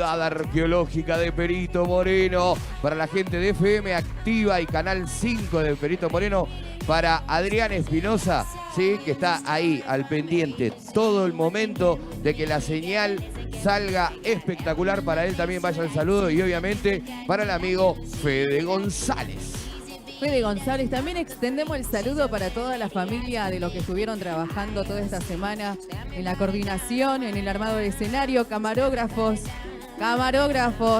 Arqueológica de Perito Moreno, para la gente de FM Activa y Canal 5 de Perito Moreno, para Adrián Espinosa, ¿sí? Que está ahí al pendiente todo el momento de que la señal salga espectacular. Para él también vaya el saludo, y obviamente para el amigo Fede González. Fede González, también extendemos el saludo para toda la familia de los que estuvieron trabajando toda esta semana en la coordinación, en el armado del escenario, camarógrafos,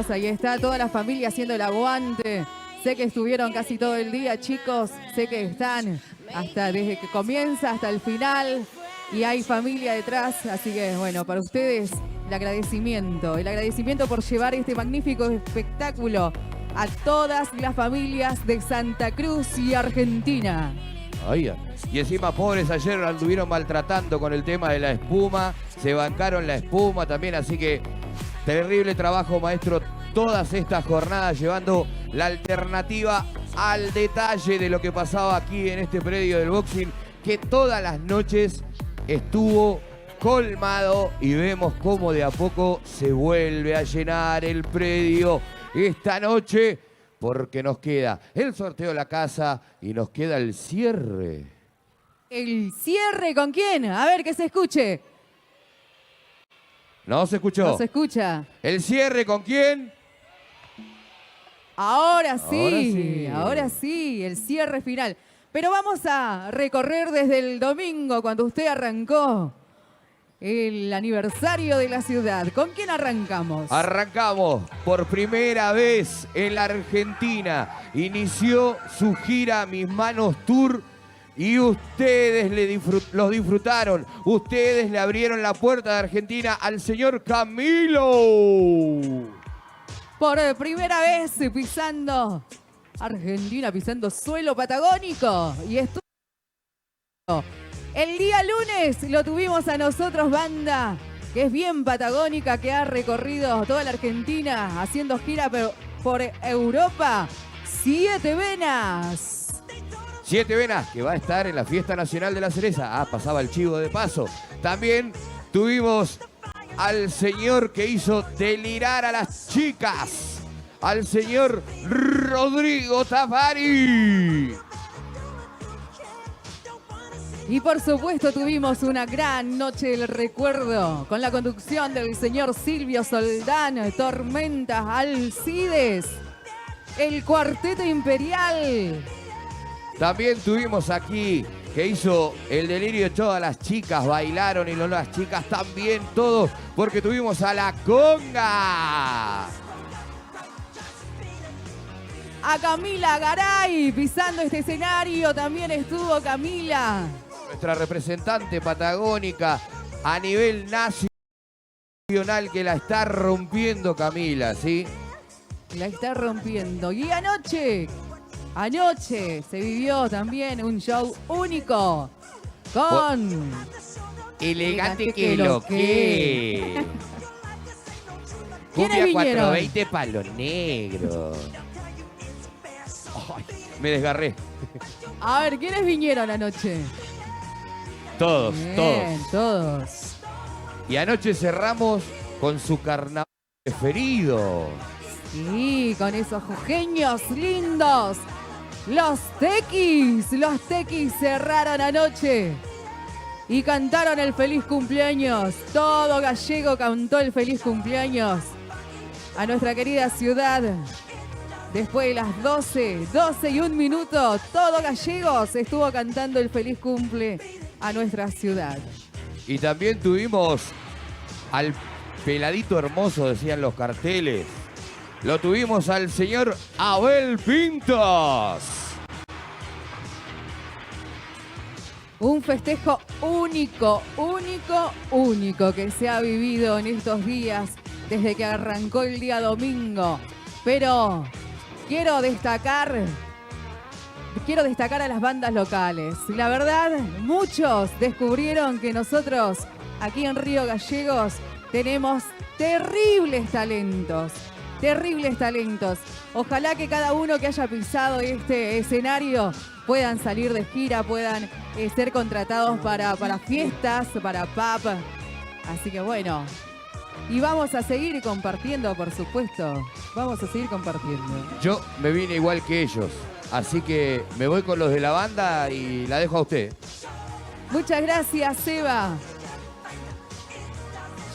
ahí está toda la familia haciendo el aguante. Sé que estuvieron casi todo el día, chicos, sé que están hasta desde que comienza hasta el final y hay familia detrás, así que bueno, para ustedes el agradecimiento por llevar este magnífico espectáculo a todas las familias de Santa Cruz y Argentina. Ay, y encima, pobres, ayer anduvieron maltratando con el tema de la espuma, se bancaron la espuma también, así que terrible trabajo, maestro, todas estas jornadas llevando la alternativa al detalle de lo que pasaba aquí en este predio del boxing, que todas las noches estuvo colmado, y vemos cómo de a poco se vuelve a llenar el predio esta noche, porque nos queda el sorteo de la casa y nos queda el cierre. ¿El cierre con quién? A ver, que se escuche. ¿No se escuchó? No se escucha. ¿El cierre con quién? Ahora sí, el cierre final. Pero vamos a recorrer desde el domingo, cuando usted arrancó el aniversario de la ciudad. ¿Con quién arrancamos? Arrancamos por primera vez en la Argentina. Inició su gira Mis Manos Tour y ustedes los disfrutaron. Ustedes le abrieron la puerta de Argentina al señor Camilo. Por primera vez pisando Argentina, pisando suelo patagónico. Y estuvo el día lunes, lo tuvimos a nosotros, banda que es bien patagónica, que ha recorrido toda la Argentina haciendo gira por Europa. Siete Venas. Siete Venas, que va a estar en la Fiesta Nacional de la Cereza. Ah, pasaba el chivo de paso. También tuvimos al señor que hizo delirar a las chicas, al señor Rodrigo Tafari. Y por supuesto tuvimos una gran noche del recuerdo con la conducción del señor Silvio Soldán, Tormentas Alcides, el Cuarteto Imperial. También tuvimos aquí que hizo el delirio de todas las chicas, bailaron, y las chicas también, todos, porque tuvimos a la Conga. A Camila Garay pisando este escenario, también estuvo Camila. Nuestra representante patagónica a nivel nacional, que la está rompiendo Camila, ¿sí? La está rompiendo. Y anoche se vivió también un show único con Elegante que lo que. ¿Quiénes Cumbia vinieron? 420 Palo Negro. Ay, me desgarré. A ver, ¿quiénes vinieron anoche? Todos, Bien, todos. Y anoche cerramos con su carnaval preferido. Sí, con esos jujeños lindos. Los Tequis cerraron anoche y cantaron el feliz cumpleaños. Todo gallego cantó el feliz cumpleaños a nuestra querida ciudad. Después de las 12 y 1 minuto, todo gallegos estuvo cantando el feliz cumple a nuestra ciudad. Y también tuvimos al peladito hermoso, decían los carteles. Lo tuvimos al señor Abel Pintos. Un festejo único que se ha vivido en estos días desde que arrancó el día domingo. Pero quiero destacar a las bandas locales. La verdad, muchos descubrieron que nosotros aquí en Río Gallegos tenemos terribles talentos. Ojalá que cada uno que haya pisado este escenario puedan salir de gira, puedan ser contratados para fiestas, para pub. Así que bueno, Y vamos a seguir compartiendo, por supuesto. Vamos a seguir compartiendo. Yo me vine igual que ellos, así que me voy con los de la banda y la dejo a usted. Muchas gracias, Seba.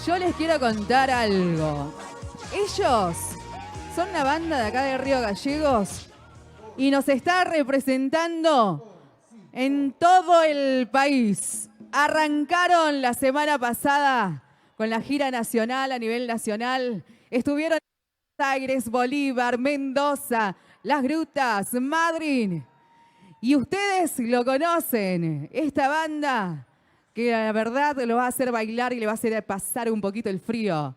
Yo les quiero contar algo. Ellos son una banda de acá de Río Gallegos y nos está representando en todo el país. Arrancaron la semana pasada con la gira nacional, a nivel nacional. Estuvieron en Buenos Aires, Bolívar, Mendoza, Las Grutas, Madrid. Y ustedes lo conocen, esta banda que la verdad lo va a hacer bailar y le va a hacer pasar un poquito el frío.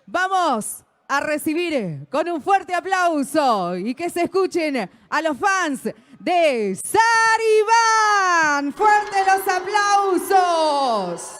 Vamos a recibir con un fuerte aplauso y que se escuchen a los fans de Saribán. ¡Fuerte los aplausos!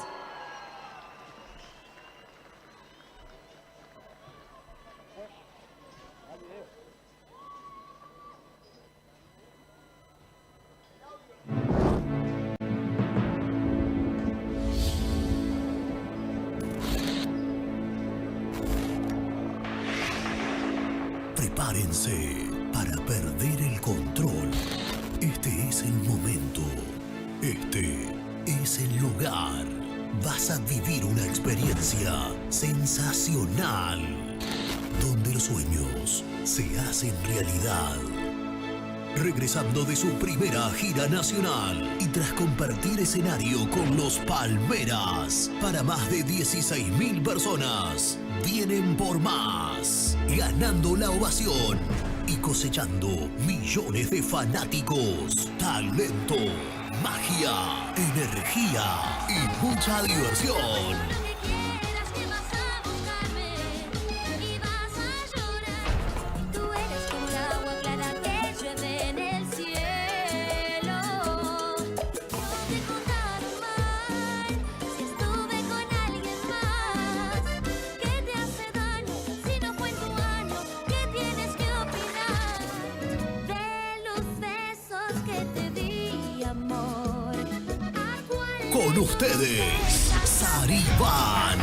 Prepárense para perder el control. Este es el momento. Este es el lugar. Vas a vivir una experiencia sensacional, donde los sueños se hacen realidad. Regresando de su primera gira nacional y tras compartir escenario con los Palmeras para más de 16.000 personas, vienen por más, ganando la ovación y cosechando millones de fanáticos, talento, magia, energía y mucha diversión. Con ustedes, Saribán.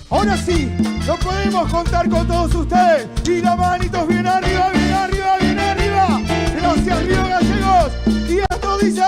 Ahora sí, no podemos contar con todos ustedes. Y las manitos bien arriba, bien arriba, bien arriba. Gracias, Río Gallegos. Y esto dice...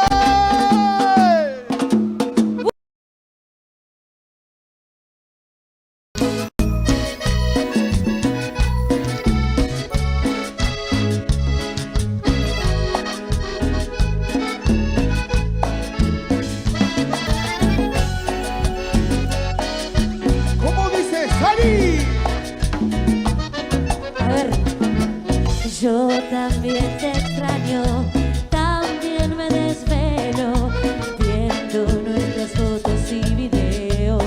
Yo también te extraño, también me desvelo viendo nuestras fotos y videos.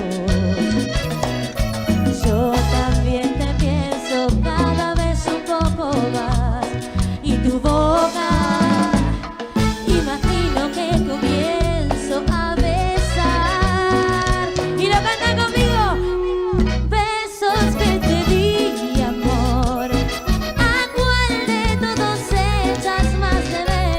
Yo también te pienso cada vez un poco más y tu boca, imagino que comienzo a besar y lo cantan conmigo, besos que te di, amor. ¿A cuál de todos echas más de ver?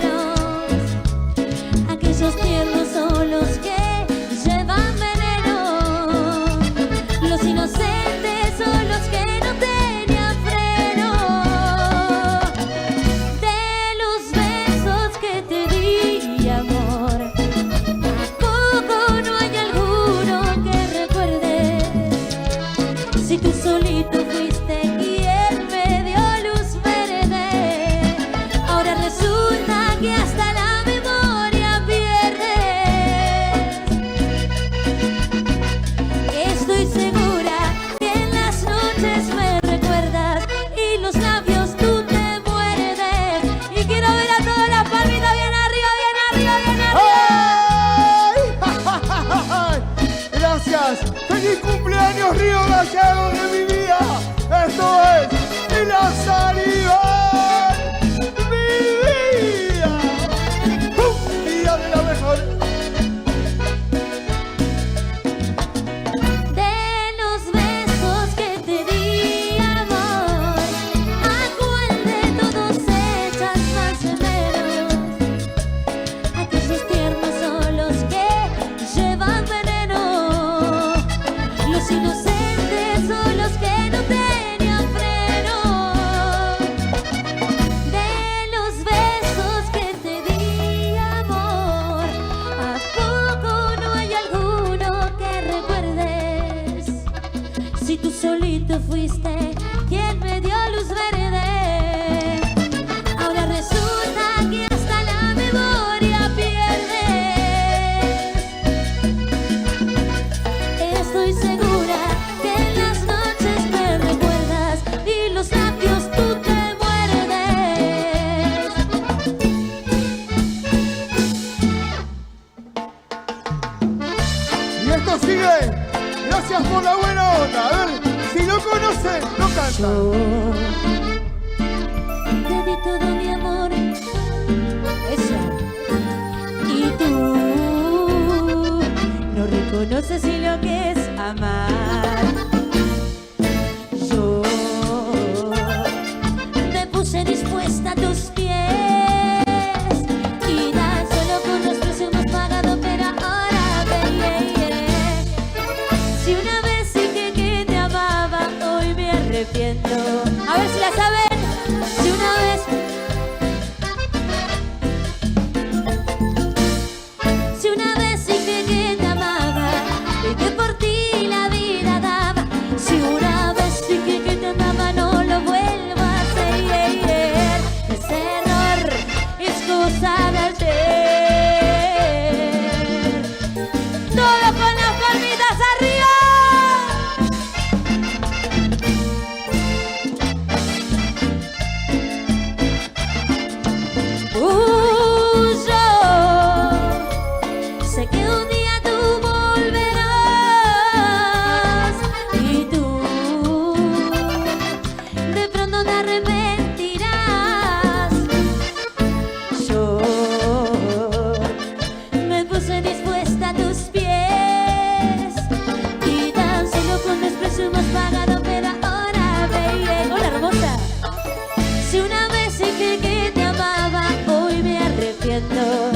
Saliván, mi vida. Día de la mejor. De los besos que te di, amor, ¿a cuál de todos echas más de menos? Aquellos tiernos son los que llevan veneno. Los inocentes son los que no tenían freno. De los besos que te di, amor, ¿a poco no hay alguno que recuerdes? Si tú solito fuiste quien me dio luz verde, ahora resulta que hasta la memoria pierdes. Estoy segura que en las noches me recuerdas y los labios tú te muerdes. Y esto sigue. Gracias por la buena onda. A ver, si lo conocen, no cantan. Te di todo mi amor, eso. Y tú no reconoces si lo que es amar. Yo me puse dispuesta a tus pies y tan solo con los precios hemos pagado, pero ahora si una vez dije que te amaba, hoy me arrepiento. A ver si la saben. Si una vez dije que te amaba y que por ti la vida daba. Si una vez dije que te amaba, no lo vuelvo a hacer. Ese error es cosa de ayer. Todo con las palmitas arriba. Yo sé que un día tú volverás y tú de pronto te arrepentirás. Yo me puse dispuesta a tus pies y tan solo con desprecio hemos pagado, pero ahora baby. Hola hermosa. Si una vez dije que te amaba, hoy me arrepiento.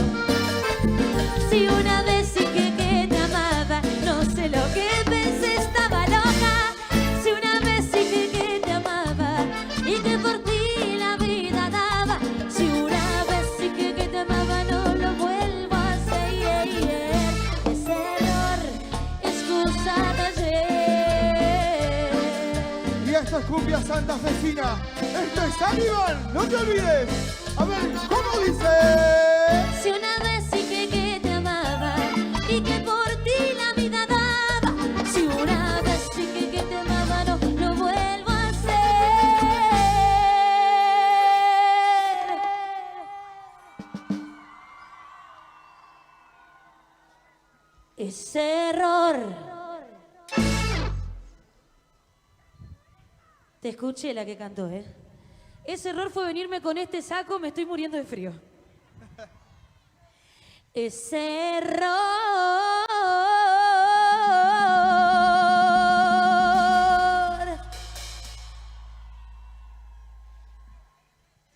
Si una vez dije que te amaba, no sé lo que pensé, estaba loca. Si una vez dije que te amaba y que por ti la vida daba. Si una vez dije que te amaba, no lo vuelvo a hacer. Ese error es cosa de ayer. Y esto es cumbia santafesina. Esto es Saliván, no te olvides. A ver, ¿cómo dice? Si una vez dije que te amaba y que por ti la vida daba. Si una vez dije que te amaba, no lo vuelvo a hacer. Ese error. Te escuché la que cantó, ¿eh? Ese error fue venirme con este saco, me estoy muriendo de frío. Ese error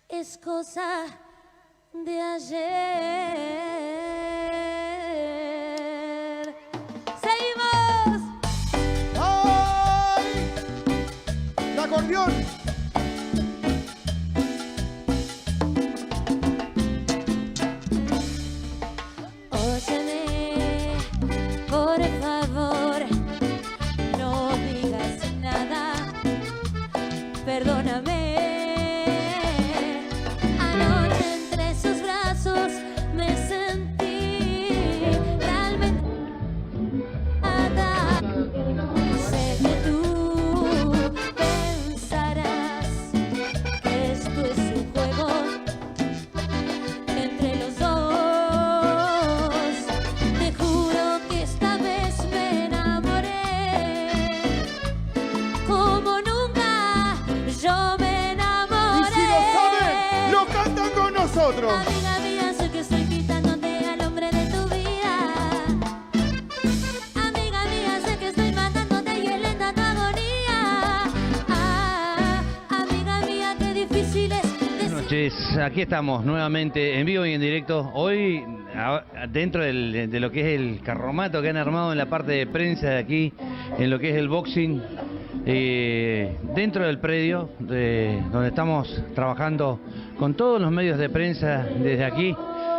es cosa de ayer. ¡Seguimos! ¡Ay! El acordeón. Óyeme, por favor, no digas nada, perdóname. Anoche entre sus brazos me sentí realmente nada. Sé que tú pensarás que esto es un juego entre los dos. Te juro que esta vez me enamoré como nunca yo me nosotros. Amiga mía, sé que estoy quitándote al hombre de tu vida. Amiga mía, sé que estoy matándote y en lenta tu agonía. Amiga mía, qué difícil es decir. Buenas noches, aquí estamos nuevamente en vivo y en directo. Hoy, dentro de lo que es el carromato que han armado en la parte de prensa de aquí, en lo que es el boxing, dentro del predio donde estamos trabajando con todos los medios de prensa desde aquí.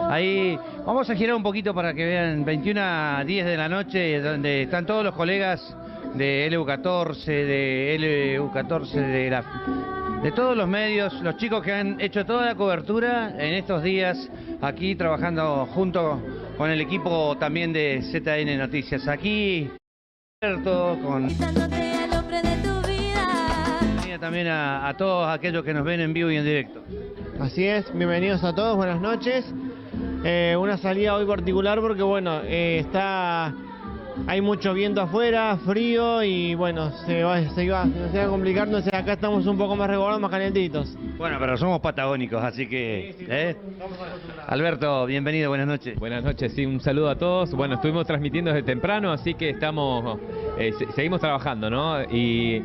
Ahí vamos a girar un poquito para que vean 21 a 10 de la noche, donde están todos los colegas de LU14, de LU14, de todos los medios, los chicos que han hecho toda la cobertura en estos días aquí trabajando junto con el equipo también de ZN Noticias. Aquí con Quitándote al hombre de tu vida. también a todos aquellos que nos ven en vivo y en directo. Así es, bienvenidos a todos, buenas noches. Una salida hoy particular porque bueno, hay mucho viento afuera, frío y bueno, se va complicando, entonces acá estamos un poco más regulados, más calentitos. Bueno, pero somos patagónicos, así que... Alberto, bienvenido, buenas noches. Buenas noches, sí, un saludo a todos. Bueno, estuvimos transmitiendo desde temprano, así que seguimos trabajando, ¿no? Y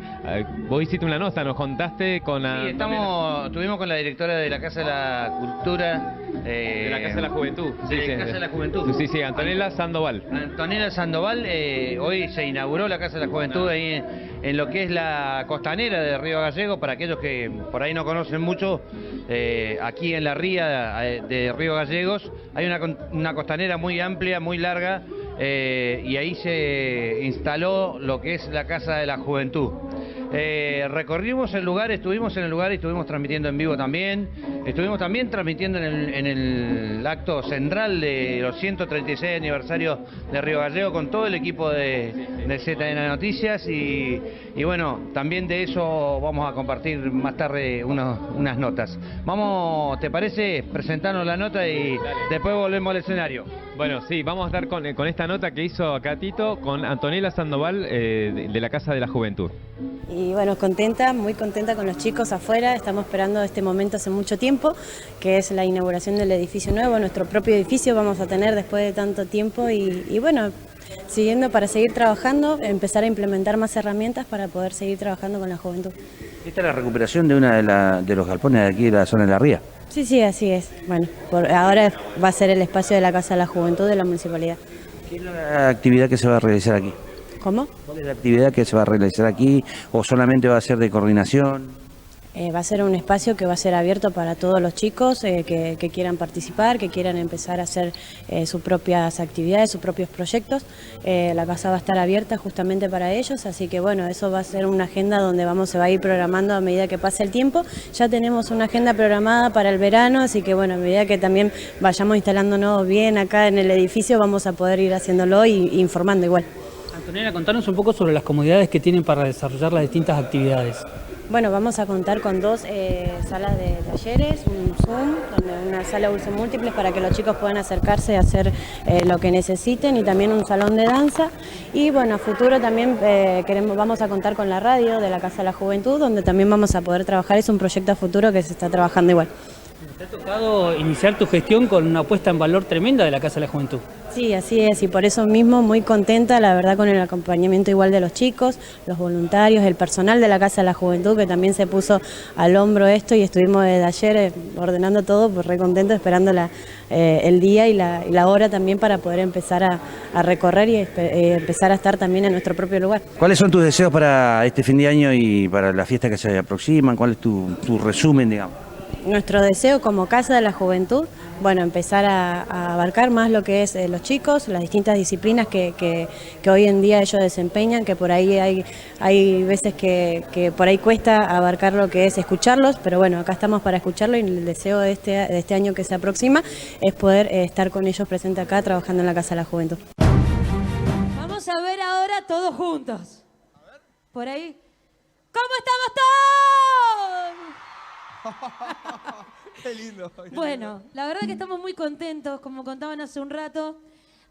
vos hiciste una nota, nos contaste con la... Sí, estuvimos con la directora de la Casa de la Cultura. De la Casa de la Juventud. De la Casa de la Juventud. Sí, Antonella Sandoval. Antonella Sandoval, hoy se inauguró la Casa de la Juventud ahí en lo que es la costanera de Río Gallego. Para aquellos que por ahí no conocen mucho, aquí en la ría de Río Gallegos hay una costanera muy amplia, muy larga, y ahí se instaló lo que es la Casa de la Juventud. Recorrimos el lugar, estuvimos en el lugar y estuvimos transmitiendo en vivo también. Estuvimos también transmitiendo en el acto central de los 136 aniversarios de Río Gallego con todo el equipo de ZN Noticias y bueno, también de eso vamos a compartir más tarde unas notas. Vamos, ¿te parece? Presentarnos la nota y después volvemos al escenario. Bueno, sí, vamos a estar con esta nota que hizo acá Tito con Antonella Sandoval de la Casa de la Juventud. Y bueno, contenta, muy contenta con los chicos afuera, estamos esperando este momento hace mucho tiempo, que es la inauguración del edificio nuevo, nuestro propio edificio vamos a tener después de tanto tiempo y bueno, siguiendo para seguir trabajando, empezar a implementar más herramientas para poder seguir trabajando con la juventud. Esta es la recuperación de una de los galpones de aquí de la zona de la ría. Sí, así es. Bueno, ahora va a ser el espacio de la Casa de la Juventud de la Municipalidad. ¿Qué es la actividad que se va a realizar aquí? ¿Cómo? ¿Cuál es la actividad que se va a realizar aquí o solamente va a ser de coordinación? Va a ser un espacio que va a ser abierto para todos los chicos que quieran participar, que quieran empezar a hacer sus propias actividades, sus propios proyectos. La casa va a estar abierta justamente para ellos, así que bueno, eso va a ser una agenda donde se va a ir programando a medida que pase el tiempo. Ya tenemos una agenda programada para el verano, así que bueno, a medida que también vayamos instalándonos bien acá en el edificio, vamos a poder ir haciéndolo e informando igual. Antonella, contanos un poco sobre las comodidades que tienen para desarrollar las distintas actividades. Bueno, vamos a contar con dos salas de talleres, un Zoom, una sala de uso múltiples para que los chicos puedan acercarse a hacer lo que necesiten y también un salón de danza. Y bueno, a futuro también vamos a contar con la radio de la Casa de la Juventud, donde también vamos a poder trabajar, es un proyecto a futuro que se está trabajando igual. ¿Te ha tocado iniciar tu gestión con una puesta en valor tremenda de la Casa de la Juventud? Sí, así es, y por eso mismo muy contenta, la verdad, con el acompañamiento igual de los chicos, los voluntarios, el personal de la Casa de la Juventud, que también se puso al hombro esto y estuvimos desde ayer ordenando todo, pues re contento, esperando el día y la hora también para poder empezar a recorrer y empezar a estar también en nuestro propio lugar. ¿Cuáles son tus deseos para este fin de año y para la fiesta que se aproximan? ¿Cuál es tu resumen, digamos? Nuestro deseo como Casa de la Juventud, bueno, empezar a abarcar más lo que es los chicos, las distintas disciplinas que hoy en día ellos desempeñan, que por ahí hay veces que por ahí cuesta abarcar lo que es escucharlos, pero bueno, acá estamos para escucharlo y el deseo de este año que se aproxima es poder estar con ellos presentes acá trabajando en la Casa de la Juventud. Vamos a ver ahora todos juntos. Por ahí. ¿Cómo estamos todos? Qué lindo. Bueno, la verdad que estamos muy contentos, como contaban hace un rato.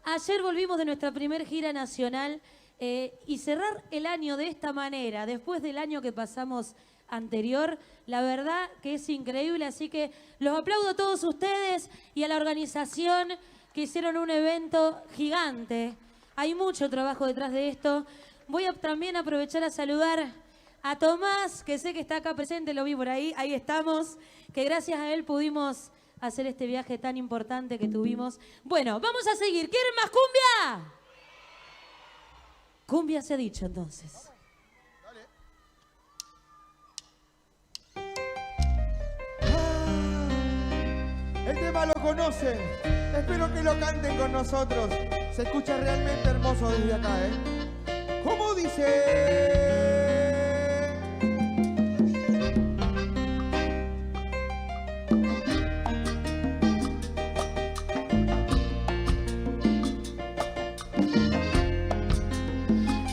Ayer volvimos de nuestra primer gira nacional y cerrar el año de esta manera, después del año que pasamos anterior. La verdad que es increíble, así que los aplaudo a todos ustedes y a la organización que hicieron un evento gigante. Hay mucho trabajo detrás de esto. Voy a también aprovechar a saludar a Tomás, que sé que está acá presente, lo vi por ahí, ahí estamos, que gracias a él pudimos hacer este viaje tan importante que tuvimos. Bueno, vamos a seguir. ¿Quieren más cumbia? Cumbia se ha dicho entonces. El tema lo conocen. Espero que lo canten con nosotros. Se escucha realmente hermoso desde acá, ¿eh? ¿Cómo dice?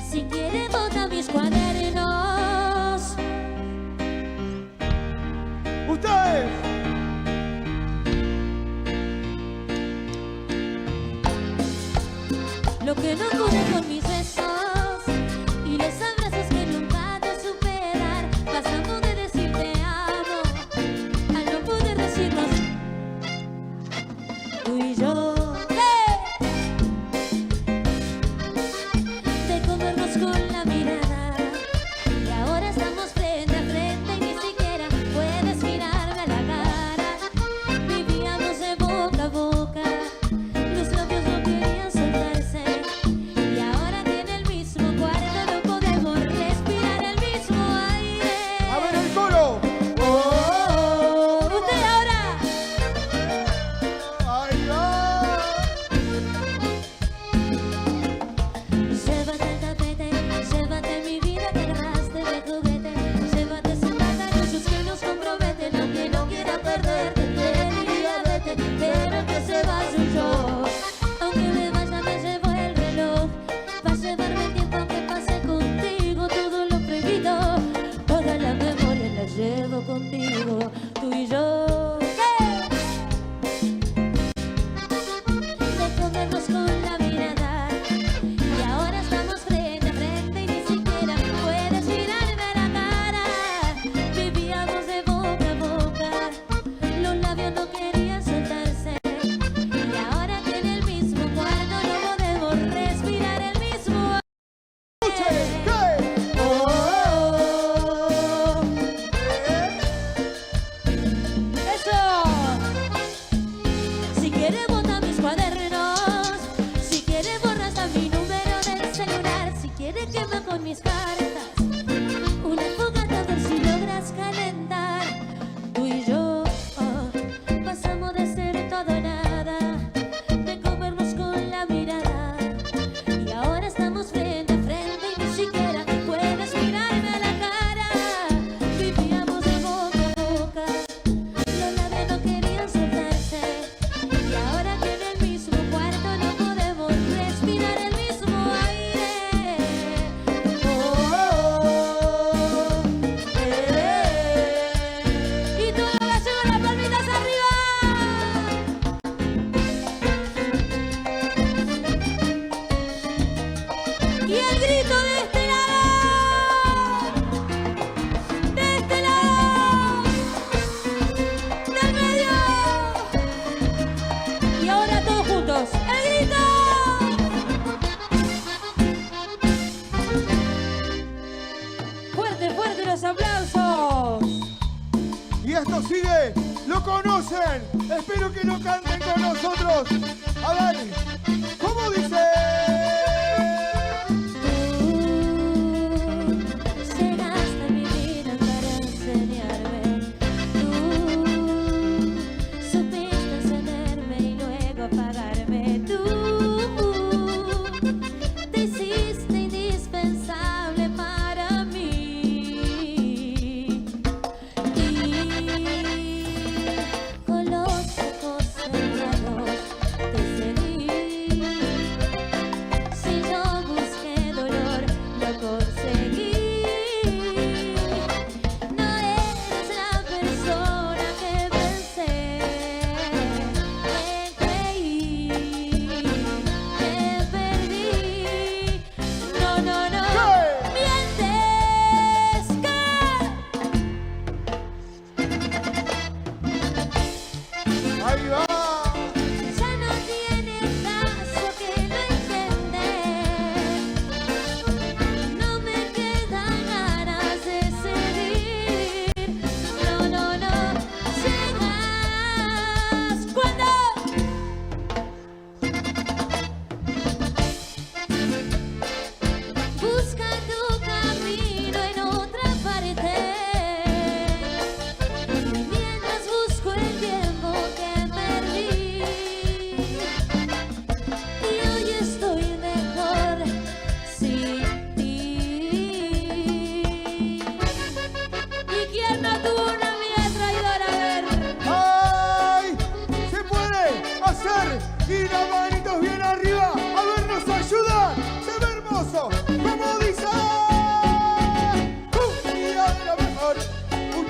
Si quiere bota mis cuadernos. ¡Ustedes! Lo que no pude con mis besos y los abrazos que nunca te supe dar. Pasamos de decir te amo a no poder decirnos tú y yo. De comernos con la mirada y ahora estamos frente a frente y ni siquiera puedes mirarme a la cara. Vivíamos de boca a boca. Los labios no querían soltarse y ahora que en el mismo cuarto no podemos respirar el mismo aire. ¡A ver el coro! ¡Usted ahora! ¡Ay, no! Llévate el tapete, llévate mi vida que arraste de juguete. Llévate ese pantalones que nos comprometen, aunque no quiera perderte. Te diría vete, pero que se va soy yo. Aunque me vaya me llevo el reloj. Va a llevarme el tiempo que pase contigo. Todo lo prohibido, toda la memoria la llevo contigo. Tú y yo. De comernos con la mirada y ahora estamos frente a frente y ni siquiera puedes mirarme a la cara. Vivíamos de boca a boca, los labios no querían soltarse y ahora que en el mismo cuarto no podemos respirar el mismo aire. ¡Eso! Si quiere bota mis cuadernos, si quiere borra hasta mi número del celular, si quiere quema con mis cartas una fogata a ver si logras calentar. Tú y yo pasamos de ser todo a nada, de comernos con la mirada y ahora estamos frente a frente y ni siquiera puedes mirarme a la cara. Vivíamos de boca a boca, los labios no querían soltarse y ahora que en el mismo cuarto no podemos respirar el mismo aire. Y tú lo vas con las palmitas arriba. Y el grito de este lado, del medio. Y ahora todos juntos, el grito. Fuerte, fuerte los aplausos. Y esto sigue, lo conocen. Espero que lo canten con nosotros. A ver, ¿cómo dice? Tú llegaste a mi vida para enseñarme. Tú supiste encenderme y luego apagarme. Tú te hiciste indispensable para mí. Y con los ojos cerrados te seguí.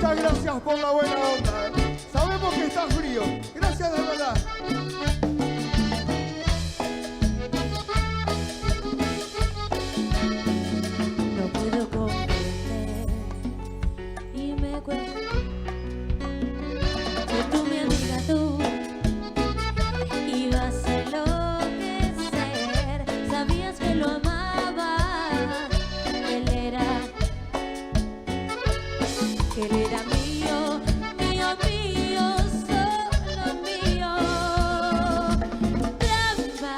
Muchas gracias por la buena onda. Sabemos que está frío. Gracias de verdad. No puedo comprender y me cuesta que tú, mi amiga, tú ibas a enloquecer. Sabías que lo amaba, él era mío, mío, mío, solo mío. Trampa,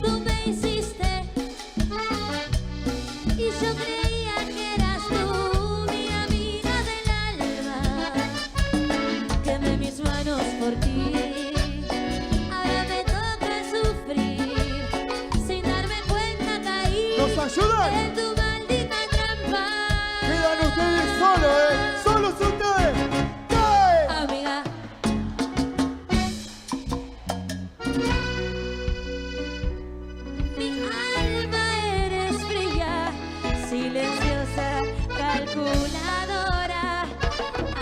tú me hiciste y yo creía que eras tú, mi amiga del alma. Quemé mis manos por ti, ahora me toca sufrir. Sin darme cuenta caí ¿Nos ayudan? en tu maldita trampa. Quedan ustedes solos, solos ustedes. ¡Cae! Amiga, mi alma eres fría, silenciosa, calculadora.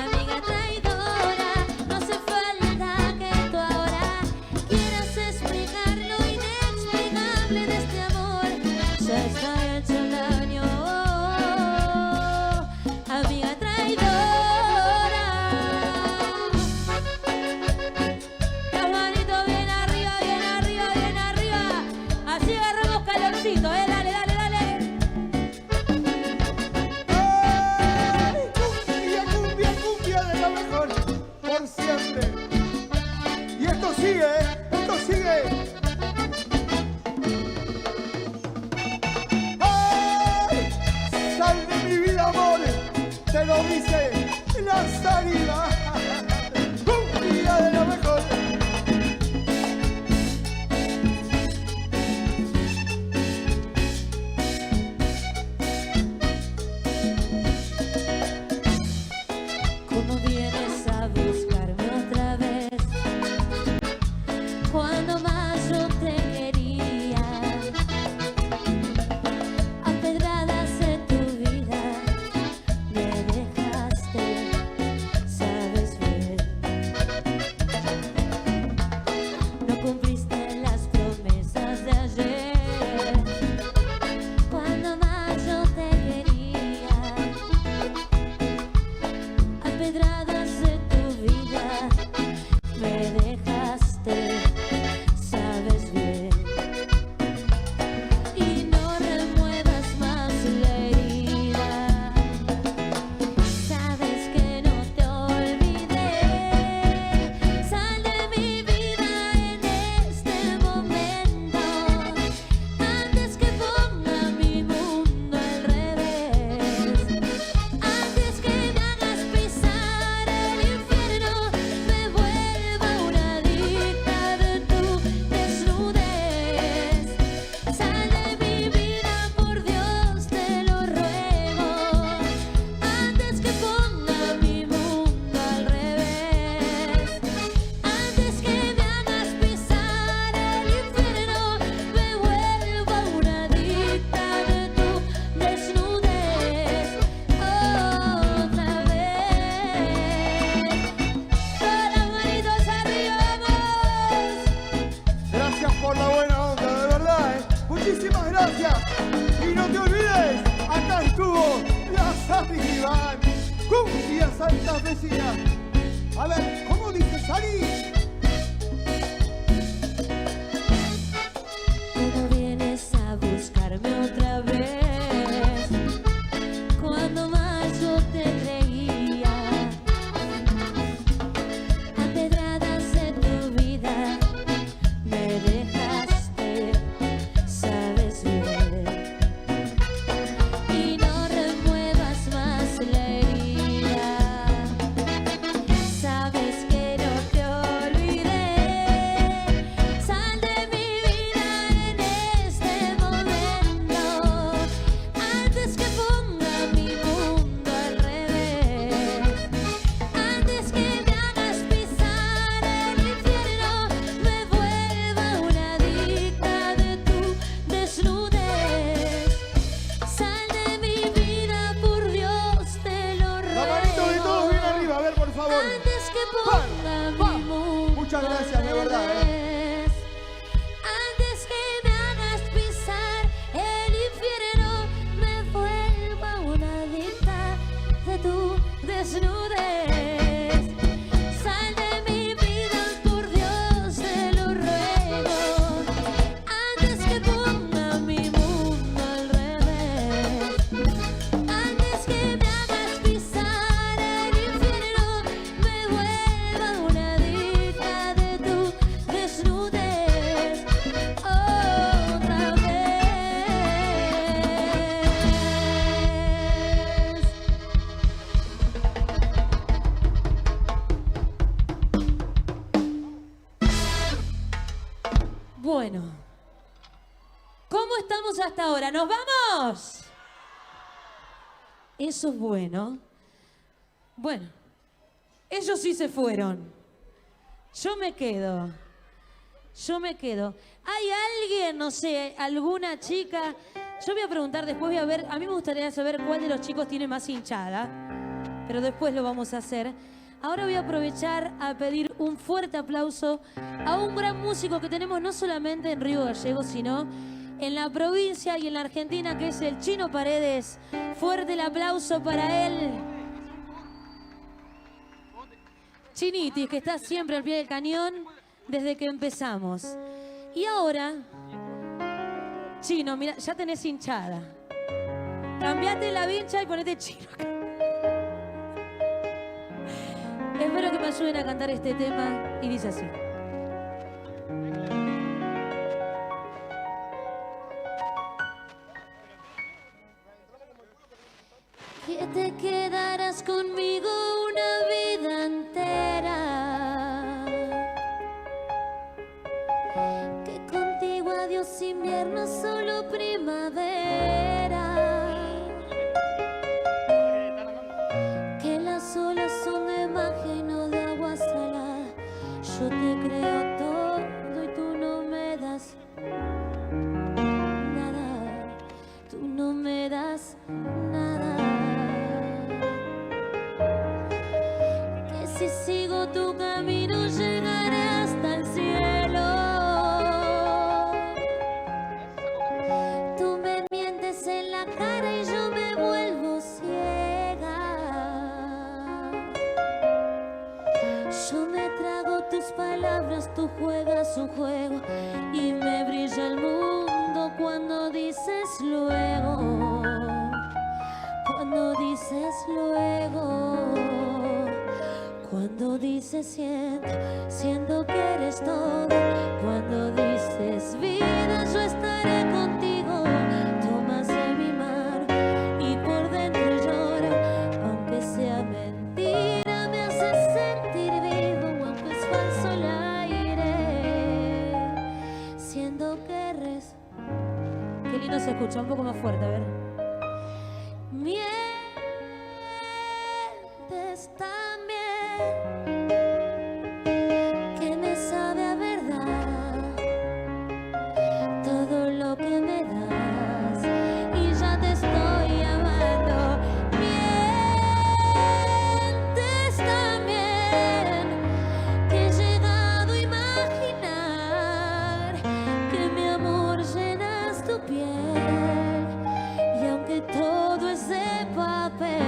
Amiga traidora, no hace falta que tú ahora quieras explicar lo inexplicable de este amor. Ya está hecho el daño, amiga traidora. Las manitos bien arriba, bien arriba, bien arriba. Así agarramos calorcito, dale, dale, dale. ¡Ay! Cumbia, cumbia, cumbia de la mejor. Por siempre. Y esto sigue, esto sigue. ¡Ay! Sal de mi vida, amor. Te lo dice la salida. Cumbia de la mejor. ¿Cómo vienes a buscarme otra vez? Cuando más yo te quería, a pedradas en tu vida me dejaste, sabes bien. No cumpliste las promesas de ayer. Cuando más yo te quería, a pedradas en tu vida me dejaste, sabes bien. Y no remuevas más la herida, sabes que no te olvidé. Sal de mi vida en este momento, antes que ponga mi mundo al revés. Antes que me hagas pisar el infierno, me vuelva una adicta de tu desnudez. Sal de mi vida, por Dios te lo ruego, antes que ponga mi mundo al revés. Antes que me hagas pisar el infierno, me vuelva una adicta de tu desnudez. Otra vez. Todas las manitos arriba, vamos. Gracias por la buena onda, de verdad, Muchísimas gracias. Y no te olvides, acá estuvo la Sari Iván. Cumbia Santa Vecina. A ver, ¿cómo dice Sari? ¿Cómo vienes a buscarme otra vez? Cuando más yo te creía, a pedradas en tu vida me dejaste, sabes bien. Y no remuevas más la herida, sabes que no te que ponga mi mundo Muchas gracias, de verdad, Antes que me hagas pisar el infierno, me vuelva una adicta de tu desnudez. Sal de mi vida, por Dios te lo ruego, antes que ponga mi mundo al revés. Antes que me hagas pisar el infierno, me vuelva una adicta de tu desnudez. Otra vez. Bueno, ¿cómo estamos hasta ahora? ¿Nos vamos? Eso es bueno. Bueno, ellos sí se fueron. Yo me quedo. ¿Hay alguien, no sé, alguna chica? Yo voy a preguntar después, voy a ver. A mí me gustaría saber cuál de los chicos tiene más hinchada, pero después lo vamos a hacer. Ahora voy a aprovechar a pedir un fuerte aplauso a un gran músico que tenemos no solamente en Río Gallegos, sino en la provincia y en la Argentina, que es el Chino Paredes. Fuerte el aplauso para él. Chinitis, que está siempre al pie del cañón desde que empezamos. Y ahora, Chino, mira, ya tenés hinchada. Cambiate la vincha y ponete Chino acá. Espero que me ayuden a cantar este tema y dice así. Que te quedarás conmigo una vida entera, que contigo adiós invierno, solo primavera, que las olas son de magia y no de agua salada. Yo te creo todo y tú no me das nada, tú no me das nada. Que si sigo tu camino llegaré hasta el cielo. Tú me mientes en la cara y yo me vuelvo ciega. Yo me trago tus palabras, tú juegas un juego y me brilla el mundo cuando dices luego. Cuando dices luego. Cuando dices siento que eres todo. Cuando dices vida, yo estaré contigo. Tomas de mi mano y por dentro lloro, aunque sea mentira, me haces sentir vivo, aunque es falso el aire. Siento que eres. Qué lindo se escucha, un poco más fuerte, a ver. Mientes también, que me sabe a verdad todo lo que me das y ya te estoy amando. Mientes también, que he llegado a imaginar que mi amor llenas tu piel, y aunque todo es de papel,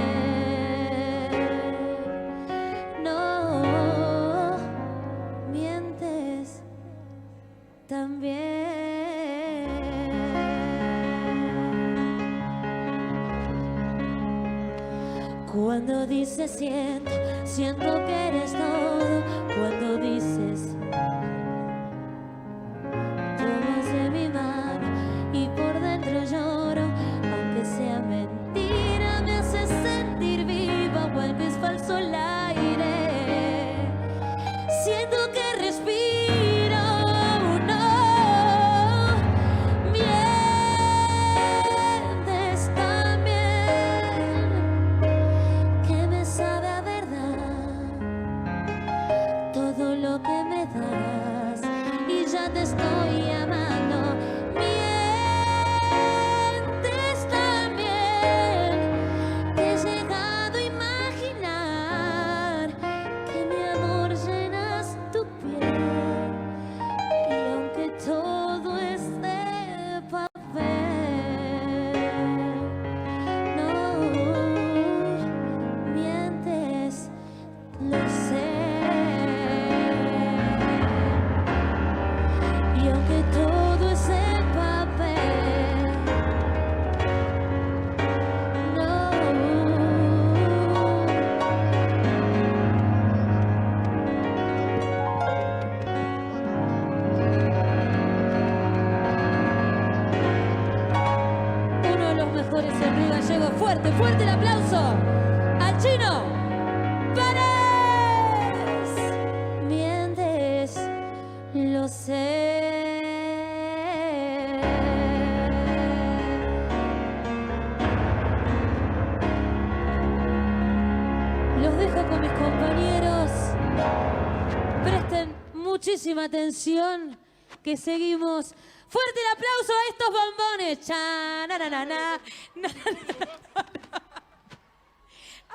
no mientes también. Cuando dices siento que eres todo. Cuando dices tomas de mi mano y por dentro lloro, aunque sea mentira, me haces sentir viva, aunque es falso el aire. Siento que respiro, no. Mientes también, que me sabe a verdad nuevamente. Fuerte el aplauso al Chino Párez. Mientes, lo sé. Los dejo con mis compañeros. Presten muchísima atención que seguimos. Fuerte el aplauso a estos bombones. Cha, na, na, na, na, na, na, na.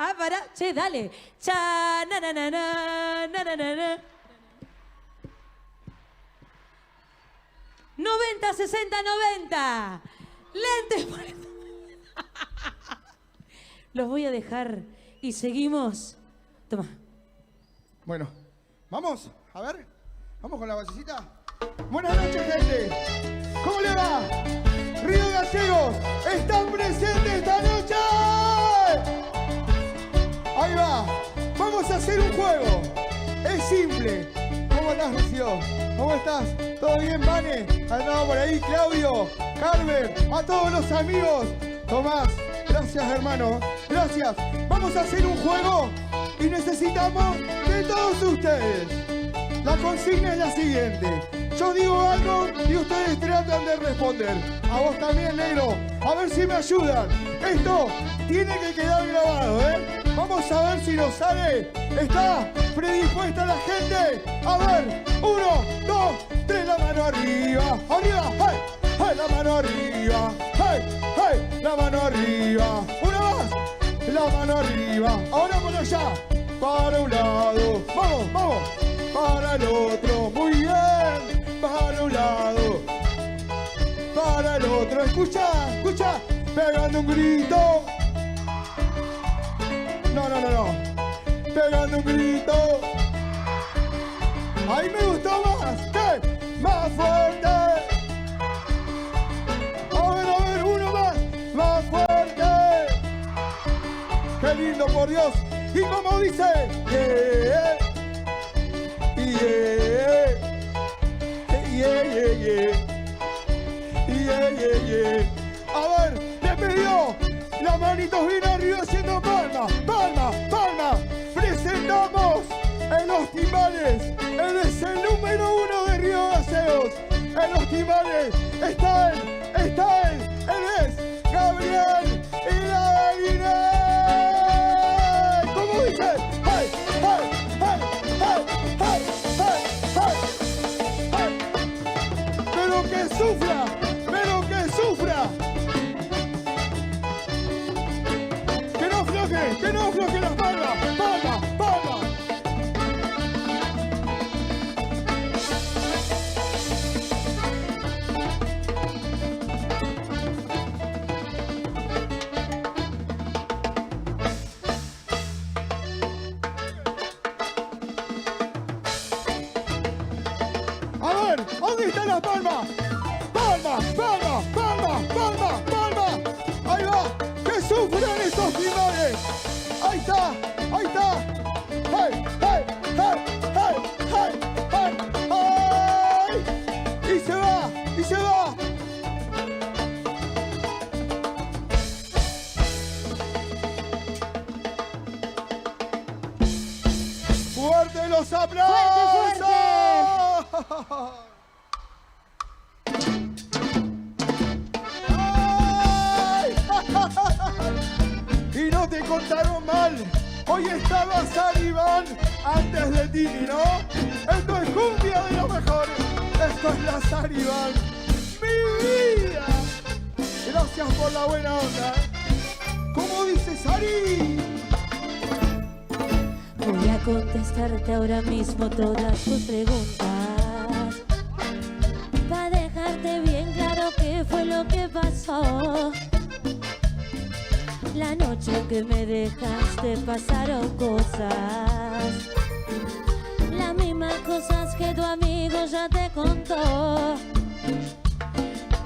Ah, para. Che, dale. Cha, na, na, na, na, na, na, na, na. 90, 60, 90. Lentes. Los voy a dejar y seguimos. Toma. Bueno, vamos, a ver. Vamos con la basecita. Buenas noches, gente. ¿Cómo le va? Río Gallegos, ¿están presentes esta noche? Ahí va. Vamos a hacer un juego. Es simple. ¿Cómo estás, Rocío? ¿Cómo estás? ¿Todo bien, Vane? Andamos por ahí, Claudio, Carmen, a todos los amigos. Tomás, gracias, hermano. Gracias. Vamos a hacer un juego y necesitamos de todos ustedes. La consigna es la siguiente. Yo digo algo y ustedes tratan de responder. A vos también, negro. A ver si me ayudan. Esto tiene que quedar grabado, ¿eh? Vamos a ver si nos sale. ¿Está predispuesta la gente? A ver. 1, 2, 3. La mano arriba. Arriba. ¡Hey! ¡Hey! La mano arriba. ¡Hey! ¡Hey! La mano arriba. Una más. La mano arriba. Ahora por allá. Para un lado. Vamos, vamos. Para el otro. Muy bien. Para un lado. Para el otro. Escucha, escucha. Pegando un grito. No, no, no, no. Pegando un grito. Ahí me gustó más. ¿Qué? Más fuerte. A ver, uno más. Más fuerte. Qué lindo, por Dios. Y como dice, yeah, yeah, yeah, yeah, yeah, yeah, yeah, yeah. A ver, le pidió las manitos bien arriba haciendo palmas, palmas, palmas. Presentamos en los timbales. Él es el número 1 de Río Gallegos. En los timbales está él es Gabriel Hidalguinés. ¿Cómo dice? ¡Hey, hey, hey, hey, hey, hey, hey, hey! ¡Pero que sufra! ¡Pero que sufra! ¡Que no afloje las palmas! ¡Palmas, palmas! A ver, ¿dónde están las palmas? ¡Palmas, palmas, palmas, palmas, palmas! ¡Ahí va! ¡Que sufran esos timbales! ¡Ahí está! ¡Ahí está! ¡Hey, hey, hey, hey, hey, hey, hey! ¡Y se va! ¡Y se va! ¡Fuerte los aplausos! ¡Fuerte, ¡Ay! Y no te contaron mal. Hoy estaba Saribán antes de Tini, ¿no? Esto es cumbia de los mejores. Esto es la Saribán. ¡Mi vida! Gracias por la buena onda. ¿Cómo dice Sari? Voy a contestarte ahora mismo todas tus preguntas, para dejarte bien claro qué fue lo que pasó. La noche que me dejaste pasaron cosas, las mismas cosas que tu amigo ya te contó.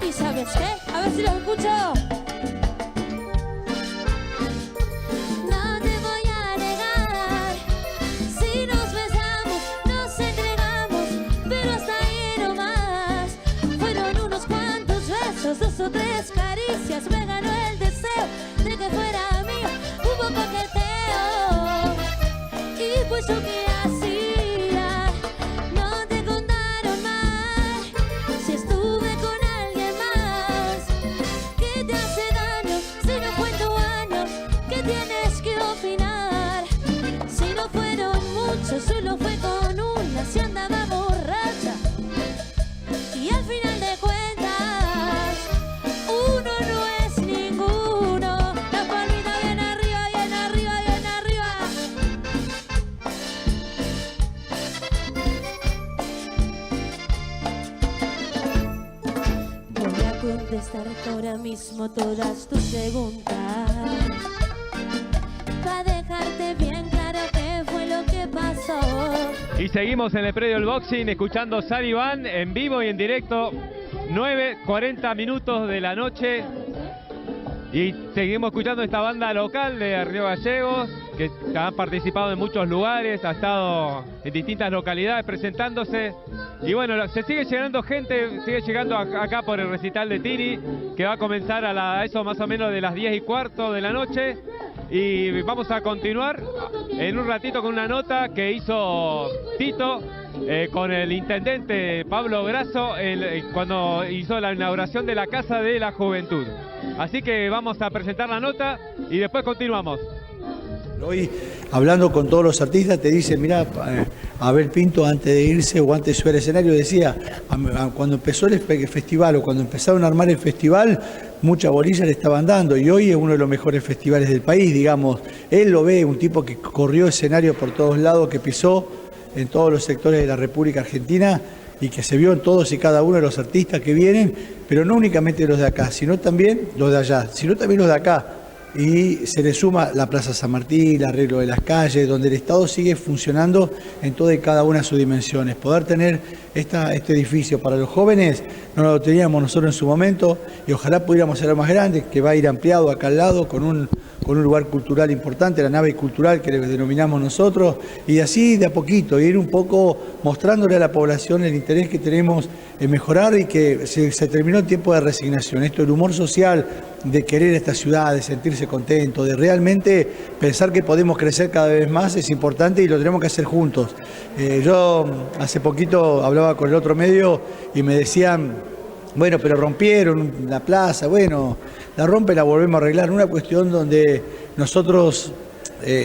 ¿Y sabes qué? A ver si lo escucho. No te voy a negar, si nos besamos, nos entregamos, pero hasta ahí nomás. Fueron unos cuantos besos, 2 o 3 caricias, me ganó el deseo de que fuera eso que hacía. No te contaron mal si estuve con alguien más. ¿Qué te hace daño si no fue tu año? ¿Qué tienes que opinar? Si no fueron muchos, solo fue con una, si andaba borracha. Y al final de cuentas, uno no es ninguno. La palmita bien arriba, bien arriba, bien arriba. Voy a contestar ahora mismo todas tus preguntas, para dejarte bien claro qué fue lo que pasó. Y seguimos en el predio del boxing escuchando Saribán en vivo y en directo, 9:40 minutos de la noche. Y seguimos escuchando esta banda local de Río Gallegos, que ha participado en muchos lugares, ha estado en distintas localidades presentándose. Y bueno, se sigue llegando gente, sigue llegando acá por el recital de Tini, que va a comenzar a eso más o menos de las 10:15 de la noche. Y vamos a continuar en un ratito con una nota que hizo Tito con el intendente Pablo Grasso cuando hizo la inauguración de la Casa de la Juventud. Así que vamos a presentar la nota y después continuamos. Hoy, hablando con todos los artistas, te dicen, mirá, Abel Pinto antes de irse o antes de subir al escenario decía, cuando empezó el festival o cuando empezaron a armar el festival, mucha bolilla le estaban dando y hoy es uno de los mejores festivales del país, digamos. Él lo ve, un tipo que corrió escenario por todos lados, que pisó en todos los sectores de la República Argentina y que se vio en todos y cada uno de los artistas que vienen, pero no únicamente los de acá, sino también los de allá, sino también los de acá. Y se le suma la Plaza San Martín, el arreglo de las calles, donde el Estado sigue funcionando en todas y cada una de sus dimensiones. Poder tener este edificio para los jóvenes no lo teníamos nosotros en su momento y ojalá pudiéramos hacerlo más grande, que va a ir ampliado acá al lado con un lugar cultural importante, la nave cultural que le denominamos nosotros, y así de a poquito, ir un poco mostrándole a la población el interés que tenemos en mejorar y que se terminó el tiempo de resignación. Esto del humor social, de querer esta ciudad, de sentirse contento, de realmente pensar que podemos crecer cada vez más es importante y lo tenemos que hacer juntos. Yo hace poquito hablaba con el otro medio y me decían, bueno, pero rompieron la plaza, bueno, la rompe, la volvemos a arreglar. Una cuestión donde nosotros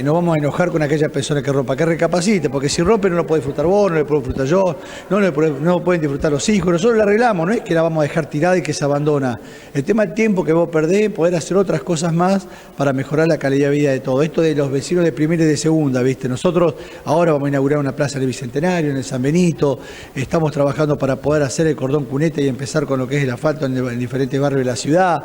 nos vamos a enojar con aquella persona que rompa, que recapacite, porque si rompe no lo puedo disfrutar vos, no lo puedo disfrutar yo, no lo pueden disfrutar los hijos, nosotros la arreglamos, no es que la vamos a dejar tirada y que se abandona. El tema del tiempo que vos perdés, poder hacer otras cosas más para mejorar la calidad de vida de todo. Esto de los vecinos de primera y de segunda, ¿viste? Nosotros ahora vamos a inaugurar una plaza en el Bicentenario, en el San Benito, estamos trabajando para poder hacer el cordón cuneta y empezar con lo que es el asfalto en diferentes barrios de la ciudad.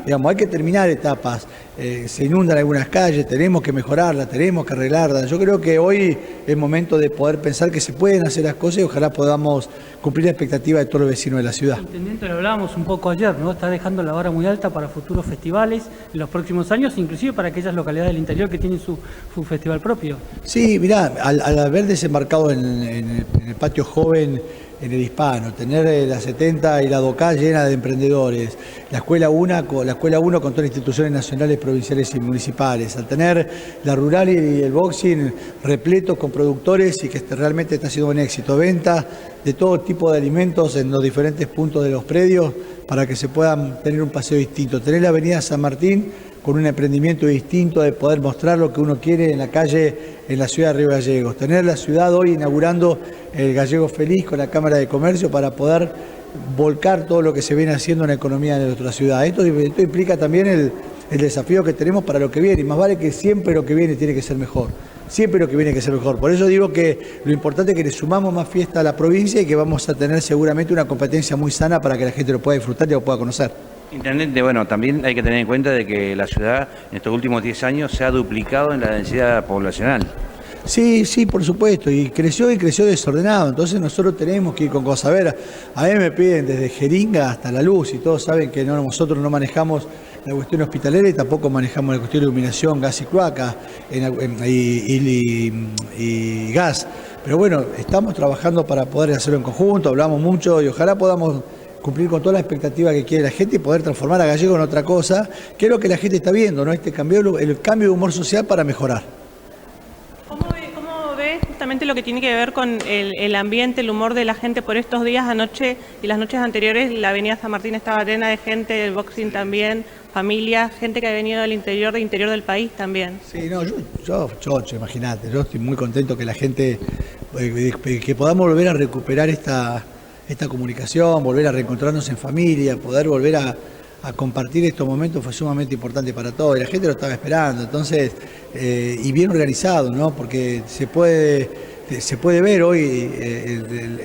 Digamos, hay que terminar etapas. Se inundan algunas calles, tenemos que mejorarlas, tenemos que arreglarlas. Yo creo que hoy es momento de poder pensar que se pueden hacer las cosas y ojalá podamos cumplir la expectativa de todos los vecinos de la ciudad. Intendente, lo hablábamos un poco ayer, ¿no? Está dejando la vara muy alta para futuros festivales en los próximos años, inclusive para aquellas localidades del interior que tienen su festival propio. Sí, mirá, al haber desembarcado en el patio joven, en el Hispano, tener la 70 y la DOCA llena de emprendedores, la Escuela 1 con todas las instituciones nacionales, provinciales y municipales, al tener la rural y el boxing repletos con productores y que realmente está siendo un éxito, venta de todo tipo de alimentos en los diferentes puntos de los predios para que se puedan tener un paseo distinto, tener la avenida San Martín con un emprendimiento distinto de poder mostrar lo que uno quiere en la calle, en la ciudad de Río Gallegos. Tener la ciudad hoy inaugurando el Gallego Feliz con la Cámara de Comercio para poder volcar todo lo que se viene haciendo en la economía de nuestra ciudad. Esto implica también el desafío que tenemos para lo que viene. Y más vale que siempre lo que viene tiene que ser mejor. Siempre lo que viene que ser mejor. Por eso digo que lo importante es que le sumamos más fiesta a la provincia y que vamos a tener seguramente una competencia muy sana para que la gente lo pueda disfrutar y lo pueda conocer. Intendente, bueno, también hay que tener en cuenta de que la ciudad en estos últimos 10 años se ha duplicado en la densidad poblacional. Sí, por supuesto, y creció desordenado, entonces nosotros tenemos que ir con cosas. A ver, a mí me piden desde jeringa hasta la luz y todos saben que nosotros no manejamos la cuestión hospitalera y tampoco manejamos la cuestión de iluminación, gas y cloaca y gas. Pero bueno, estamos trabajando para poder hacerlo en conjunto, hablamos mucho y ojalá podamos cumplir con toda la expectativa que quiere la gente y poder transformar a Gallego en otra cosa, que es lo que la gente está viendo, ¿no? El cambio de humor social para mejorar. ¿Cómo ve justamente justamente lo que tiene que ver con el ambiente, el humor de la gente por estos días. Anoche y las noches anteriores la avenida San Martín estaba llena de gente, el boxing también, familia, gente que ha venido del interior del país también. Sí, no, yo imagínate, yo estoy muy contento que la gente, que podamos volver a recuperar esta comunicación, volver a reencontrarnos en familia, poder volver a compartir estos momentos fue sumamente importante para todos y la gente lo estaba esperando, entonces, y bien organizado, ¿no? Porque se puede ver hoy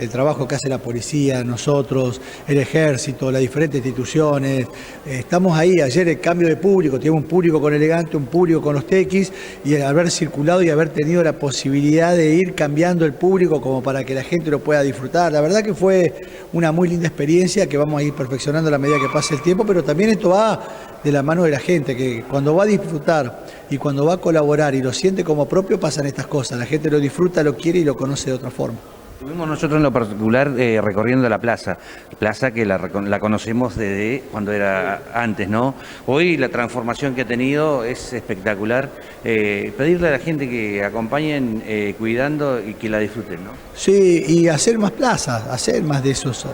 el trabajo que hace la policía, nosotros, el ejército, las diferentes instituciones. Estamos ahí, ayer el cambio de público, tenemos un público con Elegante, un público con los Tequis, y el haber circulado y haber tenido la posibilidad de ir cambiando el público como para que la gente lo pueda disfrutar. La verdad que fue una muy linda experiencia que vamos a ir perfeccionando a la medida que pase el tiempo, pero también esto va de la mano de la gente, que cuando va a disfrutar y cuando va a colaborar y lo siente como propio, pasan estas cosas. La gente lo disfruta, lo quiere y lo conoce de otra forma. Estuvimos nosotros en lo particular recorriendo la plaza que la conocemos desde cuando era antes, ¿no? Hoy la transformación que ha tenido es espectacular. Pedirle a la gente que acompañen cuidando y que la disfruten, ¿no? Sí, y hacer más plazas, hacer más de esos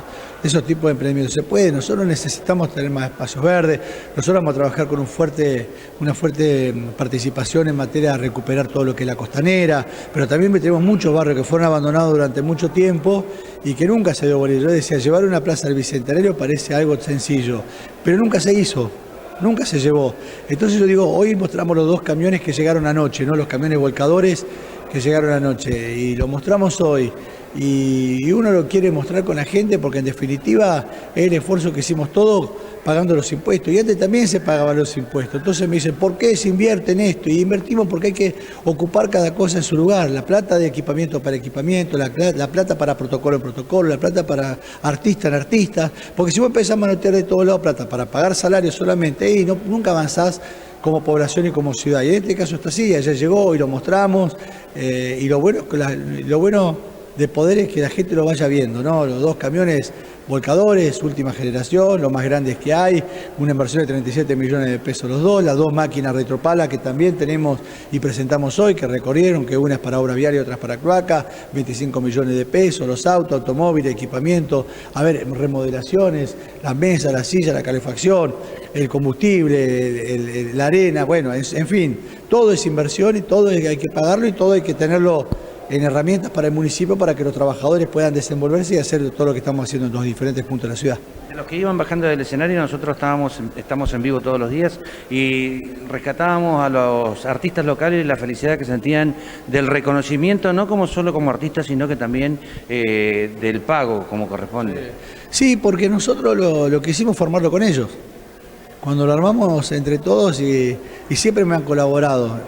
tipos de emprendimientos. Se puede, nosotros necesitamos tener más espacios verdes, nosotros vamos a trabajar con una fuerte participación en materia de recuperar todo lo que es la costanera, pero también tenemos muchos barrios que fueron abandonados durante mucho tiempo y que nunca se dio bolillo. Yo decía, llevar una plaza al Bicentenario parece algo sencillo, pero nunca se hizo. Nunca se llevó. Entonces yo digo, hoy mostramos los 2 camiones que llegaron anoche, ¿no? Los camiones volcadores que llegaron anoche, y lo mostramos hoy. Y uno lo quiere mostrar con la gente porque en definitiva es el esfuerzo que hicimos todos pagando los impuestos. Y antes también se pagaban los impuestos. Entonces me dicen, ¿por qué se invierte en esto? Y invertimos porque hay que ocupar cada cosa en su lugar. La plata de equipamiento para equipamiento, la plata para protocolo en protocolo, la plata para artista en artista. Porque si vos empezás a manotear de todos lados plata para pagar salarios solamente, y nunca avanzás como población y como ciudad. Y en este caso está así, ayer llegó y lo mostramos. Y lo bueno de poder es que la gente lo vaya viendo, ¿no? Los 2 camiones volcadores, última generación, los más grandes que hay, una inversión de 37 millones de pesos los 2, las 2 máquinas retropala que también tenemos y presentamos hoy, que recorrieron, que una es para obra viaria y otra es para cloaca, 25 millones de pesos, los autos, automóviles, equipamiento, remodelaciones, las mesas, las sillas, la calefacción, el combustible, la arena, bueno, en fin, todo es inversión y todo hay que pagarlo y todo hay que tenerlo en herramientas para el municipio para que los trabajadores puedan desenvolverse y hacer todo lo que estamos haciendo en los diferentes puntos de la ciudad. De los que iban bajando del escenario, nosotros estamos en vivo todos los días y rescatábamos a los artistas locales y la felicidad que sentían del reconocimiento, no como solo como artistas, sino que también del pago como corresponde. Sí, porque nosotros lo que hicimos fue formarlo con ellos. Cuando lo armamos entre todos y siempre me han colaborado.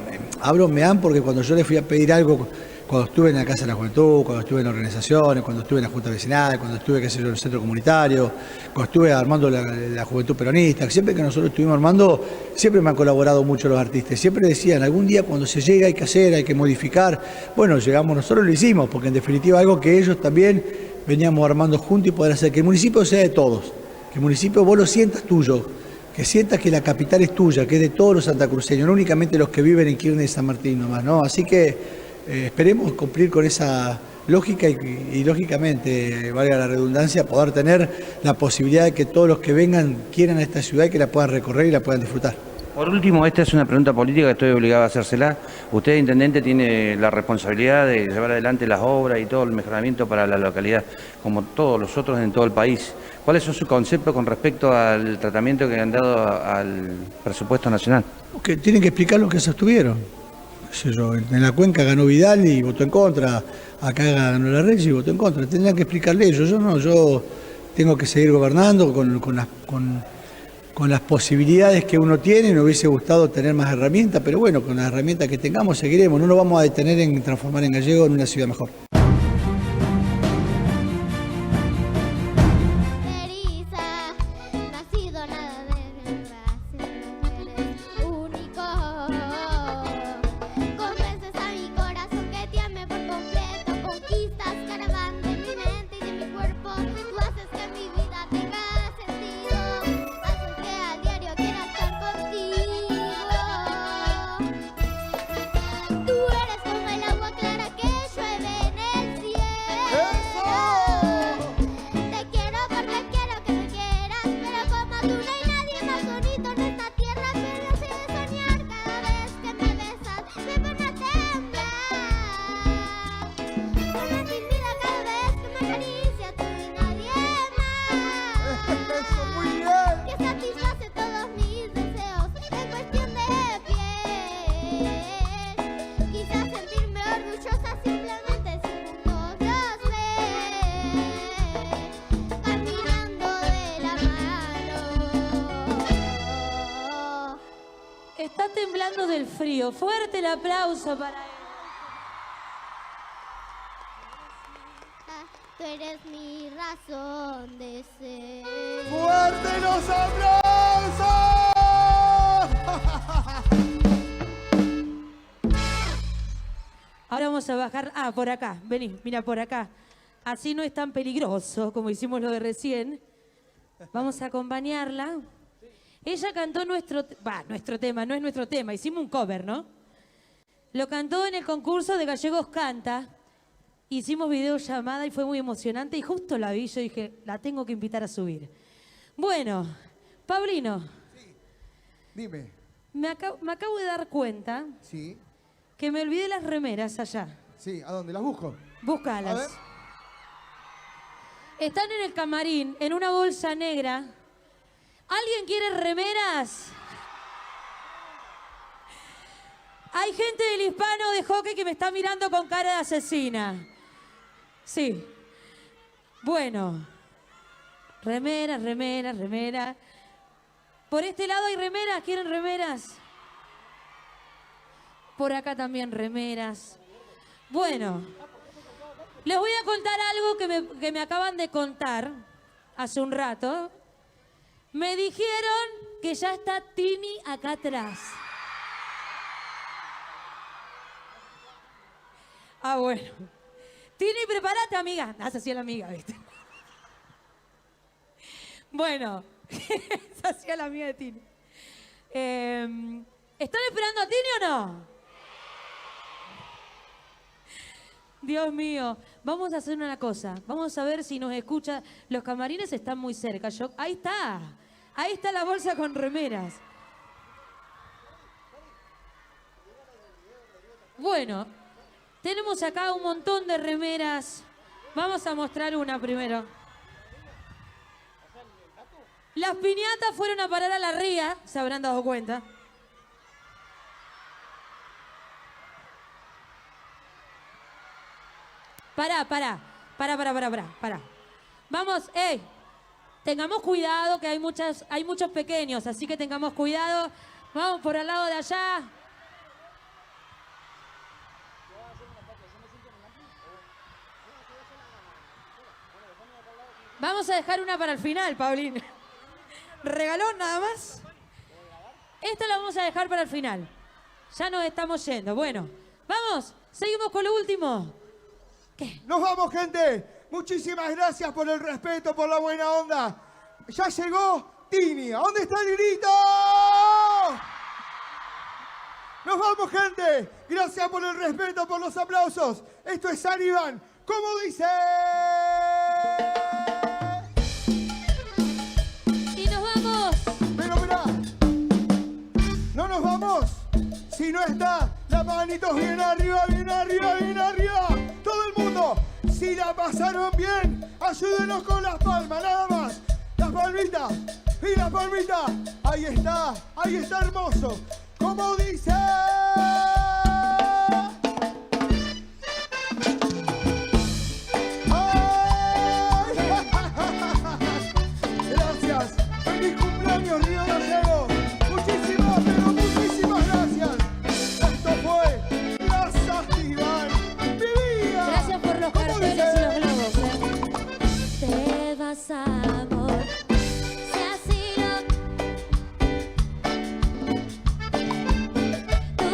Hablo porque cuando yo les fui a pedir algo, cuando estuve en la Casa de la Juventud, cuando estuve en organizaciones, cuando estuve en la Junta Vecinal, cuando estuve, en el centro comunitario, cuando estuve armando la Juventud Peronista, siempre que nosotros estuvimos armando, siempre me han colaborado mucho los artistas. Siempre decían, algún día cuando se llega hay que hacer, hay que modificar. Bueno, llegamos, nosotros lo hicimos, porque en definitiva algo que ellos también veníamos armando juntos y poder hacer que el municipio sea de todos, que el municipio vos lo sientas tuyo, que sientas que la capital es tuya, que es de todos los santacruceños, no únicamente los que viven en Quilmes y San Martín nomás, ¿no? Así que esperemos cumplir con esa lógica y lógicamente, valga la redundancia, poder tener la posibilidad de que todos los que vengan quieran a esta ciudad y que la puedan recorrer y la puedan disfrutar. Por último, esta es una pregunta política que estoy obligado a hacérsela. Usted, intendente, tiene la responsabilidad de llevar adelante las obras y todo el mejoramiento para la localidad, como todos los otros en todo el país. ¿Cuáles son sus conceptos con respecto al tratamiento que han dado al presupuesto nacional? Que tienen que explicar lo que se abstuvieron. En la Cuenca ganó Vidal y votó en contra, acá ganó la Reyes y votó en contra. Tendrían que explicarle ellos. Yo tengo que seguir gobernando con las posibilidades que uno tiene. Me hubiese gustado tener más herramientas, pero bueno, con las herramientas que tengamos seguiremos. No nos vamos a detener en transformar en Gallego en una ciudad mejor. Tú eres como el agua clara que llueve temblando del frío. Fuerte el aplauso para él. Tú eres mi razón de ser. ¡Fuerte los aplausos! Ahora vamos a bajar. Ah, por acá. Vení, mira, por acá. Así no es tan peligroso como hicimos lo de recién. Vamos a acompañarla. Ella cantó nuestro tema, no es nuestro tema. Hicimos un cover, ¿no? Lo cantó en el concurso de Gallegos Canta. Hicimos videollamada y fue muy emocionante. Y justo la vi, yo dije, la tengo que invitar a subir. Bueno, Pablino. Sí. Dime. Me acabo de dar cuenta. Sí. Que me olvidé las remeras allá. Sí, ¿a dónde las busco? Búscalas. A ver. Están en el camarín, en una bolsa negra. ¿Alguien quiere remeras? Hay gente del hispano de hockey que me está mirando con cara de asesina. Sí. Bueno. Remeras, remeras, remeras. Por este lado hay remeras. ¿Quieren remeras? Por acá también remeras. Bueno. Les voy a contar algo que me acaban de contar hace un rato. Me dijeron que ya está Tini acá atrás. Ah, bueno. Tini, prepárate, amiga. Hace así a la amiga, ¿viste? Bueno, se hacía la amiga de Tini. ¿Están esperando a Tini o no? Dios mío, vamos a hacer una cosa. Vamos a ver si nos escucha. Los camarines están muy cerca. Ahí está. Ahí está la bolsa con remeras. Bueno, tenemos acá un montón de remeras. Vamos a mostrar una primero. Las piñatas fueron a parar a la ría, se habrán dado cuenta. Pará. Vamos, tengamos cuidado que hay muchos pequeños, así que tengamos cuidado. Vamos por el lado de allá. Vamos a dejar una para el final, Paulín. ¿Regalón nada más? Esta la vamos a dejar para el final. Ya nos estamos yendo. Bueno, vamos, seguimos con lo último. ¿Qué? Nos vamos, gente. Muchísimas gracias por el respeto, por la buena onda. Ya llegó Tini. ¿A dónde está el grito? Nos vamos, gente. Gracias por el respeto, por los aplausos. Esto es Saribán. ¿Cómo dice? Y nos vamos. Pero mirá, no nos vamos si no está las manitos bien arriba, bien arriba, bien arriba. Todo el mundo, si la pasaron bien, ayúdenos con las palmas, nada más. Las palmitas y las palmitas. Ahí está hermoso. ¿Cómo dice? Gracias. Feliz cumpleaños, Río Gallegos. Muchísimas, pero muchísimas gracias. Esto fue Plaza Iván. ¡Vivía! Gracias por los carteles y los globos. Te vas, amor. Si así lo... Tú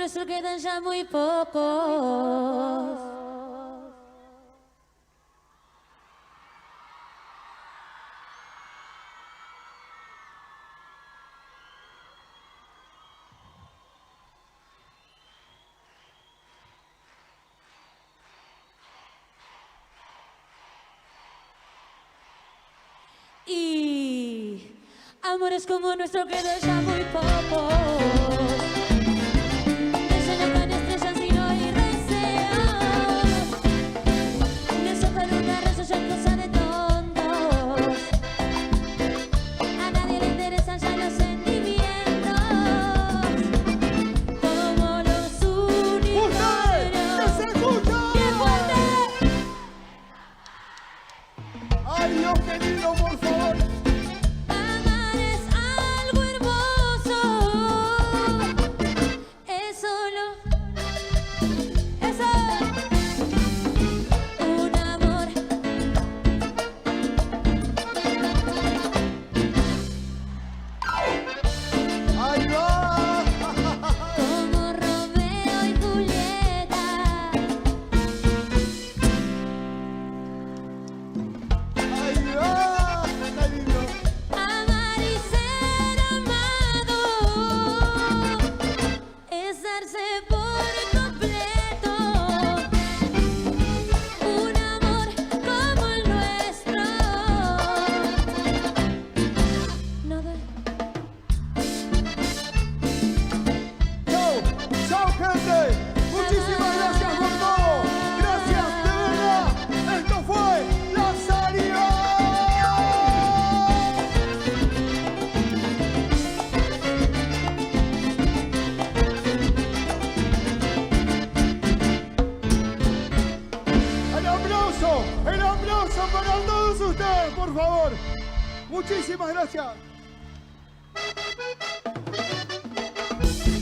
nuestro quedan ya muy pocos. Y amores como nuestro quedan ya muy pocos. De sueño con estrellas y no hay deseos. De sojar una raza ya cosa de tontos. A nadie le interesan ya los sentimientos. Como los unicornios. ¡Que se escucha! ¡Qué fuerte! ¡Ay, Dios querido, por favor! Amar es algo hermoso. Es solo un amor. ¡Ahí va! Como Romeo y Julieta. ¡Ahí va! ¡Está lindo! Amar y ser amado es darse por completo. Un amor como el nuestro. Nada. ¡Chao! ¡Chao, gente! Muchísimas gracias por todo. Gracias, de verdad. Esto fue La Saliva. El aplauso para todos ustedes, por favor. Muchísimas gracias.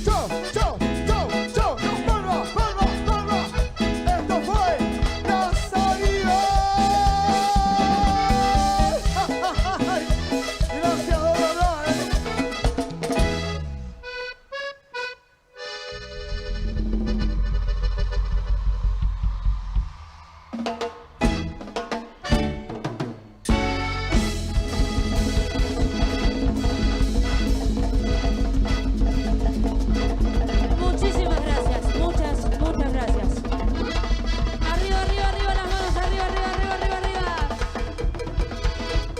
Chao, chao, chao, chao. Palmas, palmas, palmas. Esto fue La Saliva. Gracias, de verdad. Muchísimas gracias, muchas gracias. Arriba, arriba, arriba las manos, arriba, arriba, arriba, arriba, arriba.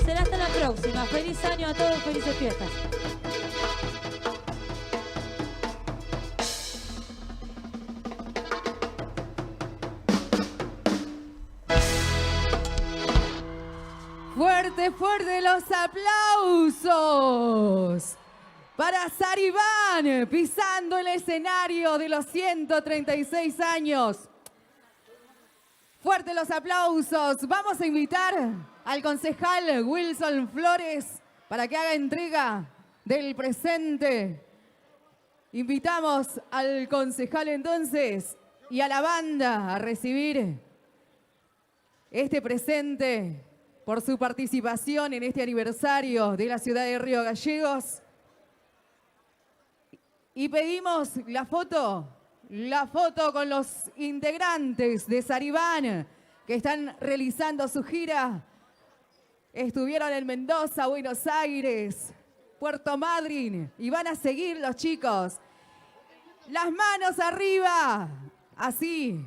Será hasta la próxima. Feliz año a todos, felices fiestas. Fuerte, fuerte los aplausos para Saribán, pisando el escenario de los 136 años. Fuerte los aplausos. Vamos a invitar al concejal Wilson Flores para que haga entrega del presente. Invitamos al concejal entonces y a la banda a recibir este presente por su participación en este aniversario de la ciudad de Río Gallegos. Y pedimos la foto con los integrantes de Saribán que están realizando su gira. Estuvieron en Mendoza, Buenos Aires, Puerto Madryn y van a seguir los chicos. Las manos arriba, así,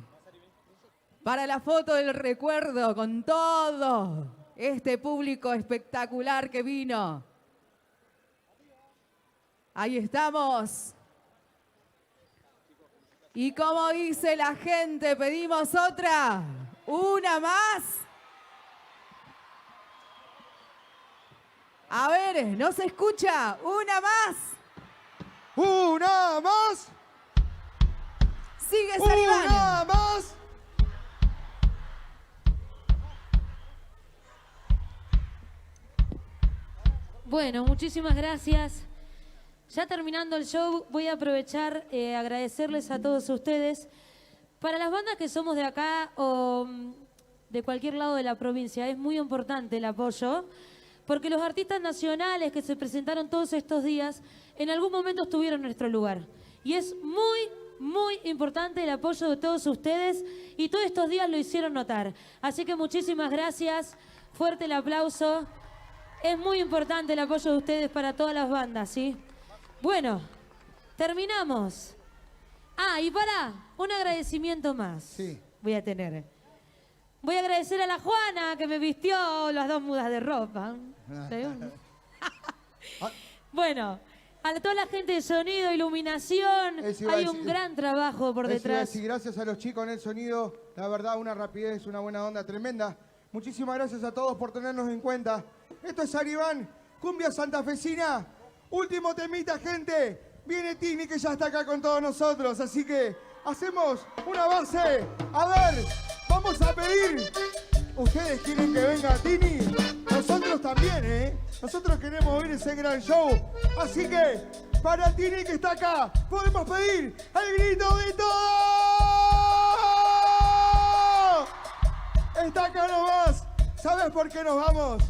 para la foto del recuerdo con todo este público espectacular que vino. Ahí estamos. Y como dice la gente, pedimos otra. Una más. A ver, ¿no se escucha? Una más. ¡Una más! Sigue Saribán. ¡Una más! Bueno, muchísimas gracias. Ya terminando el show, voy a aprovechar agradecerles a todos ustedes. Para las bandas que somos de acá o de cualquier lado de la provincia, es muy importante el apoyo, porque los artistas nacionales que se presentaron todos estos días, en algún momento estuvieron en nuestro lugar. Y es muy, muy importante el apoyo de todos ustedes y todos estos días lo hicieron notar. Así que muchísimas gracias, fuerte el aplauso. Es muy importante el apoyo de ustedes para todas las bandas, ¿sí? Bueno, terminamos. Ah, y para, un agradecimiento más. Sí. Voy a tener. Voy a agradecer a la Juana que me vistió las 2 mudas de ropa. ¿Sí? Bueno, a toda la gente de sonido, iluminación, hay un gran trabajo por detrás. Y gracias a los chicos en el sonido, la verdad, una rapidez, una buena onda tremenda. Muchísimas gracias a todos por tenernos en cuenta. Esto es Saribán, cumbia santafesina. Último temita, gente. Viene Tini, que ya está acá con todos nosotros, así que hacemos una base. A ver, vamos a pedir. ¿Ustedes quieren que venga Tini? Nosotros también, ¿eh? Nosotros queremos ver ese gran show. Así que, para Tini que está acá, podemos pedir el grito de todos. Está acá nomás. ¿Sabes por qué nos vamos?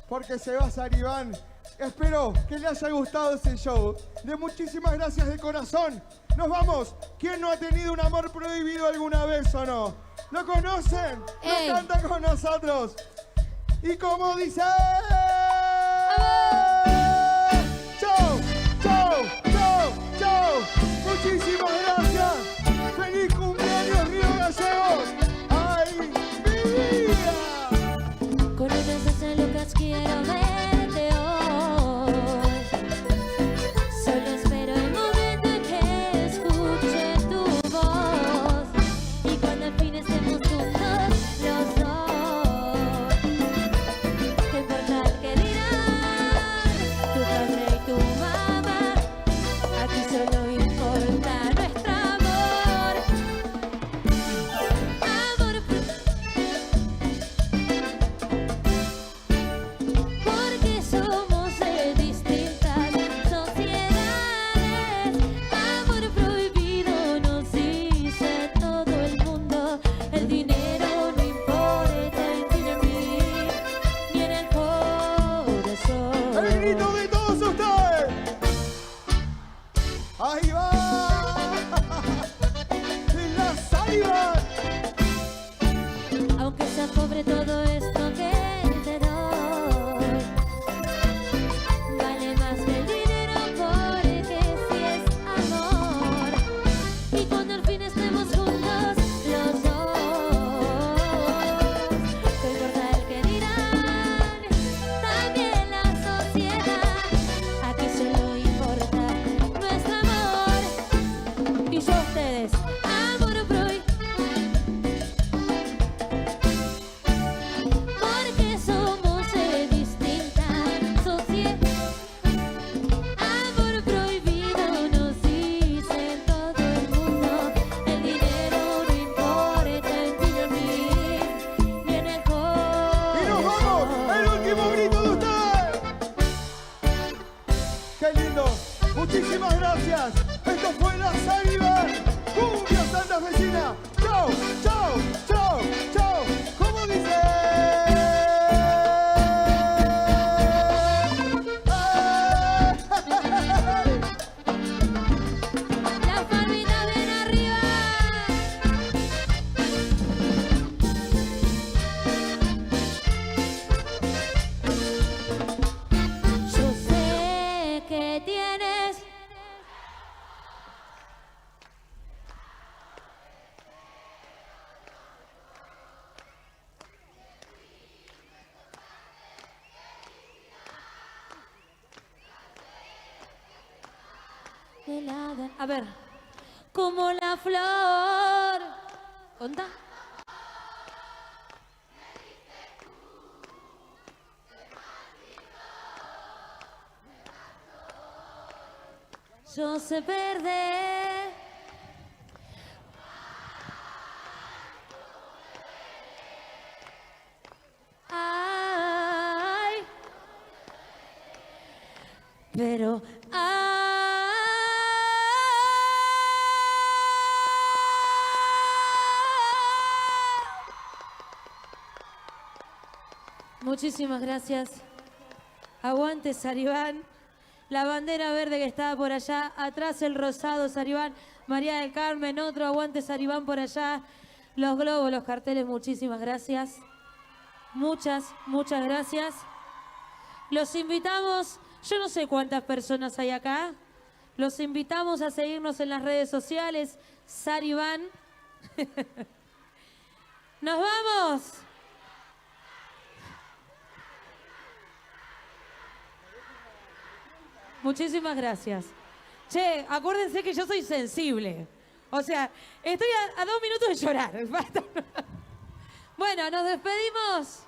Porque se va Saribán. Espero que le haya gustado ese show. De muchísimas gracias de corazón. Nos vamos. ¿Quién no ha tenido un amor prohibido alguna vez o no? ¿Lo conocen? ¿Lo cantan con nosotros? Y como dice... ¡Chau! ¡Chau! ¡Chau! ¡Chau! Muchísimas gracias. ¡Feliz cumpleaños, Río Gallegos! ¡Ay, mi vida! Con un beso en Lucas quiero verte hoy. Solo espero el momento en que escuche tu voz. Y cuando al fin estemos juntos los dos, ¿qué importa qué dirán tu padre y tu mamá? Aquí solo importa nuestro amor. Amor, porque somos de distintas sociedades. Amor prohibido nos dice todo el mundo. El dinero no importa en ti ni en mí, ni en el corazón. ¡El grito de todos ustedes! ¡Ahí va! ¡En la Saribán! Aunque sea pobre todo esto que te doy, vale más que el dinero porque si es amor. Y cuando al fin estemos juntos los dos, no importa el que dirán, también la sociedad. Aquí solo importa nuestro amor. Y yo a ustedes, amor prohibido. Porque somos de distintas sociedades. Amor prohibido nos dice todo el mundo. El dinero no importa en ti ni en mí, ni en el corazón. ¡Y nos vamos! ¡El último grito de ustedes! ¡Qué lindo! Muchísimas gracias. Esto fue la Saribán, cumbia santafesina. ¡Chau! ¡Chau! ¡Chau! ¡Chau! ¿Cómo dice? La familia ven arriba. Yo sé que tienes helada. A ver, como la flor. ¿Conta? Yo sé perder. Ay, pero muchísimas gracias. Aguante Saribán. La bandera verde que estaba por allá, atrás el rosado Saribán. María del Carmen, otro, aguante Saribán por allá. Los globos, los carteles, muchísimas gracias. Muchas gracias. Los invitamos, yo no sé cuántas personas hay acá. Los invitamos a seguirnos en las redes sociales. Saribán. ¡Nos vamos! Muchísimas gracias. Che, acuérdense que yo soy sensible. O sea, estoy a 2 minutos de llorar. Bueno, nos despedimos.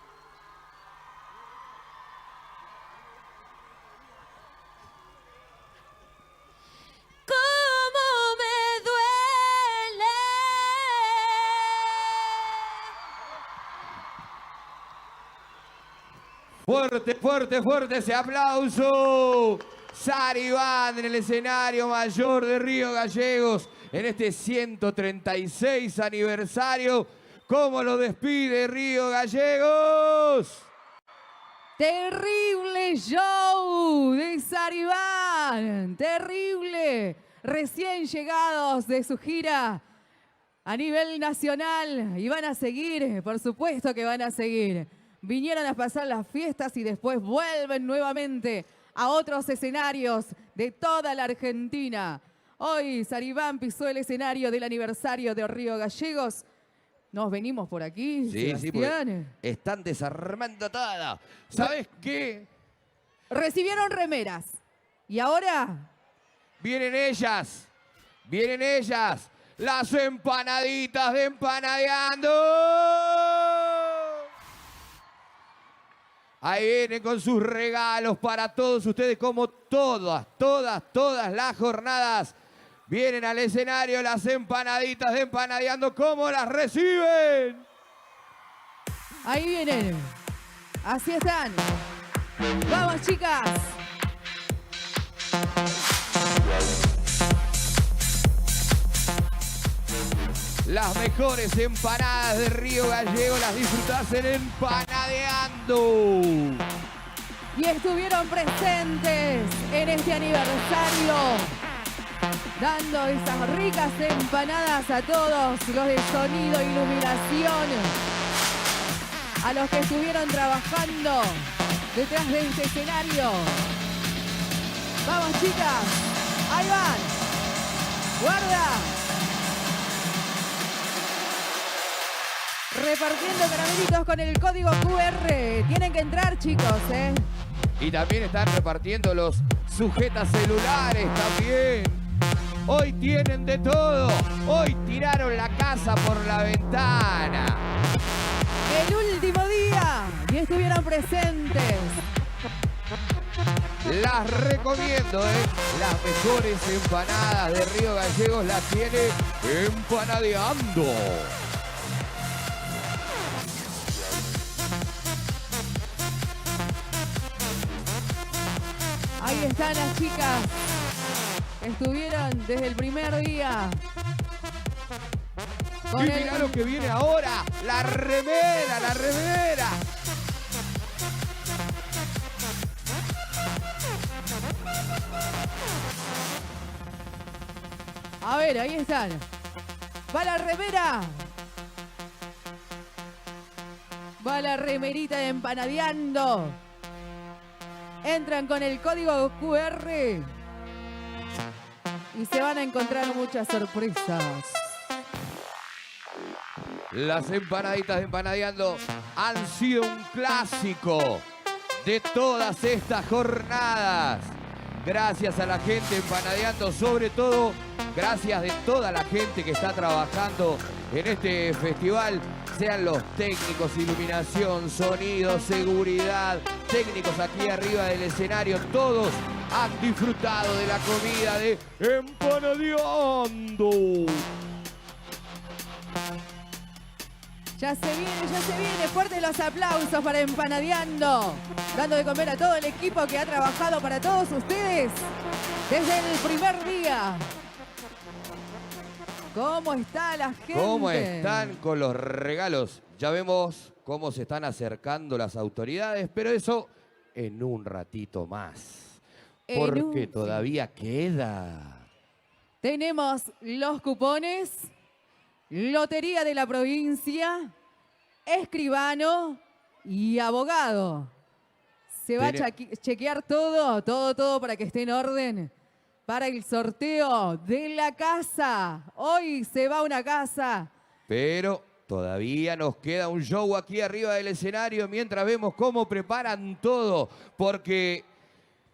¿Cómo me duele? Fuerte, fuerte, fuerte ese aplauso. Saribán en el escenario mayor de Río Gallegos en este 136 aniversario. ¿Cómo lo despide Río Gallegos? Terrible show de Saribán, terrible. Recién llegados de su gira a nivel nacional y van a seguir, por supuesto que van a seguir. Vinieron a pasar las fiestas y después vuelven nuevamente a otros escenarios de toda la Argentina. Hoy Saribán pisó el escenario del aniversario de Río Gallegos. Nos venimos por aquí, Sí, Sebastián. porque están desarmando todo. ¿Sabes qué? Recibieron remeras. ¿Y ahora? Vienen ellas. Vienen ellas. Las empanaditas de Empanadeando. Ahí vienen con sus regalos para todos ustedes, como todas las jornadas. Vienen al escenario las empanaditas de Empanadeando. ¿Cómo las reciben? Ahí vienen. Así están. Vamos, chicas. Las mejores empanadas de Río Gallegos las disfrutás en Empanadeando. Y estuvieron presentes en este aniversario, dando esas ricas empanadas a todos los de sonido e iluminación, a los que estuvieron trabajando detrás de este escenario. Vamos, chicas, ahí van. Guarda. Repartiendo caramelitos con el código QR. Tienen que entrar, chicos, ¿eh? Y también están repartiendo los sujetas celulares también. Hoy tienen de todo. Hoy tiraron la casa por la ventana. El último día y estuvieron presentes. Las recomiendo, ¿eh? Las mejores empanadas de Río Gallegos las tiene Empanadeando. Ahí están las chicas. Estuvieron desde el primer día. Y mirá lo que viene ahora. La remera, la remera. A ver, ahí están. Va la remera. Va la remerita de Empanadeando. Entran con el código QR y se van a encontrar muchas sorpresas. Las empanaditas de Empanadeando han sido un clásico de todas estas jornadas. Gracias a la gente Empanadeando, sobre todo gracias de toda la gente que está trabajando en este festival, sean los técnicos, iluminación, sonido, seguridad, técnicos aquí arriba del escenario, todos han disfrutado de la comida de Empanadeando. Ya se viene, fuertes los aplausos para Empanadeando, dando de comer a todo el equipo que ha trabajado para todos ustedes desde el primer día. ¿Cómo está la gente? ¿Cómo están con los regalos? Ya vemos cómo se están acercando las autoridades, pero eso en un ratito más. Porque todavía queda. Tenemos los cupones, Lotería de la Provincia, escribano y abogado. Se va a chequear todo para que esté en orden para el sorteo de la casa. Hoy se va una casa. Pero todavía nos queda un show aquí arriba del escenario mientras vemos cómo preparan todo, porque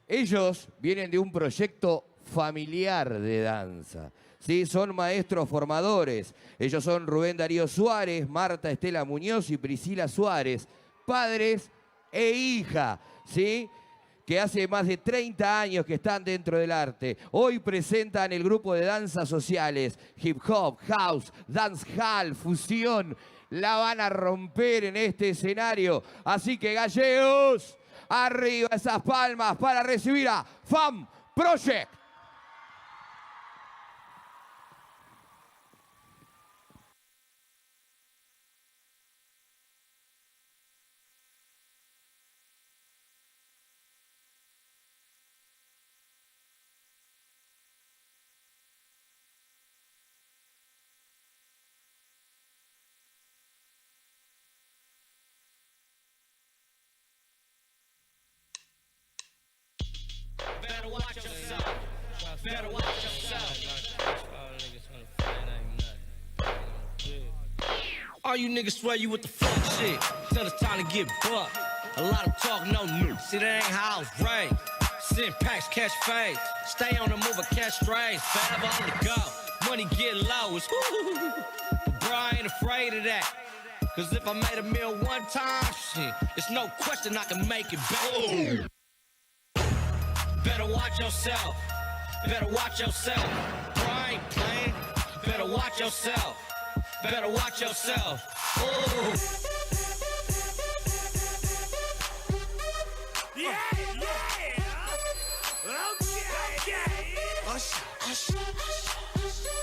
ellos vienen de un proyecto familiar de danza. Sí, son maestros formadores. Ellos son Rubén Darío Suárez, Marta Estela Muñoz y Priscila Suárez, padres e hija, ¿sí? Que hace más de 30 años que están dentro del arte. Hoy presentan el grupo de danzas sociales, hip hop, house, dancehall, fusión. La van a romper en este escenario. Así que gallegos, arriba esas palmas para recibir a FAM Project. Better watch yourself. Better watch yourself. All you niggas swear you with the fuck shit. Till it's time to get bucked. A lot of talk, no news. See, that ain't how I was raised. Send packs, catch fades. Stay on the move or catch strays. Forever on the go. Money get low. It's bro, I ain't afraid of that. Cause if I made a meal one time, shit, it's no question I can make it back. Better watch yourself. Better watch yourself. Bro, I ain't playing. Better watch yourself. Better watch yourself. Ooh. Yeah, yeah. Okay. Hush, hush,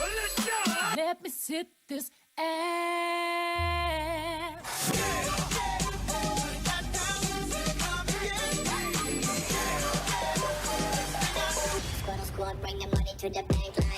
let's go. Let me sit this ass. Squad, bring the money to the bank line.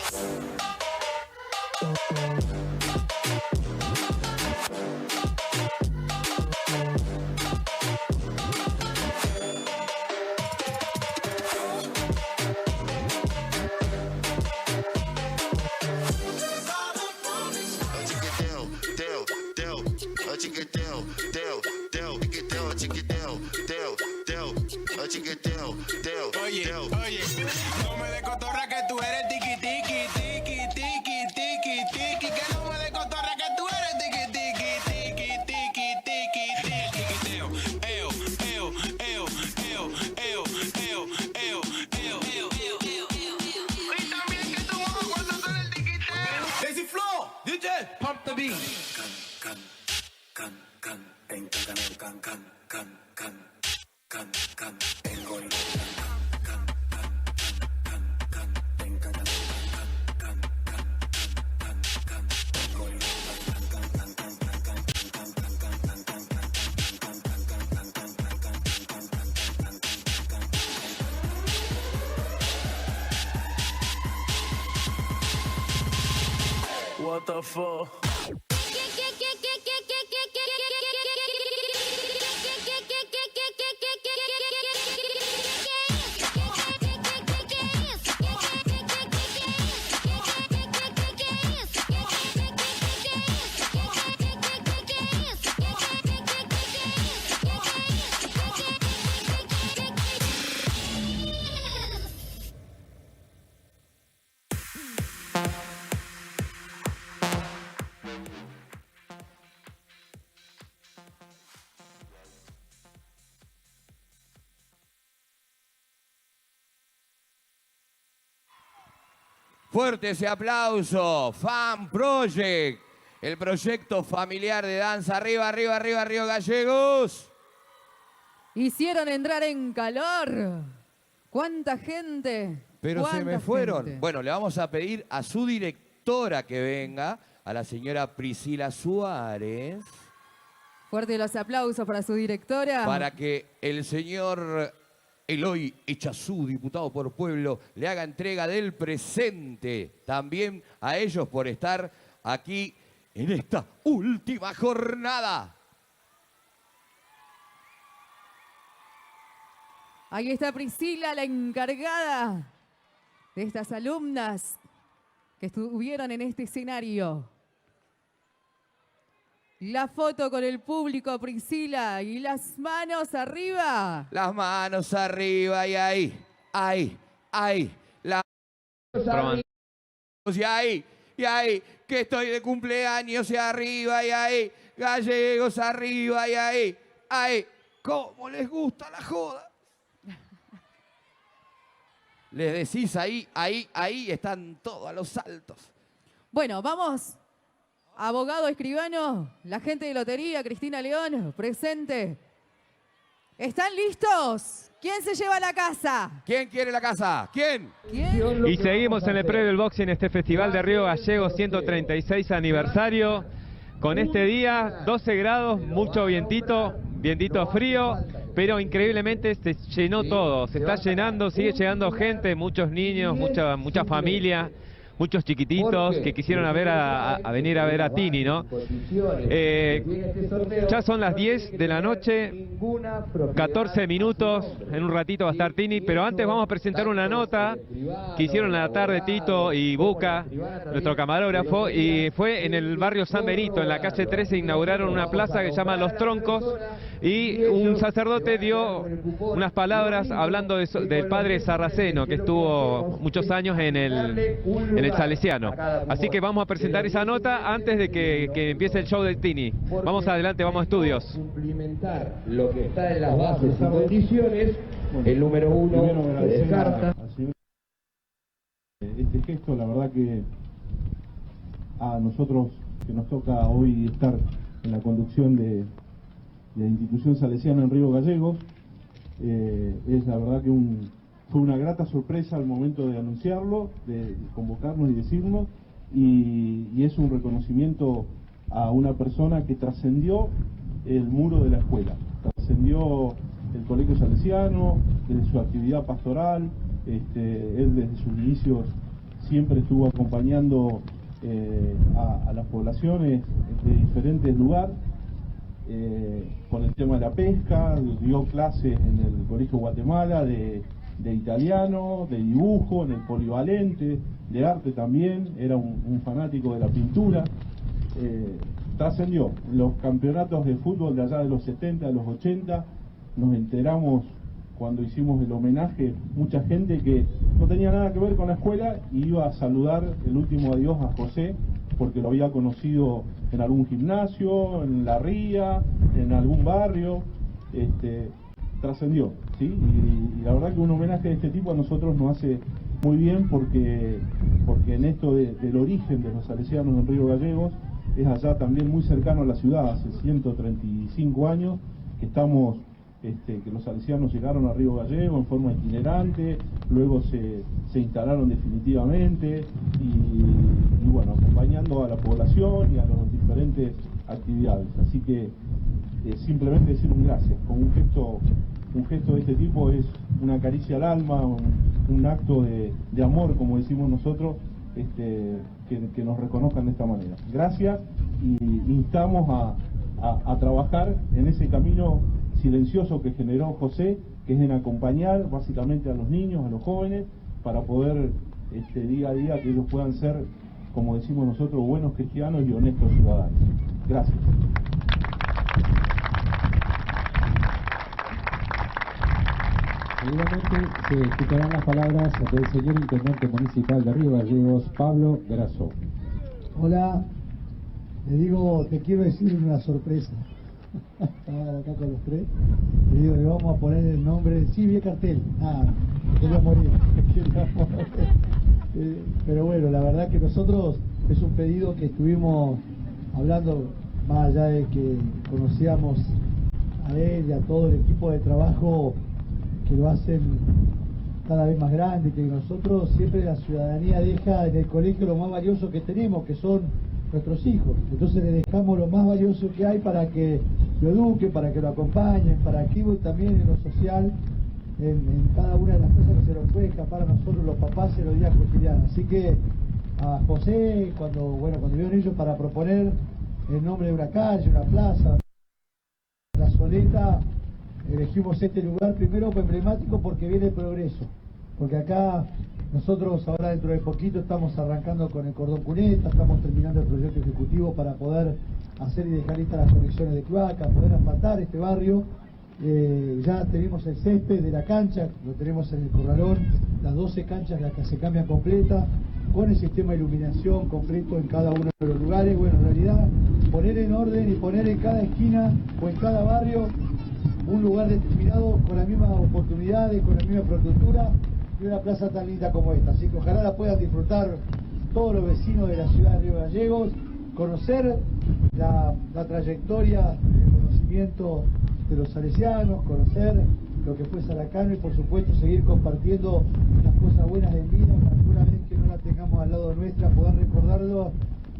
Oye, oye, no me de cotorra que tú eres tiki tiki tiki tiki tiki tiki, que no me de cotorra que tú eres tiki tiki tiki tiki tiki tiki tiquiteo, eo, eo, eo, eo, eo, eo, eo, eo, eo, eo. Y también que tú mojas cuando suena el tiquiteo. Lazy Flow, DJ, pump the beat. Can, can, can, can, can, can, can, can, can, can, tengo el what the fuck? Fuerte ese aplauso. FAM Project, el proyecto familiar de danza. Arriba, arriba, arriba, arriba, gallegos. Hicieron entrar en calor. ¿Cuánta gente? Pero se me fueron. Gente? Bueno, le vamos a pedir a su directora que venga, a la señora Priscila Suárez. Fuerte los aplausos para su directora. Para que el señor Eloy Echazú, diputado por Pueblo, le haga entrega del presente también a ellos por estar aquí en esta última jornada. Ahí está Priscila, la encargada de estas alumnas que estuvieron en este escenario. La foto con el público, Priscila, y las manos arriba. Las manos arriba y ahí, ahí. Y ahí, que estoy de cumpleaños y arriba y ahí. Gallegos arriba y ahí. ¿Cómo les gusta la joda? Les decís ahí están todos a los saltos. Bueno, vamos. Abogado, escribano, la gente de lotería, Cristina León, presente. ¿Están listos? ¿Quién se lleva la casa? ¿Quién quiere la casa? ¿Quién? Y seguimos en el predio del boxing, este festival de Río Gallegos, 136 aniversario. Con este día, 12 grados, mucho vientito frío, pero increíblemente se llenó todo. Se está llenando, sigue llegando gente, muchos niños, mucha familia. Muchos chiquititos que quisieron venir a ver a Tini, ¿no? Ya son las 10 de la noche, 14 minutos, en un ratito va a estar Tini, pero antes vamos a presentar una nota que hicieron a la tarde Tito y Buca, nuestro camarógrafo, y fue en el barrio San Benito, en la calle 13, inauguraron una plaza que se llama Los Troncos, y un sacerdote dio unas palabras hablando del padre Sarraceno, que estuvo muchos años en el Salesiano. Así que vamos a presentar esa nota antes de que empiece el show de Tini. Vamos adelante, vamos a estudios. Cumplimentar lo que está en las bases y condiciones, el número 1 se descarta. Este gesto, la verdad que a nosotros que nos toca hoy estar en la conducción de la institución salesiana en Río Gallegos, es la verdad que fue una grata sorpresa al momento de anunciarlo, de convocarnos y decirnos, y es un reconocimiento a una persona que trascendió el muro de la escuela, trascendió el colegio salesiano, desde su actividad pastoral, él desde sus inicios siempre estuvo acompañando a las poblaciones de diferentes lugares, con el tema de la pesca, dio clases en el Colegio Guatemala de italiano, de dibujo, en el polivalente, de arte también, era un fanático de la pintura, trascendió los campeonatos de fútbol de allá de los 70, de los 80, nos enteramos cuando hicimos el homenaje, mucha gente que no tenía nada que ver con la escuela y iba a saludar el último adiós a José, porque lo había conocido en algún gimnasio, en la ría, en algún barrio, trascendió, ¿sí? Y la verdad que un homenaje de este tipo a nosotros nos hace muy bien porque en esto del origen de los salesianos en Río Gallegos es allá también muy cercano a la ciudad, hace 135 años que estamos, que los salesianos llegaron a Río Gallegos en forma itinerante, luego se instalaron definitivamente y bueno, acompañando a la población y a las diferentes actividades, así que simplemente decir un gracias, con un gesto de este tipo es una caricia al alma, un acto de amor, como decimos nosotros, que nos reconozcan de esta manera. Gracias y instamos a trabajar en ese camino silencioso que generó José, que es en acompañar básicamente a los niños, a los jóvenes, para poder día a día que ellos puedan ser, como decimos nosotros, buenos cristianos y honestos ciudadanos. Gracias. Seguidamente se escucharán las palabras del señor Intendente Municipal de Río Gallegos, Pablo Grasso. Hola, le digo, te quiero decir una sorpresa. Estaba acá con los tres. Le digo, le vamos a poner el nombre. Sí, vi el cartel. Quería morir. Pero bueno, la verdad que nosotros es un pedido que estuvimos hablando, más allá de que conocíamos a él y a todo el equipo de trabajo que lo hacen cada vez más grande, que nosotros siempre la ciudadanía deja en el colegio lo más valioso que tenemos, que son nuestros hijos. Entonces le dejamos lo más valioso que hay para que lo eduquen, para que lo acompañen, para que también en lo social en cada una de las cosas que se nos puede escapar a nosotros los papás en los días cotidianos. Así que a José, cuando vieron ellos para proponer el nombre de una calle, una plaza, La Soleta, elegimos este lugar primero emblemático porque viene el progreso, porque acá nosotros ahora dentro de poquito estamos arrancando con el cordón cuneta, estamos terminando el proyecto ejecutivo para poder hacer y dejar listas las conexiones de cloaca, poder asfaltar este barrio. Ya tenemos el césped de la cancha, lo tenemos en el corralón, las 12 canchas las que se cambian completas, con el sistema de iluminación completo en cada uno de los lugares. Bueno, en realidad poner en orden y poner en cada esquina o en cada barrio un lugar determinado con las mismas oportunidades, con la misma infraestructura y una plaza tan linda como esta. Así que ojalá la puedan disfrutar todos los vecinos de la ciudad de Río Gallegos, conocer la trayectoria, el conocimiento de los salesianos, conocer lo que fue Salacano y por supuesto seguir compartiendo las cosas buenas de vida, para que una vez que no la tengamos al lado nuestra poder recordarlo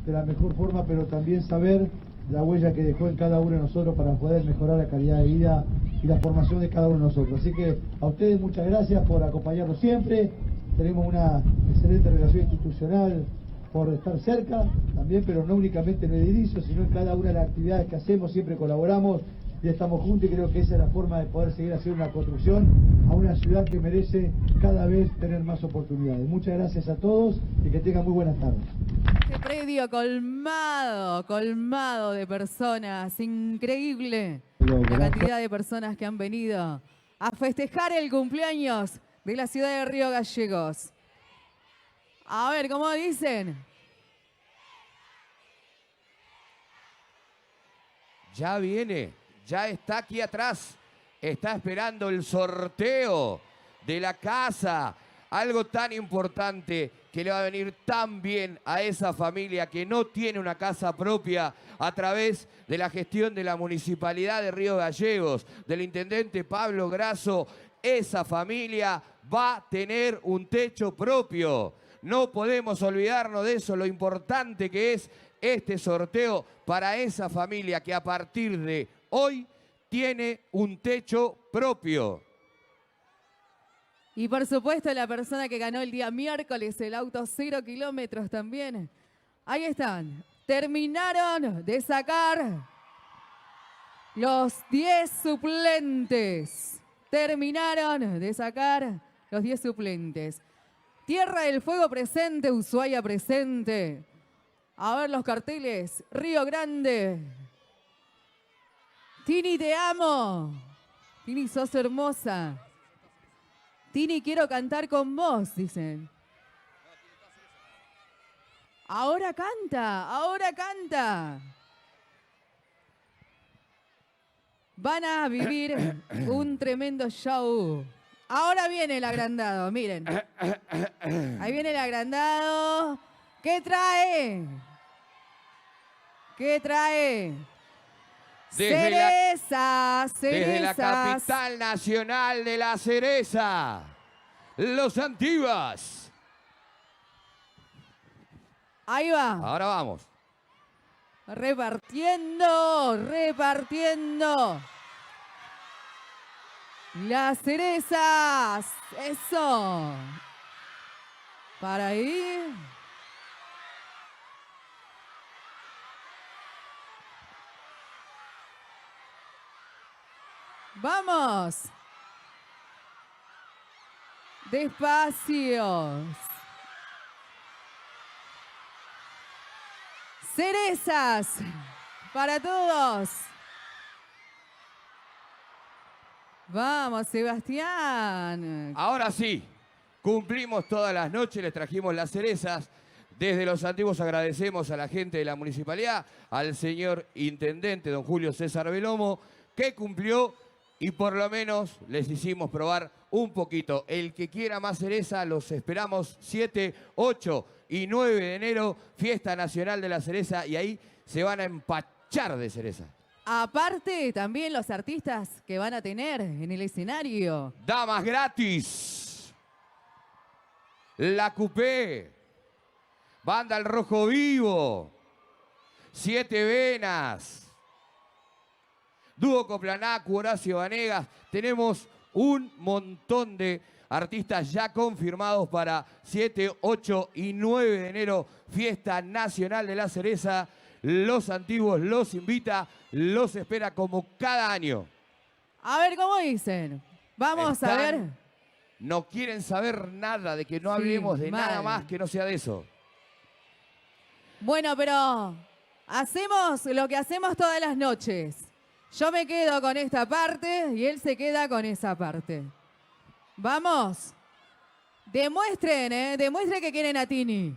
de la mejor forma, pero también saber la huella que dejó en cada uno de nosotros para poder mejorar la calidad de vida y la formación de cada uno de nosotros. Así que a ustedes muchas gracias por acompañarnos siempre, tenemos una excelente relación institucional por estar cerca también, pero no únicamente en el edificio, sino en cada una de las actividades que hacemos, siempre colaboramos y estamos juntos, y creo que esa es la forma de poder seguir haciendo una construcción a una ciudad que merece cada vez tener más oportunidades. Muchas gracias a todos y que tengan muy buenas tardes. Este predio colmado de personas, increíble la cantidad de personas que han venido a festejar el cumpleaños de la ciudad de Río Gallegos. A ver, ¿cómo dicen? Ya viene, ya está aquí atrás, está esperando el sorteo de la casa, algo tan importante que le va a venir tan bien a esa familia que no tiene una casa propia a través de la gestión de la Municipalidad de Río Gallegos, del Intendente Pablo Grasso. Esa familia va a tener un techo propio. No podemos olvidarnos de eso, lo importante que es este sorteo para esa familia que a partir de hoy tiene un techo propio. Y por supuesto la persona que ganó el día miércoles el auto 0 kilómetros también. Ahí están. Terminaron de sacar los 10 suplentes. Terminaron de sacar los 10 suplentes. Tierra del Fuego presente, Ushuaia presente. A ver los carteles. Río Grande. Tini, te amo. Tini, sos hermosa. Tini, quiero cantar con vos, dicen. Ahora canta, ahora canta. Van a vivir un tremendo show. Ahora viene el agrandado, miren. Ahí viene el agrandado. ¿Qué trae? ¿Qué trae? Cerezas, cerezas. Desde la capital nacional de la cereza, Los Antiguas. Ahí va. Ahora vamos. Repartiendo, repartiendo. Las cerezas. Eso. Para ahí. Vamos. Despacio. Cerezas para todos. Vamos, Sebastián. Ahora sí, cumplimos todas las noches, les trajimos las cerezas. Desde Los Antiguos agradecemos a la gente de la municipalidad, al señor intendente, don Julio César Belomo, que cumplió y por lo menos les hicimos probar un poquito. El que quiera más cereza, los esperamos 7, 8 y 9 de enero, Fiesta Nacional de la Cereza, y ahí se van a empachar de cereza. Aparte, también los artistas que van a tener en el escenario. Damas gratis. La Coupé. Banda El Rojo Vivo. 7 Venas. Dúo Coplanacu, Horacio Vanegas. Tenemos un montón de artistas ya confirmados para 7, 8 y 9 de enero, Fiesta Nacional de la Cereza. Los Antiguos los invita, los espera como cada año. A ver, ¿cómo dicen? Vamos a ver. No quieren saber nada de que no hablemos de nada más que no sea de eso. Bueno, pero hacemos lo que hacemos todas las noches. Yo me quedo con esta parte y él se queda con esa parte. Vamos. Demuestren, demuestren que quieren a Tini.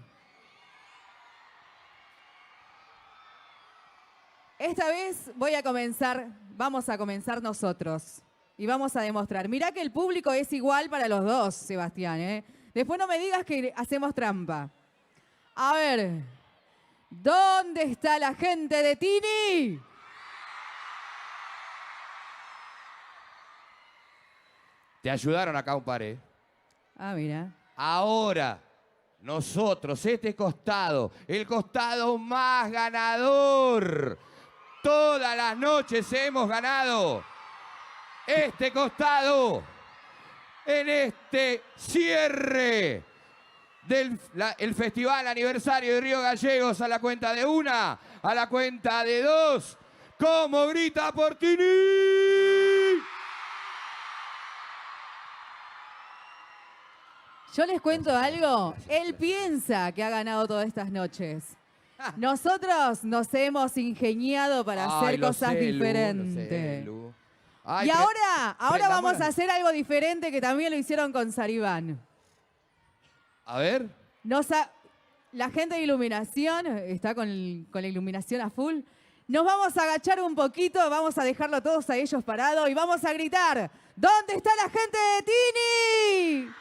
Esta vez vamos a comenzar nosotros. Y vamos a demostrar. Mirá que el público es igual para los dos, Sebastián, Después no me digas que hacemos trampa. A ver, ¿dónde está la gente de Tini? Te ayudaron acá un par, Ah, mira. Ahora, nosotros, este costado, el costado más ganador. Todas las noches hemos ganado. Este costado, en este cierre del el Festival Aniversario de Río Gallegos, a la cuenta de 1, a la cuenta de 2, ¿cómo grita por Tini? Yo les cuento algo. Él piensa que ha ganado todas estas noches. Nosotros nos hemos ingeniado para hacer cosas diferentes. Ay, y ahora vamos a hacer algo diferente que también lo hicieron con Saribán. A ver. La gente de iluminación está con la iluminación a full. Nos vamos a agachar un poquito, vamos a dejarlo todos a ellos parados y vamos a gritar: ¿dónde está la gente de Tini?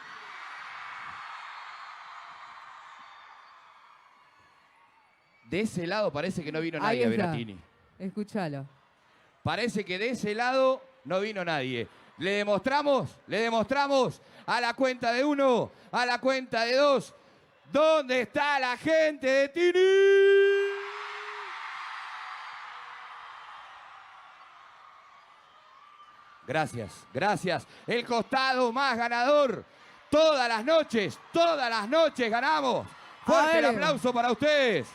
De ese lado parece que no vino nadie a ver a Tini. Escúchalo. Parece que de ese lado no vino nadie. Le demostramos a la cuenta de 1, a la cuenta de 2. ¿Dónde está la gente de Tini? Gracias, gracias. El costado más ganador. Todas las noches ganamos. Fuerte el aplauso para ustedes.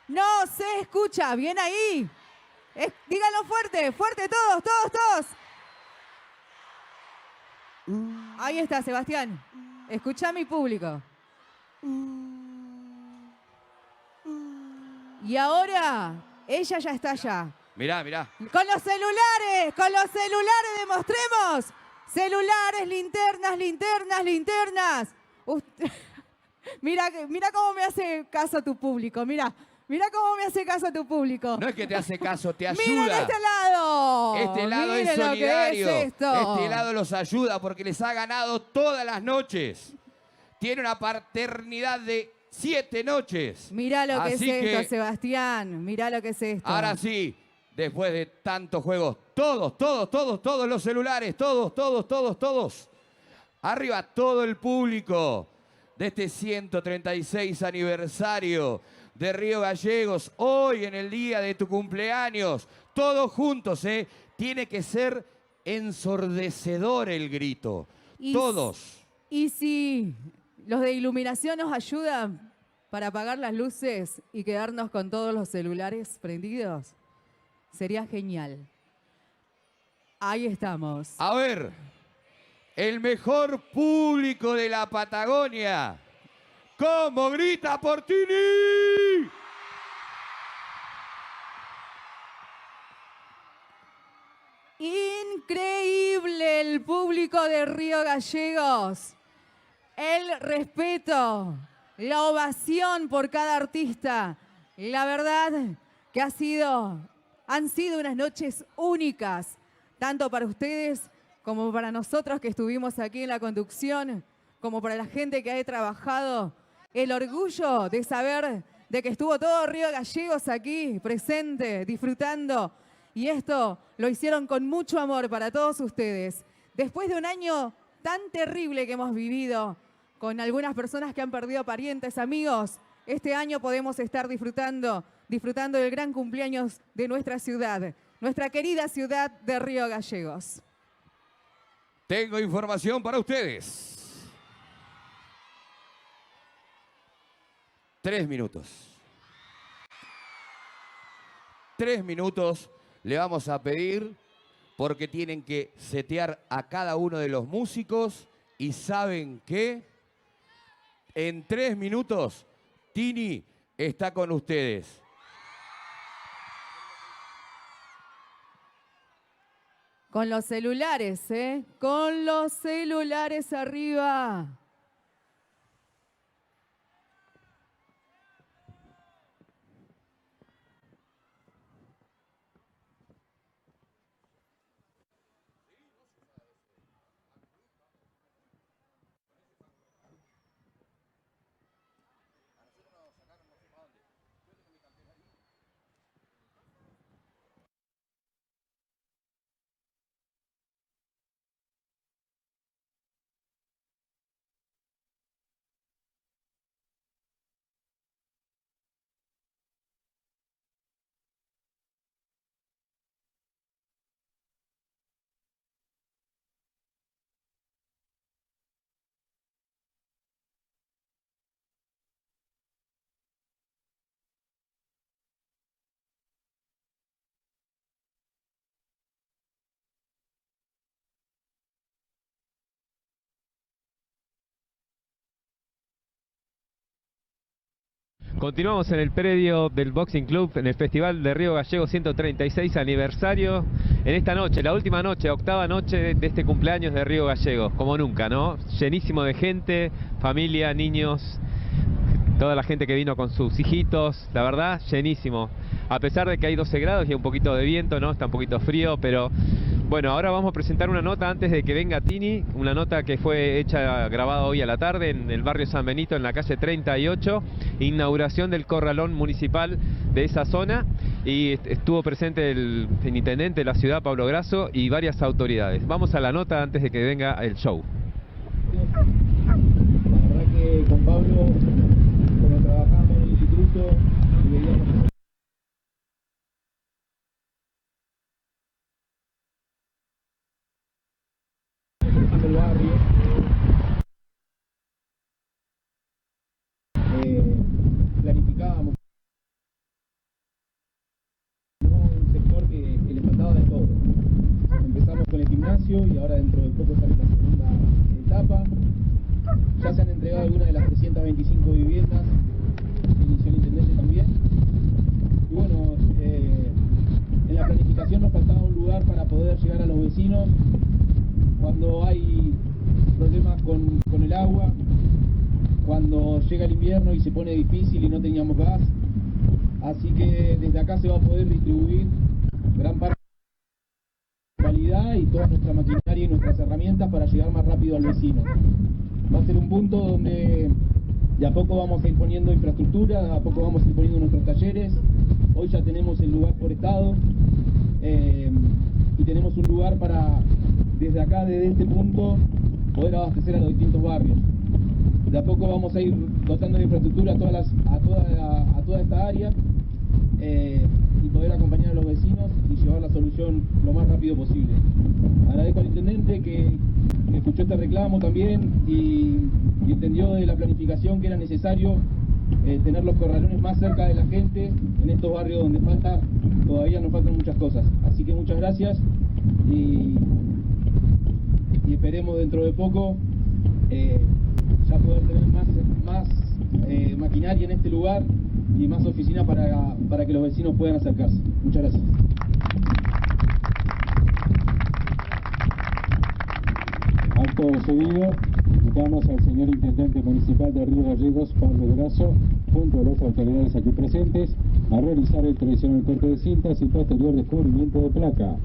No se escucha, bien ahí. Díganlo fuerte, fuerte todos. Ahí está, Sebastián. Escucha a mi público. Y ahora, ella ya está allá. Mirá. Con los celulares demostremos. Celulares, linternas. Mira cómo me hace caso tu público, mira cómo me hace caso tu público. No es que te hace caso, te ayuda. ¡Miren este lado! Este lado Miren es solidario. Lo que es esto. Este lado los ayuda porque les ha ganado todas las noches. Tiene una paternidad de 7 noches. Mirá lo que Así es esto, Sebastián. Mirá lo que es esto. Ahora sí, después de tantos juegos, todos los celulares, todos. Arriba todo el público de este 136 aniversario de Río Gallegos, hoy en el día de tu cumpleaños, todos juntos, tiene que ser ensordecedor el grito, todos. Y si los de iluminación nos ayudan para apagar las luces y quedarnos con todos los celulares prendidos, sería genial. Ahí estamos. A ver, el mejor público de la Patagonia. ¿Cómo grita por Tini? Increíble el público de Río Gallegos. El respeto, la ovación por cada artista. La verdad que han sido unas noches únicas, tanto para ustedes como para nosotros que estuvimos aquí en la conducción, como para la gente que ha trabajado. El orgullo de saber de que estuvo todo Río Gallegos aquí, presente, disfrutando. Y esto lo hicieron con mucho amor para todos ustedes. Después de un año tan terrible que hemos vivido, con algunas personas que han perdido parientes, amigos, este año podemos estar disfrutando del gran cumpleaños de nuestra ciudad. nuestra querida ciudad de Río Gallegos. Tengo información para ustedes. 3 minutos. 3 minutos le vamos a pedir porque tienen que setear a cada uno de los músicos y ¿saben qué? En 3 minutos, Tini está con ustedes. Con los celulares, ¿eh? Con los celulares arriba. Continuamos en el predio del Boxing Club, en el Festival de Río Gallegos 136 aniversario. En esta noche, la última noche, 8ª noche de este cumpleaños de Río Gallegos, como nunca, ¿no? Llenísimo de gente, familia, niños, toda la gente que vino con sus hijitos, la verdad, llenísimo. A pesar de que hay 12 grados y hay un poquito de viento, ¿no? Está un poquito frío, pero bueno, ahora vamos a presentar una nota antes de que venga Tini, una nota que fue hecha, grabada hoy a la tarde en el barrio San Benito, en la calle 38, inauguración del corralón municipal de esa zona, y estuvo presente el intendente de la ciudad, Pablo Grasso, y varias autoridades. Vamos a la nota antes de que venga el show. La verdad que con Pablo, cuando trabajamos en el instituto y veíamos el barrio, planificábamos un sector que le faltaba de todo. Empezamos con el gimnasio y ahora dentro de poco sale la segunda etapa. Ya se han entregado algunas de las 325 viviendas que inició el intendente también. Y bueno, en la planificación nos faltaba un lugar para poder llegar a los vecinos cuando hay problemas con el agua, cuando llega el invierno y se pone difícil y no teníamos gas. Así que desde acá se va a poder distribuir gran parte de la calidad y toda nuestra maquinaria y nuestras herramientas para llegar más rápido al vecino. Va a ser un punto donde de a poco vamos a ir poniendo infraestructura, de a poco vamos a ir poniendo nuestros talleres. Hoy ya tenemos el lugar forestado y tenemos un lugar para, desde acá, desde este punto, poder abastecer a los distintos barrios. De a poco vamos a ir dotando de infraestructura a toda esta área y poder acompañar a los vecinos y llevar la solución lo más rápido posible. Agradezco al intendente que escuchó este reclamo también y entendió de la planificación que era necesario tener los corralones más cerca de la gente en estos barrios donde todavía nos faltan muchas cosas. Así que muchas gracias y esperemos dentro de poco ya poder tener más maquinaria en este lugar y más oficinas para que los vecinos puedan acercarse. Muchas gracias. Acto seguido, invitamos al señor Intendente Municipal de Río Gallegos, Pablo Grasso, junto a las autoridades aquí presentes, a realizar el tradicional corte de cintas y posterior descubrimiento de placa.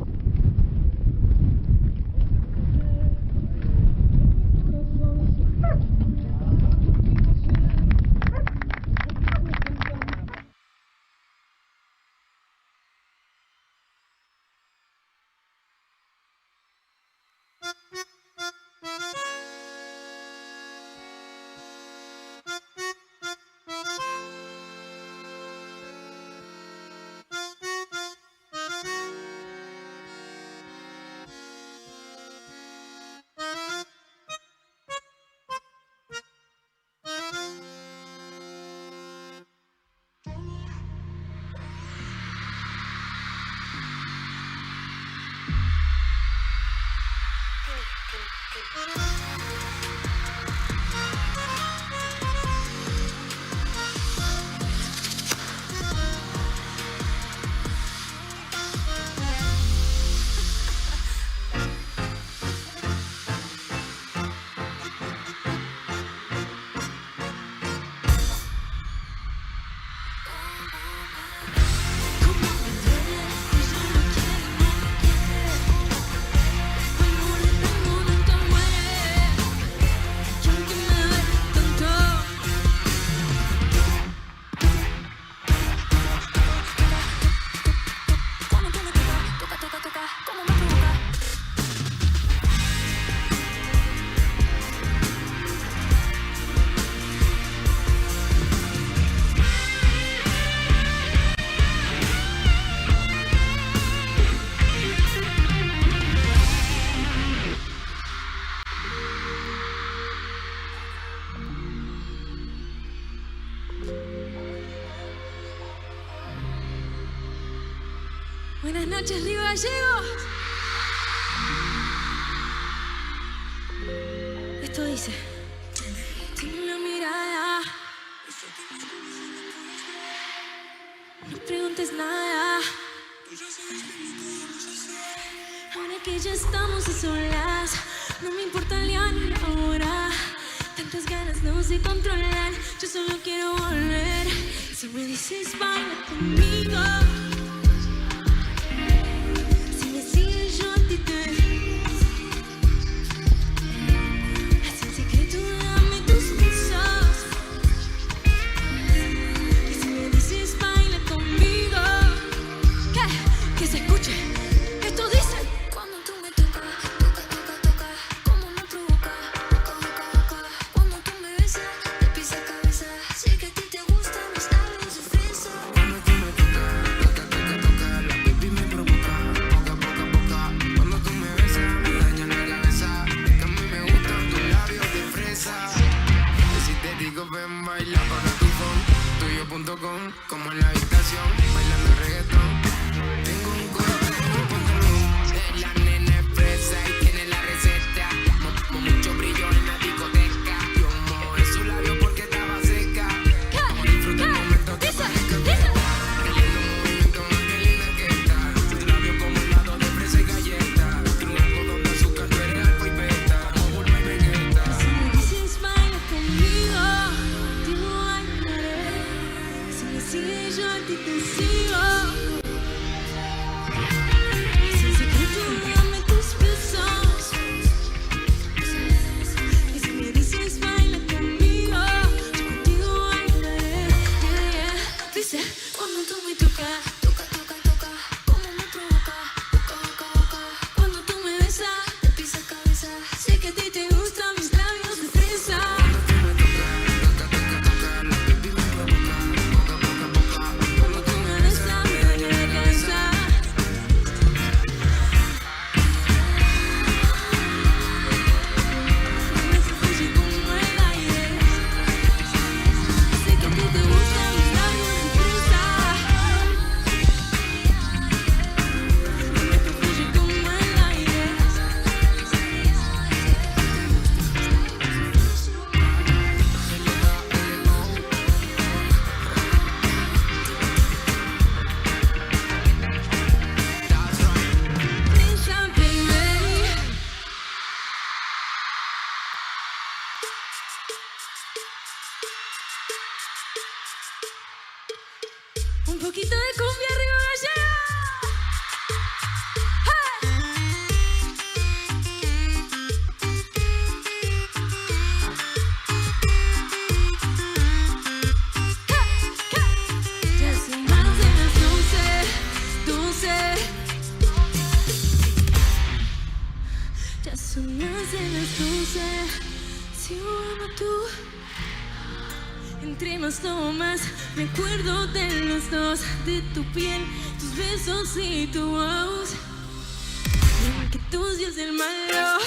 Buenas noches, Río Gallegos. Esto dice: tiene una mirada, no preguntes nada. Ahora que ya estamos a solas, no me importa el día ni la hora. Tantas ganas no se controlan, yo solo quiero volver. Si me dices baila conmigo, como en la habitación, bailando reggaetón. Tengo un corte, un pantalón. La nena es fresa y tiene la receta. Mucho brillo en la discoteca. Yo mojé su labio porque estaba seca. Disfruta el momento que parezca que está. Qué lindo movimiento, más que linda que está. Sus labios como helado de fresa y galleta. Tiene un algodón de azúcar, tú eres alfa y beta. Como Bulma y Vegeta. Si me dices baila conmigo, digo bailaré. Si me sigues yo a ti te sigo. Sin secreto dame tus besos. Y si me dices baila conmigo, yo contigo bailaré. Yeah, yeah. Dice, cuando tú me tocas, toca, toca, toca, como me provoca, boca, boca, boca. Cuando tú me besas, te pisa cabeza. Sé que a ti te gustan mis labios de fresa. Cuando tú me besas, me daña la cabeza. Me fluye como el aire. Sé que a ti te gustan mis labios de fresa. Me fluye como el aire. Fresa, baby. Un poquito de cumbia arriba gallega. Ya son más de las 12. Ya son más de las 12. Si uno tú. Entre más tomas, me acuerdo de los dos, de tu piel, tus besos y tu voz. Y aunque tus días del malo,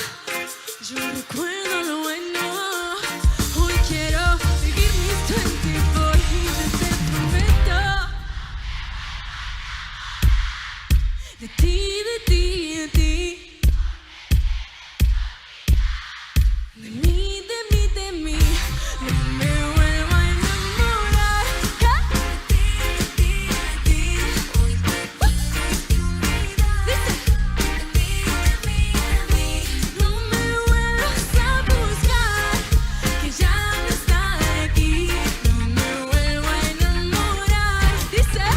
yo recuerdo lo bueno. Hoy quiero vivir mis 24 y yo te prometo de ti, de ti, de ti. De mí, no me vuelvo a enamorar. No me vuelvas a buscar, que ya no está aquí. No me vuelvo a enamorar. Dice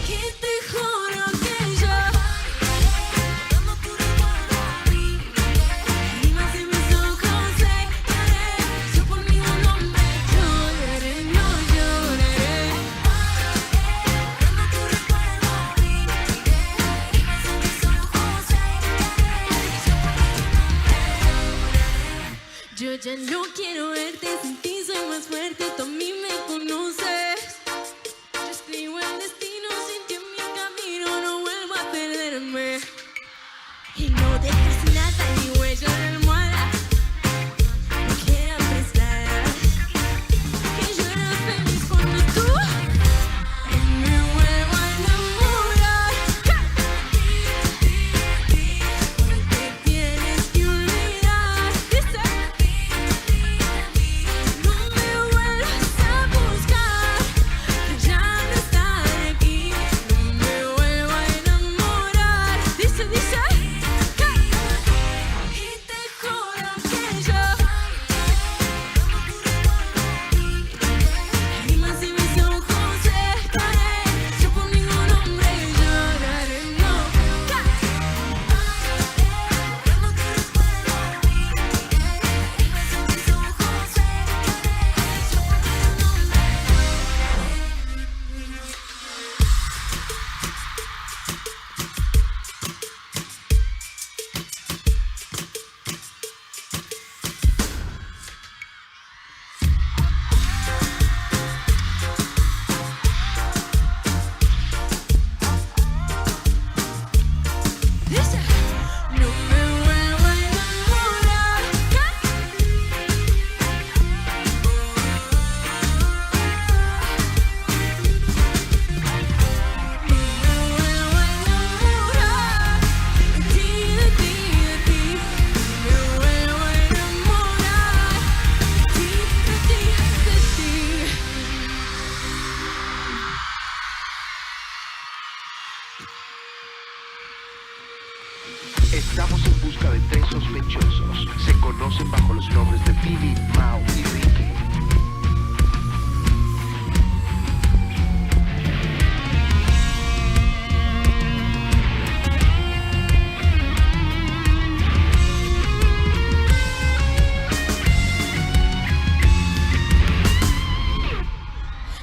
que te juro que yo y más en mis ojos lloraré. Yo por mi nombre lloraré, no lloraré. Yo ya no quiero verte, sin ti soy más fuerte, tú a mí me conoces. Yo escribo el destino, sin ti en mi camino no vuelvo a perderme. Y no dejes nada ni huella de almohada, no quiero prestar. Que yo era feliz cuando tú me vuelvo a enamorar. Hoy te tienes que olvidar. Dice no me vuelvas a buscar, que ya no está aquí. No me vuelvo a enamorar. Dice y te juro que yo y más en mis ojos estaré. Yo por ningún hombre lloraré, no. Dice no me vuelvo a enamorar. No me vuelvo a enamorar. De ti, de ti, de ti. No me vuelvo a enamorar. De ti, de ti, de ti. Estamos en busca de 3 sospechosos. Se conocen bajo los nombres de Phoebe, Mau y Ricky.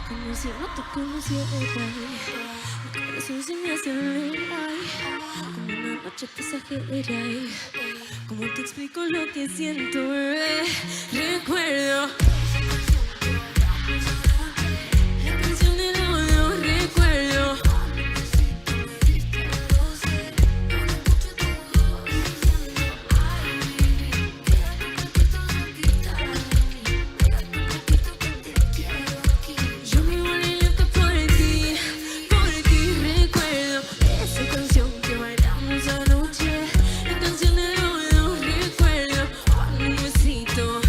Como si no te conociera, el corazón se me acelera. Como una noche pasajera. ¿Cómo te explico lo que siento, bebé? Recuerdo la canción del odio, recuerdo. Yo me volví loca por ti, recuerdo esa canción que bailamos anoche, la canción del odio, recuerdo cuando un besito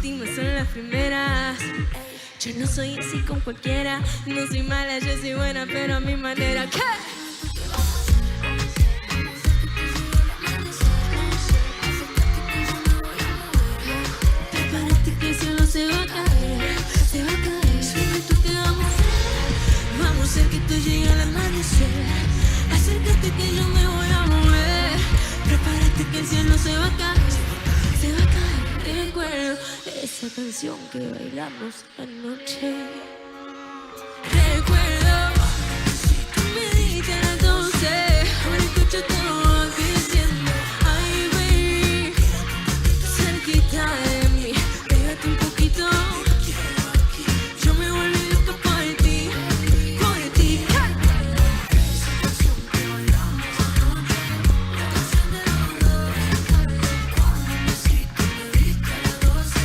últimas son las primeras. Yo no soy así con cualquiera. No soy mala, yo soy buena, pero a mi manera. ¿Qué? Prepárate que el cielo se va a caer. Se va a caer. Dime tú qué vamos a hacer. Vamos a hacer que tú llegues al amanecer. Acércate que yo me voy a mover. Prepárate que el cielo se va a caer. Se va a caer. Recuerdo esa canción que bailamos anoche. Recuerdo tú me dijiste a las 12. Ahora escucho todo aquí diciendo ay baby, cerquita de mí, pégate un poquito. Yo me volví loca por ti, por ti. Esa canción que bailamos anoche, la canción de los dos. Cuando un besito me diste a las 12.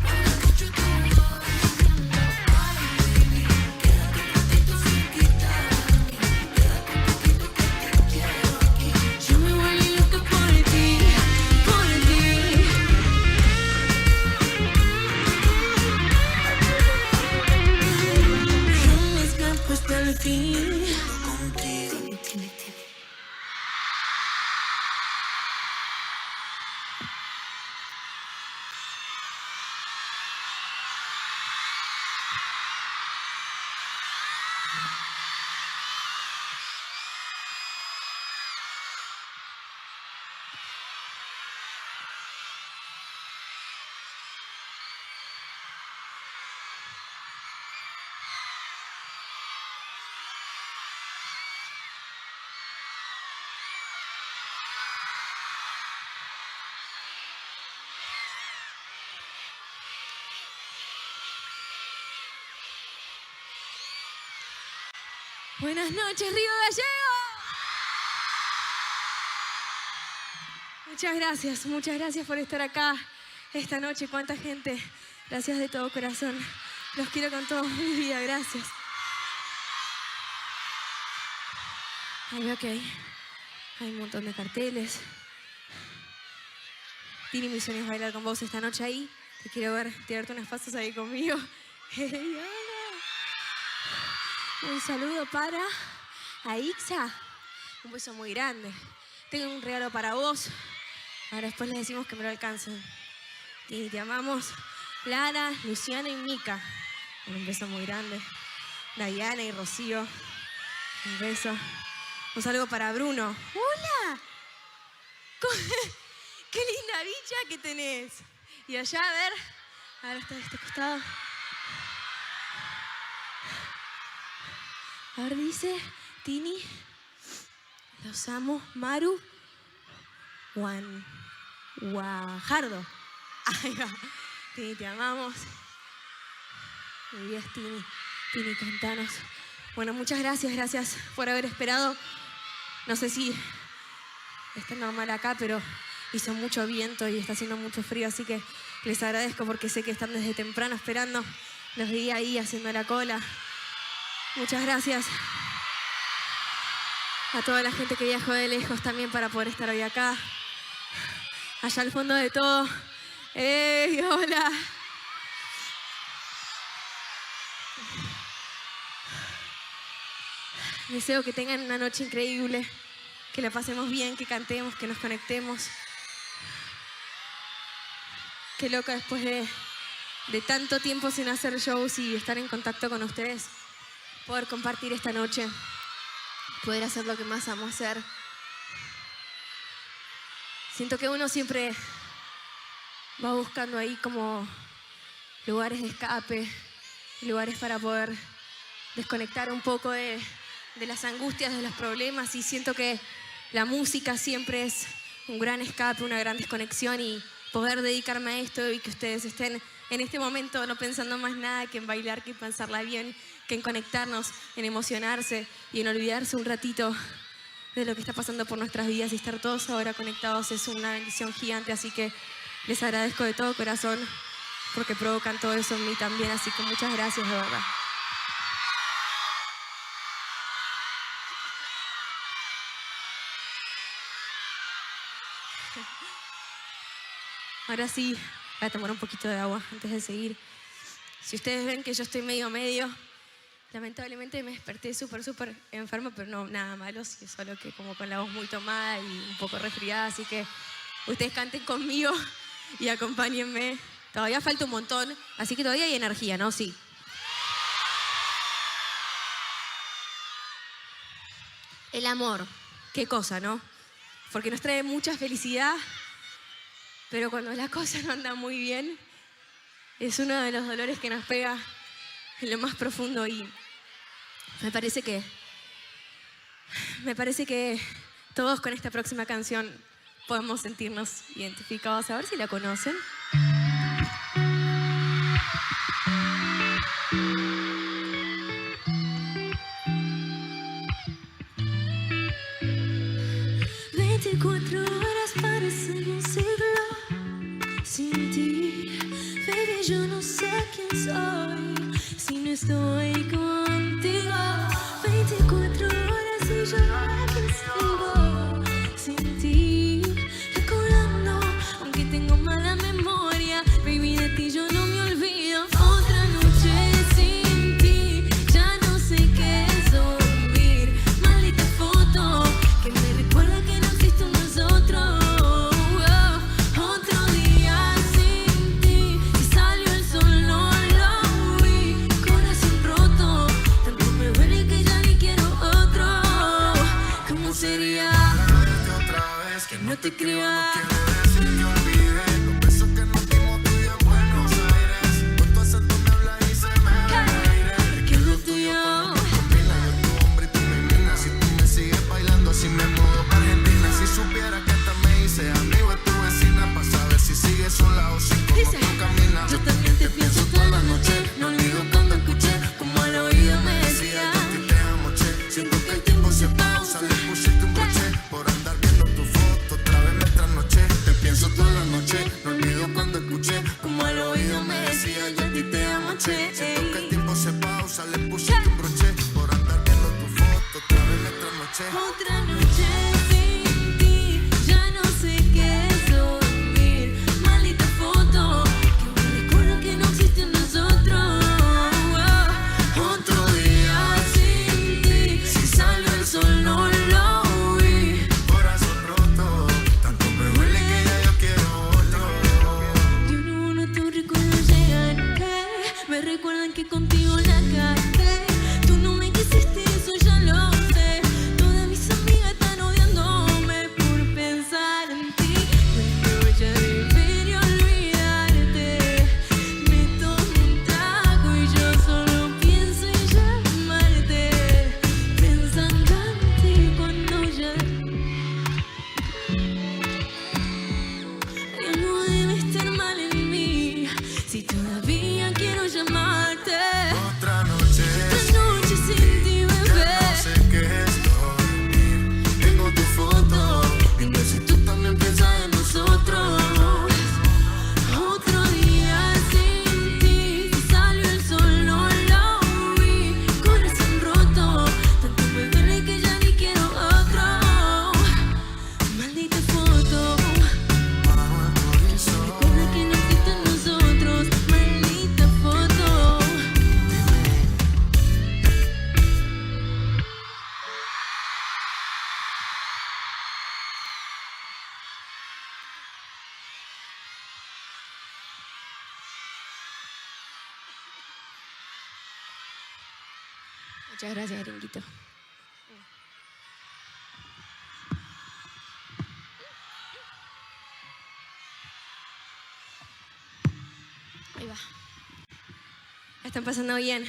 Ahora escucho tu voz diciendo ay baby, quédate un ratito cerquita de mí, quédate un poquito que te quiero aquí. Yo me volví loca por ti, por ti. Yo me escapo hasta el fin. Contigo. Buenas noches, Río Gallego. Muchas gracias por estar acá esta noche. Cuánta gente. Gracias de todo corazón. Los quiero con toda mi vida. Gracias. Ahí veo que hay un montón de carteles. Tini, mi sueño es bailar con vos esta noche ahí. Te quiero ver, tirarte unas pasos ahí conmigo. Hey, hola. Un saludo para Aixa. Un beso muy grande. Tengo un regalo para vos. Ahora después les decimos que me lo alcancen. Y te amamos. Lara, Luciana y Mica. Un beso muy grande. Dayana y Rocío. Un beso. Un saludo para Bruno. ¡Hola! ¡Qué linda bicha que tenés! Y allá, a ver. Ahora está de este costado. A ver, dice Tini. Los amo. Maru. Guajardo. Ahí va. Tini, te amamos. Mi vida es Tini. Tini, cantanos. Bueno, muchas gracias. Gracias por haber esperado. No sé si está normal acá, pero hizo mucho viento y está haciendo mucho frío, así que les agradezco porque sé que están desde temprano esperando. Los vi ahí haciendo la cola. Muchas gracias a toda la gente que viajó de lejos también para poder estar hoy acá. Allá al fondo de todo. ¡Ey, hola! Deseo que tengan una noche increíble, que la pasemos bien, que cantemos, que nos conectemos. Qué loca después de tanto tiempo sin hacer shows y estar en contacto con ustedes. Poder compartir esta noche, poder hacer lo que más amo hacer. Siento que uno siempre va buscando ahí como lugares de escape, lugares para poder desconectar un poco de las angustias, de los problemas, y siento que la música siempre es un gran escape, una gran desconexión, y poder dedicarme a esto y que ustedes estén en este momento no pensando más nada que en bailar, que en pasarla bien, que en conectarnos, en emocionarse y en olvidarse un ratito de lo que está pasando por nuestras vidas y estar todos ahora conectados es una bendición gigante, así que les agradezco de todo corazón porque provocan todo eso en mí también, así que muchas gracias de verdad. Ahora sí, Voy a tomar un poquito de agua antes de seguir. Si ustedes ven que yo estoy medio, lamentablemente me desperté súper enferma, pero no, nada malo, solo que como con la voz muy tomada y un poco resfriada, así que ustedes canten conmigo y acompáñenme. Todavía falta un montón, así que todavía hay energía, ¿no? Sí. El amor, qué cosa, ¿no? Porque nos trae mucha felicidad, pero cuando la cosa no anda muy bien, es uno de los dolores que nos pega en lo más profundo y me parece que todos con esta próxima canción podemos sentirnos identificados. A ver si la conocen. Parecen un siglo sin ti, baby, yo no sé quién soy si no estoy contigo. 24 horas y yo aquí sigo sin ti, recordando, aunque tengo mala memoria, baby, de ti yo no me olvido. Otra noche sin ti, ya no sé qué es dormir. Maldita foto que me recuerda que no existe un nosotros. No te creas. No quiere decir que olvidé los besos que nos dimos tú y en Buenos Aires. Con tu acento me hablas y se me va el aire. Que es lo tuyo combina, yo tu hombre y tú mi mina. Si tú me sigues bailando así me muevo para Argentina. Si supiera que hasta me hice amigo de tu vecina, para saber si sigues sola o si como tú caminas. Yo también te pienso toda la noche. No olvido cuando escuché como al oído me decía yo a ti te amo, che. Siento que el tiempo se pausa, le pusiste un broche por andar viendo tu foto otra vez me trasnoché. Te pienso toda la noche, no olvido cuando escuché como al oído me decía yo a ti te amo, che. Siento que el tiempo se pausa, le pusiste un broche por andar viendo tu foto otra vez me trasnoché. Otra noche sin ti, ya no sé qué es dormir. Maldita foto que me recuerda que no existe en nosotros. Otro día sin ti, si salió el sol no lo vi. Corazón roto, tanto me duele que ya yo quiero otro. Yo no tus recuerdos llegan, me recuerdan que contigo la cagué. Tú no me quisiste, eso ya lo sé. Todas mis amigas están odiándome por pensar en ti. Cuando ya debería olvidarte, me tomo un trago y yo solo pienso en llamarte, pensando en ti cuando ya no debe estar mal en mí. Si todavía quiero llamarte. Otra noche sin ti, bebé. Ya no sé qué es dormir. Tengo tu foto, dime si tú también piensas en nosotros. Otro día sin ti, si salió el sol no lo vi. Corazón roto, tanto me duele que ya ni quiero otro. Maldita foto, recuerda que no existe en nosotros. Maldita foto. Muchas gracias, Ringuito. Ahí va. La están pasando bien.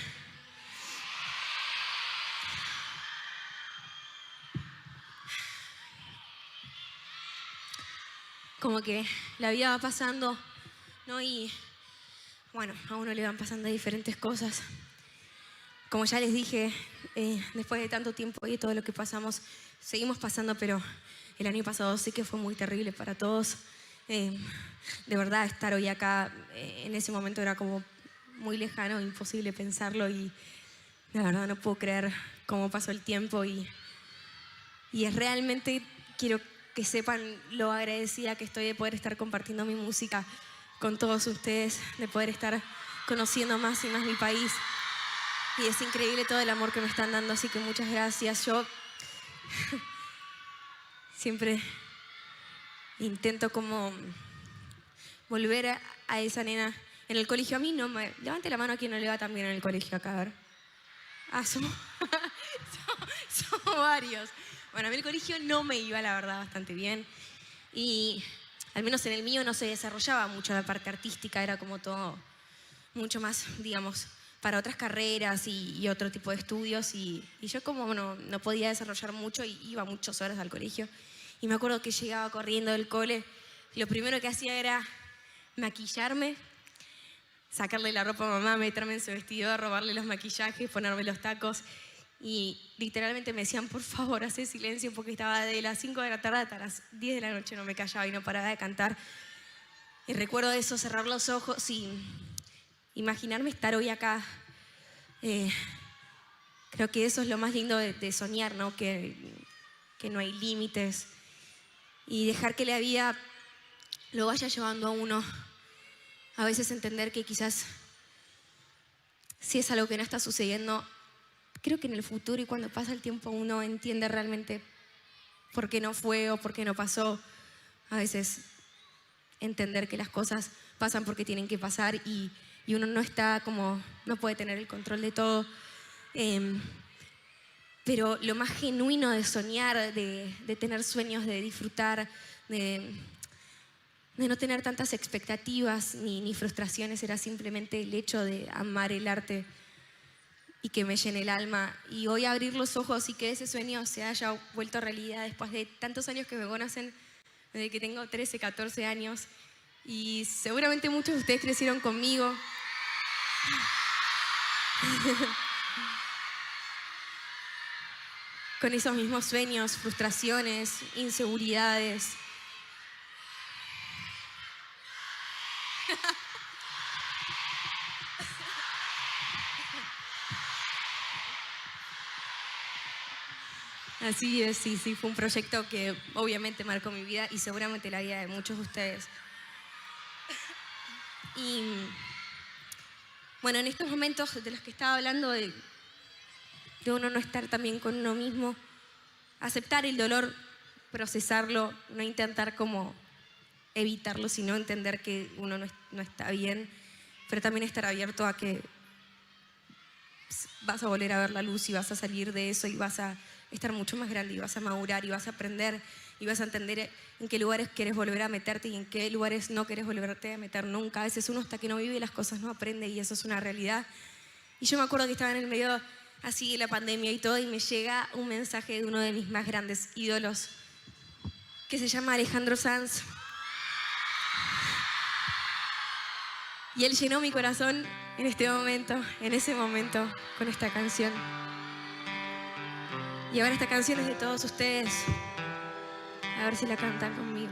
Como que la vida va pasando, ¿no? Y bueno, a uno le van pasando diferentes cosas. Como ya les dije, después de tanto tiempo y de todo lo que pasamos, seguimos pasando, pero el año pasado sí que fue muy terrible para todos. De verdad, estar hoy acá en ese momento era como muy lejano, imposible pensarlo y la verdad no puedo creer cómo pasó el tiempo y es realmente, quiero que sepan lo agradecida que estoy de poder estar compartiendo mi música con todos ustedes, de poder estar conociendo más y más mi país. Y es increíble todo el amor que me están dando, así que muchas gracias. Yo siempre intento como volver a esa nena en el colegio. A mí no me... Levante la mano a quien no le va tan bien en el colegio acá, a ver. Ah, somos varios. Bueno, a mí el colegio no me iba, la verdad, bastante bien. Y al menos en el mío no se desarrollaba mucho la parte artística, era como todo mucho más, digamos, para otras carreras y otro tipo de estudios. Y yo como no podía desarrollar mucho y iba muchas horas al colegio. Y me acuerdo que llegaba corriendo del cole, lo primero que hacía era maquillarme, sacarle la ropa a mamá, meterme en su vestidor, robarle los maquillajes, ponerme los tacos. Y literalmente me decían, por favor, hacé silencio, porque estaba de las 5 de la tarde hasta las 10 de la noche, no me callaba y no paraba de cantar. Y recuerdo eso, cerrar los ojos y imaginarme estar hoy acá. Creo que eso es lo más lindo de soñar, ¿no? Que no hay límites. Y dejar que la vida lo vaya llevando a uno. A veces entender que quizás si es algo que no está sucediendo, creo que en el futuro y cuando pasa el tiempo uno entiende realmente por qué no fue o por qué no pasó. A veces entender que las cosas pasan porque tienen que pasar y uno no está como, no puede tener el control de todo. Pero lo más genuino de soñar, de tener sueños, de disfrutar, de no tener tantas expectativas ni frustraciones, era simplemente el hecho de amar el arte y que me llene el alma. Y hoy abrir los ojos y que ese sueño se haya vuelto realidad después de tantos años que me conocen, desde que tengo 13, 14 años. Y seguramente muchos de ustedes crecieron conmigo. Con esos mismos sueños, frustraciones, inseguridades. Así es, sí, fue un proyecto que obviamente marcó mi vida y seguramente la vida de muchos de ustedes. Y bueno, en estos momentos de los que estaba hablando, de uno no estar también con uno mismo, aceptar el dolor, procesarlo, no intentar como evitarlo, sino entender que uno no está bien, pero también estar abierto a que vas a volver a ver la luz y vas a salir de eso y vas a estar mucho más grande y vas a madurar y vas a aprender y vas a entender en qué lugares quieres volver a meterte y en qué lugares no quieres volverte a meter nunca. A veces uno hasta que no vive las cosas no aprende y eso es una realidad. Y yo me acuerdo que estaba en el medio así de la pandemia y todo y me llega un mensaje de uno de mis más grandes ídolos que se llama Alejandro Sanz. Y él llenó mi corazón en este momento, en ese momento, con esta canción. Y ahora esta canción es de todos ustedes. A ver si la cantan conmigo.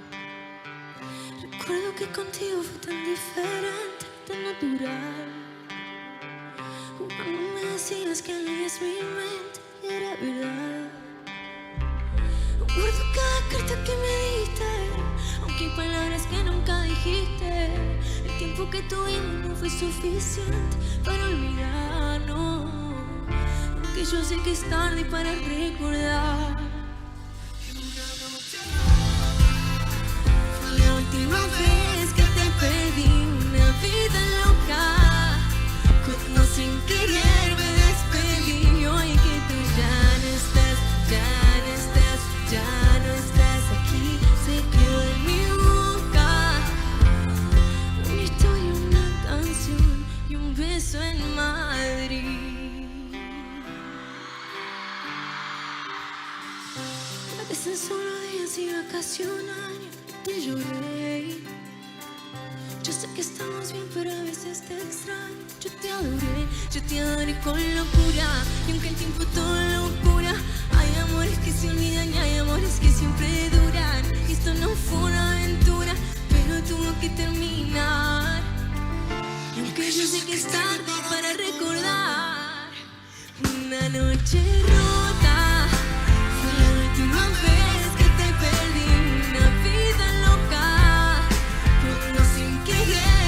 Recuerdo que contigo fue tan diferente, tan natural. Cuando me decías que leías mi mente y era verdad. Recuerdo cada carta que me diste, aunque hay palabras que nunca dijiste. El tiempo que tuvimos no fue suficiente para olvidarnos. Que yo sé que es tarde para recordar. Fue la última vez que te perdí, una vida loca. Cuando sin querer me despedí. Hoy que tú ya no estás, ya no estás, ya no estás aquí. Se quedó en mi boca una historia, una canción y un beso en Madrid. En solo días y casi un año te lloré. Yo sé que estamos bien, pero a veces te extraño. Yo te adoré con locura. Y aunque el tiempo todo lo cura, hay amores que se olvidan y hay amores que siempre duran. Esto no fue una aventura, pero tuvo que terminar. Y aunque yo sé que es tarde para recordar una noche rota, fue la última vez que te perdí, una vida loca. Cuando sin querer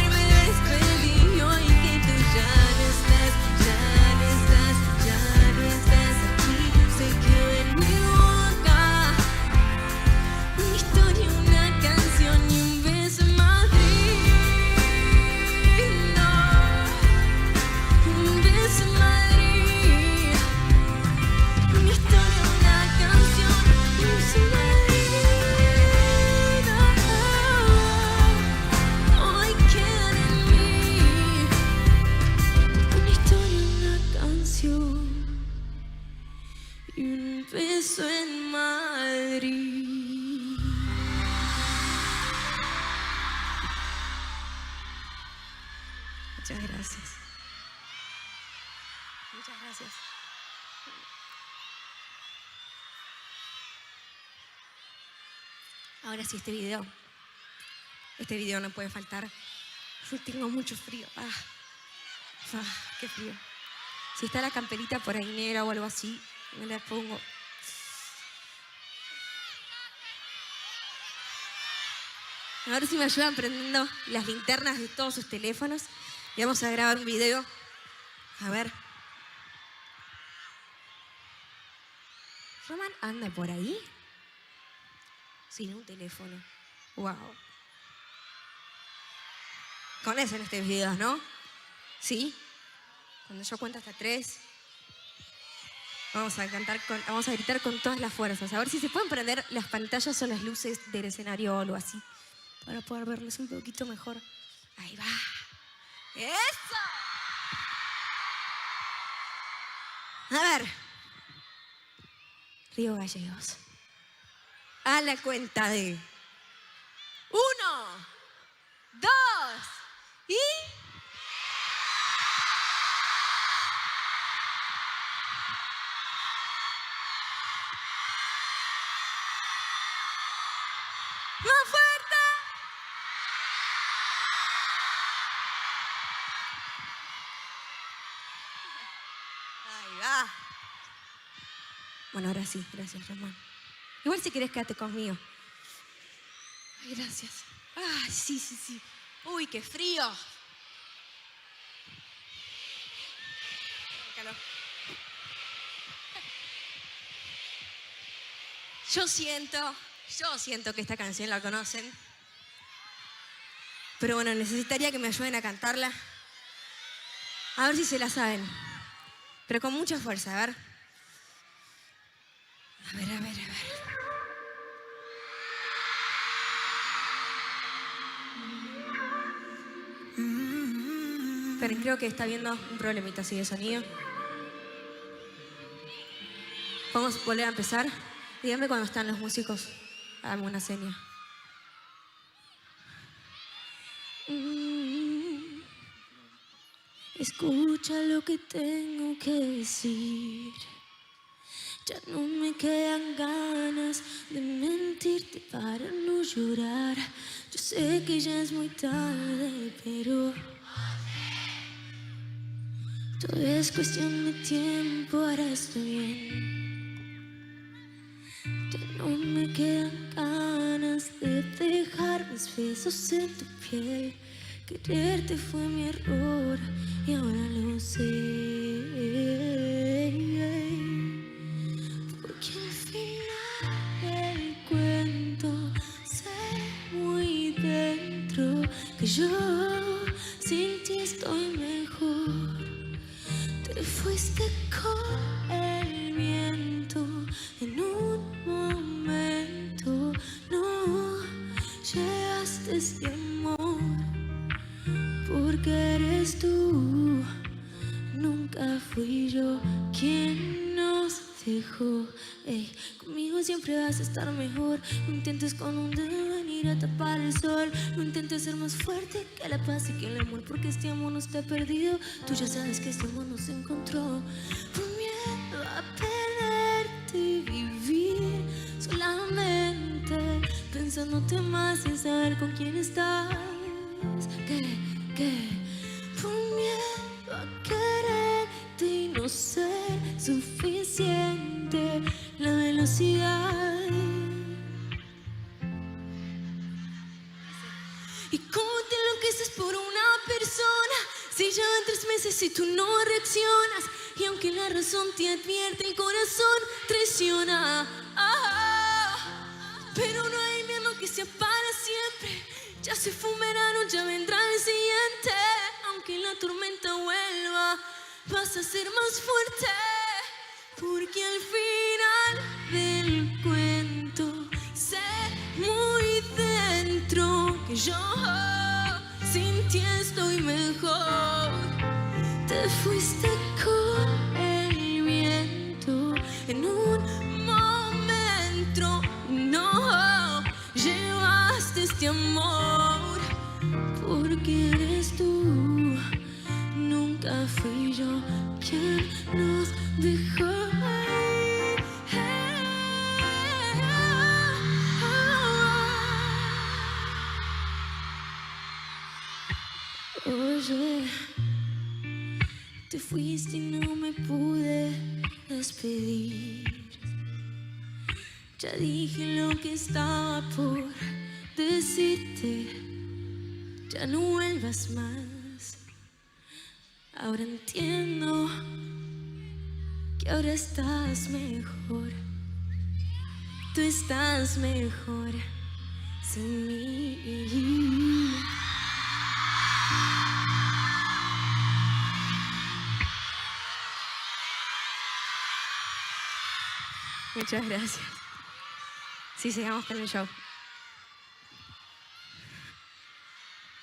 Muchas gracias. Muchas gracias. Ahora sí, este video no puede faltar. Yo tengo mucho frío. Qué frío. Si está la camperita por ahí negra o algo así, me la pongo. A ver si me ayudan prendiendo las linternas de todos sus teléfonos. Y vamos a grabar un video. A ver. ¿Roman anda por ahí? Sin un teléfono. Wow. Conocen estos videos, ¿no? ¿Sí? Cuando yo cuento hasta 3, vamos a gritar con todas las fuerzas. A ver si se pueden prender las pantallas o las luces del escenario o algo así. Para poder verles un poquito mejor. Ahí va. ¡Eso! A ver. Río Gallegos. A la cuenta de 1, 2 y... ¡más fuerte! Ahí va. Bueno, ahora sí, gracias, Román. Igual si querés quédate conmigo. Ay, gracias. Ay, sí. Uy, qué frío. Calor. Yo siento que esta canción la conocen. Pero bueno, necesitaría que me ayuden a cantarla. A ver si se la saben. Pero con mucha fuerza, a ver. A ver. Pero creo que está habiendo un problemita así de sonido. ¿Podemos volver a empezar? Díganme cuando están los músicos. Háganme una seña. Escucha lo que tengo que decir. Ya no me quedan ganas de mentirte para no llorar. Yo sé que ya es muy tarde, pero todo es cuestión de tiempo, ahora estoy bien. Ya no me quedan ganas de dejar mis besos en tu piel. Quererte fue mi error y ahora lo sé. Porque al final del cuento sé muy dentro que yo sin ti estoy mejor. Te fuiste con el viento en un momento. No llegaste este amor porque eres tú. Nunca fui yo quien nos dejó. Ey, conmigo siempre vas a estar mejor. No intentes con un dedo venir a tapar el sol. No intentes ser más fuerte que la paz y que el amor, porque este amor no está perdido. Tú ya sabes que este amor nos encontró. Por miedo a perderte y vivir solamente pensándote más sin saber con quién estás. Que por miedo a quererte y no ser suficiente la velocidad. ¿Y cómo te enloqueces por una persona si llevan 3 meses y tú no reaccionas? Y aunque la razón te advierte, el corazón traiciona. Pero no hay invierno que sea para siempre. Ya se fue un verano, ya vendrá el siguiente. Aunque la tormenta vuelva, vas a ser más fuerte. Porque al final del cuento sé muy dentro que yo sin ti estoy mejor. Te fuiste con el viento en un momento. No llevaste este amor porque eres tú. fui yo quien nos dejó. Oye, te fuiste y no me pude despedir. Ya dije lo que estaba por decirte. Ya no vuelvas más. Ahora entiendo que ahora estás mejor. Tú estás mejor sin mí. Muchas gracias. Sí, sigamos con el show.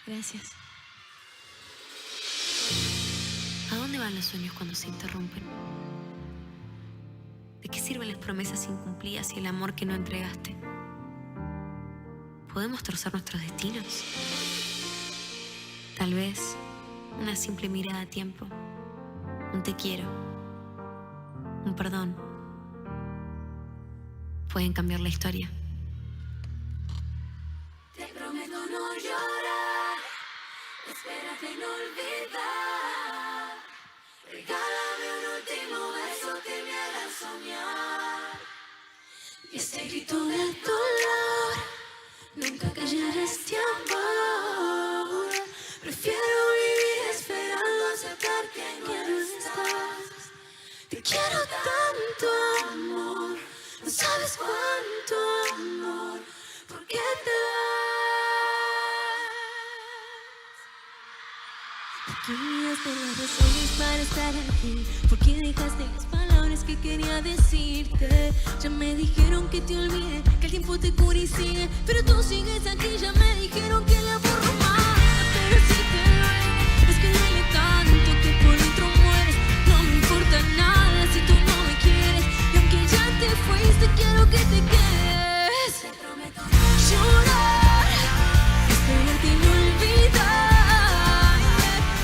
Gracias. ¿A dónde van los sueños cuando se interrumpen? ¿De qué sirven las promesas incumplidas y el amor que no entregaste? ¿Podemos torcer nuestros destinos? Tal vez una simple mirada a tiempo, un te quiero, un perdón, pueden cambiar la historia. Te prometo no llorar, espérate no olvidar. Regálame un último beso que me haga soñar. Y este grito de dolor, nunca callar este amor. Prefiero vivir esperando aceptar que no estás. Te quiero tanto, amor. No sabes cuánto amor. ¿Por qué te vas? ¿Por qué olvidaste las razones para estar aquí? ¿Por qué dejaste las palabras que quería decirte? Ya me dijeron que te olvide, que el tiempo te cura y sigue, pero tú sigues aquí. Ya me dijeron que la borro más, pero si te duele, es que duele tanto que por dentro mueres. No me importa nada si tú no me quieres, y aunque ya te fuiste quiero que te quedes. Te prometo llorar, esperarte y no olvidar.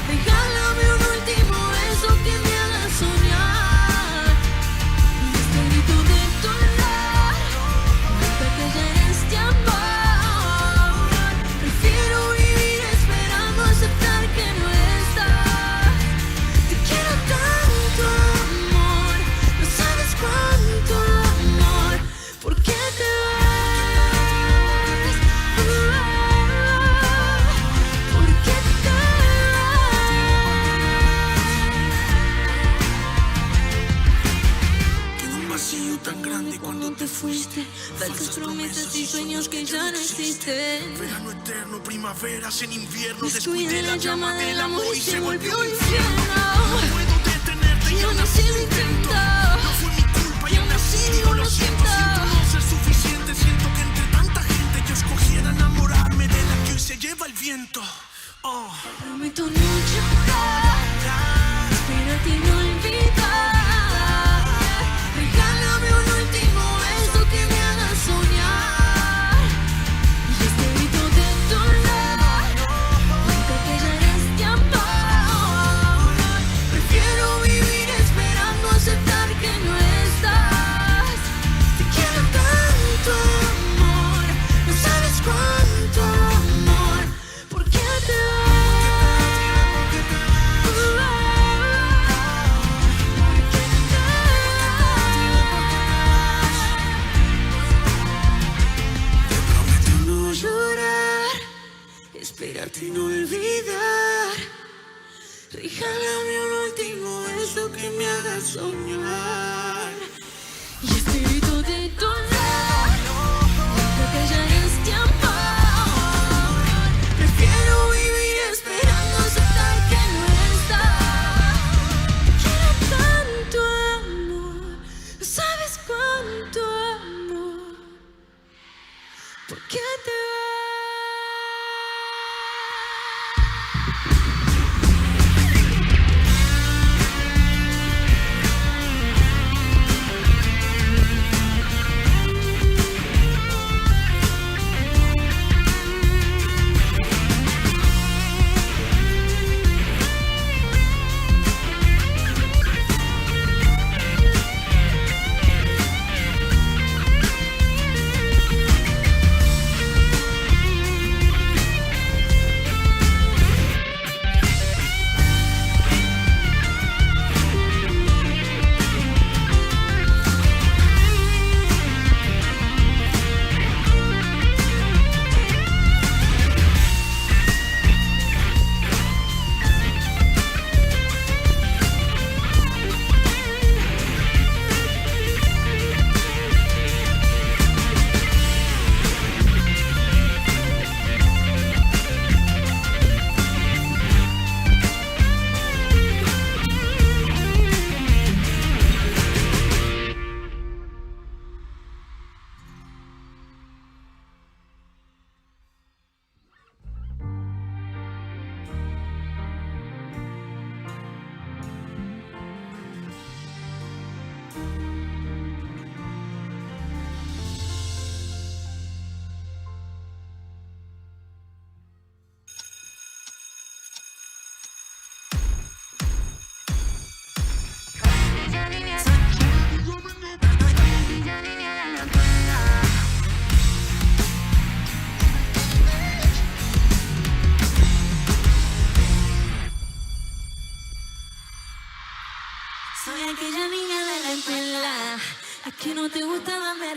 Regálame un último beso que me haga soñar. Y este grito de dolor, nunca callar este amor. Prefiero vivir esperando aceptar que no estás. Te quiero tanto, amor. No sabes cuánto amor. ¿Por qué te vas? ¿Por qué te Quedó un vacío tan grande cuando te fuiste. Falsas promesas y sueños que ya no existen. Verano eterno, primaveras en invierno. Descuide la llama del amor y se volvió infierno. No puedo detenerte y aún así lo intento. No fue mi culpa y aún así digo lo siento. Siento no ser suficiente. Siento que entre tanta gente yo escogiera enamorarme de la que hoy se lleva el viento. Oh. Prometo no llorar, espérate y no olvidar. Regálame un último beso que me haga soñar. Y este grito de dolor, nunca callar este amor. Prefiero vivir esperando aceptar que no estás. Te quiero tanto, amor. No sabes cuánto amor. ¿Por qué te vas? No llorar, esperarte y no olvidar. Regálame un último beso que me haga soñar. Y este grito de dolor, nunca callar este amor. Prefiero vivir esperando aceptar que no estás. Quiero tanto amor, no sabes cuánto amor. ¿Por qué te vas?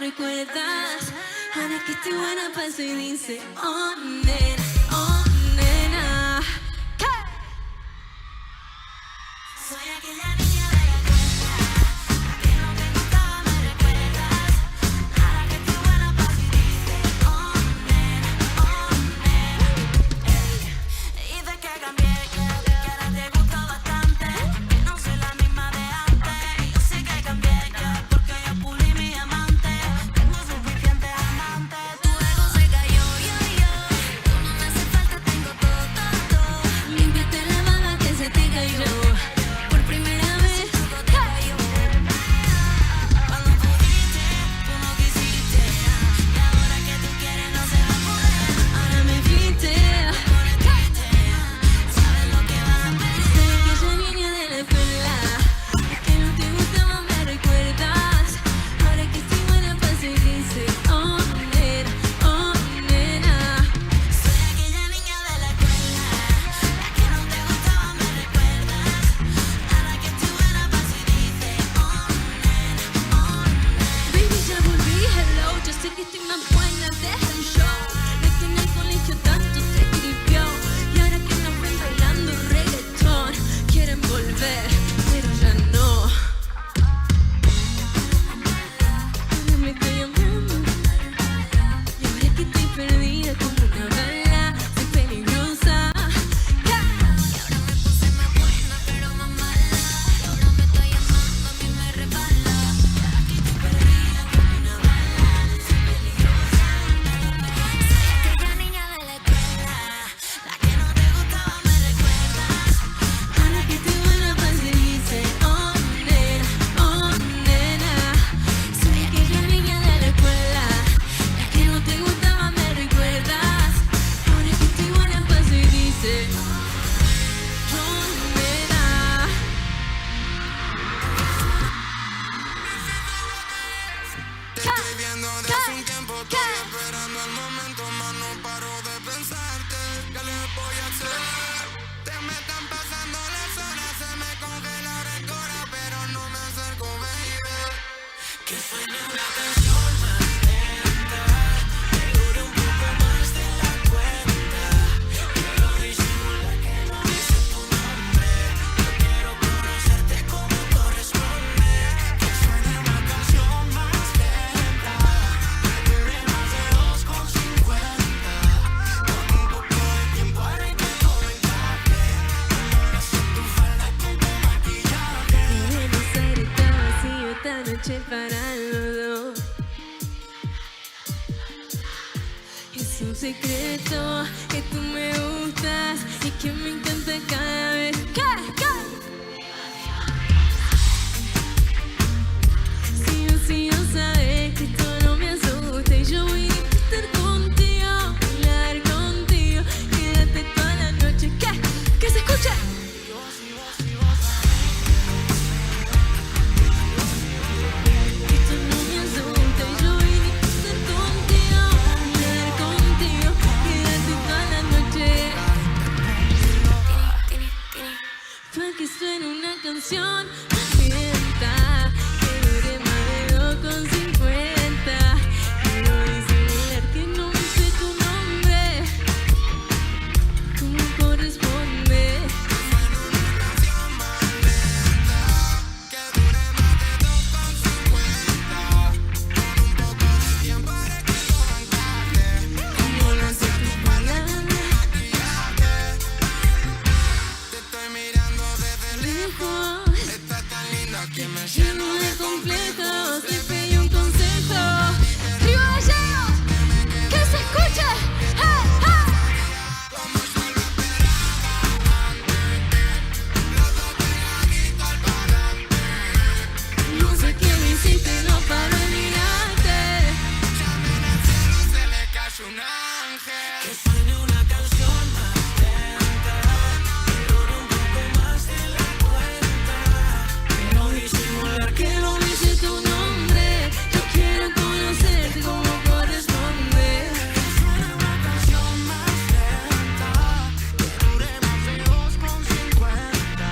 recuerdas. Ahora que estoy buena paso y dice, oh nena, oh nena. ¿Qué? Soy aquella niña de la cuenta, que no te gustaba, me recuerdas. Ahora que estoy buena paso y dice, oh nena, oh nena. Y de que cambié, que ahora te gusta bastante, que no soy la misma de antes. Y yo sé que cambié, porque yo pulí mi amante. Tengo suficientes amantes. Tu ego se cayó, tú no me hace falta, tengo todo. Límpiate la baba que se te cayó. Por primera vez, todo te cayó. Cuando pudiste, tú no quisiste. Y ahora que tú quieres no se va a poder. Ahora me viste, sabes lo que vas a perder. Soy aquella niña de la escuela, que no te gustaba, me recuerdas. Ahora que estoy buena paso y dice, oh nena, oh nena. Soy aquella niña de la escuela, la que no te gustaba, me recuerdas. Ahora que estoy buena paso y dice, oh nena, oh nena. Baby, ya volví, hello. Yo sé que estoy más buena, deja el show. De que en el colegio tanto se escribió. Y ahora que nos ven bailando reggaetón, quieren volver, pero ya no. Ahora me estoy llamando. Y ahora que estoy perdida como una bala, soy peligrosa. Y ahora me puse más buena, pero más mala. Ahora me está llamando, a mí me resbala. Aquí estoy perdida como una bala, soy peligrosa. Soy aquella niña de la escuela, la que no te gustaba, me recuerdas. Ahora que estoy buena paso y dice, oh nena, oh nena. Soy aquella niña de la escuela, la que no te gustaba, me recuerdas. Ahora que estoy buena paso y dice, oh nena. Te estoy viendo desde un tiempo, estoy esperando el momento, más no paro de pensarte. ¿Qué le voy a hacer? Se me están pasando las horas, se me congela el corazón, pero no me acerco, baby. Que suene una canción más lenta, que dure un poco más de la cuenta. Quiero disimular que no dice tu nombre, yo quiero conocerte como corresponde. Que suene una canción más lenta, que dure más de 2,50. Con un poco de tiempo haré que todo encaje. Ahora sé tu falda con tu maquillaje. Buenos Aires está vacío esta noche para los dos. Es un secreto que tú me gustas y que me encanta cada vez. ¿Qué? Si yo sabes que esto no me asusta y yo voy a estar contigo, bailar contigo, quédate toda la noche. ¿Qué? ¿Que se escucha? Esto no me asusta y yo voy a estar contigo, bailar contigo, quédate toda la noche. Pa' que suene una canción lenta, que dure más de 2,50. Quiero disimular que no me sé tu nombre, como corresponde. Que dure más de 2,50. Con un poco de tiempo haré que todo encaje. Como lo hace tu palabra, Te estoy mirando desde lejos. lejos, Estás tan linda que me lleno de complejos. Te pedí un consejo. ¡Arriba Gallegos! ¡Que se escuche! ¡Hey, hey! como yo lo esperaba antes. Los dos pegadito al parante. No sé qué me hiciste, no paro de mirarte. Llamen al cielo, se le cayó un ángel. Que suene una canción más lenta, que dure un poco más de la cuenta. Quiero disimular Que no me sé tu nombre, yo quiero conocerte como corresponde. que suene una canción más lenta, que dure más de 2,50.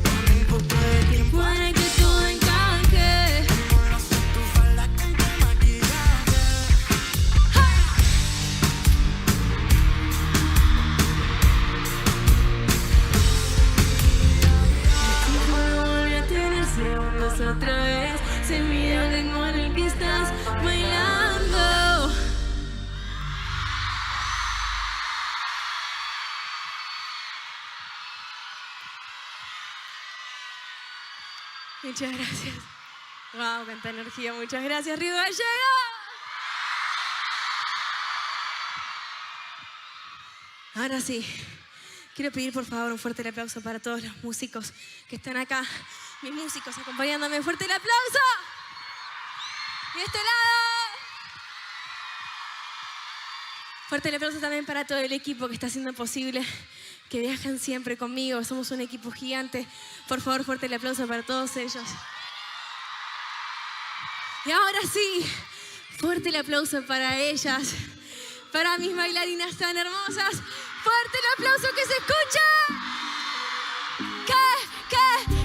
Con un poco de tiempo Para que todo encaje. como lo hace tu falda con tu maquillaje. Muchas gracias. Wow, cuánta energía. Muchas gracias, Río Gallegos. Ahora sí, quiero pedir por favor un fuerte aplauso para todos los músicos que están acá. Mis músicos acompañándome. ¡Fuerte el aplauso! Y de este lado. Fuerte el aplauso también para todo el equipo que está haciendo posible que viajen siempre conmigo. Somos un equipo gigante. Por favor, fuerte el aplauso para todos ellos. Y ahora sí, fuerte el aplauso para ellas, para mis bailarinas tan hermosas. Fuerte el aplauso, que se escucha.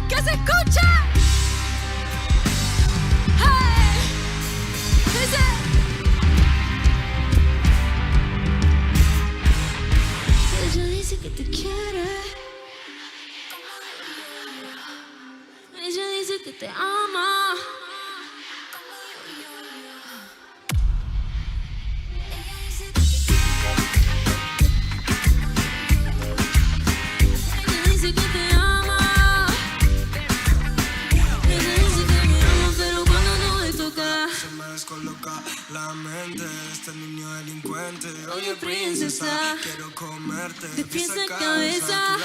¿Qué se escucha? ¡Hey! Ella dice que te quiere. Ella dice que te ama. Ella dice que te ama. Ella dice que me ama, pero cuando no me toca se me descoloca la mente de este niño delincuente. Oye, princesa, quiero comerte de pies a cabeza.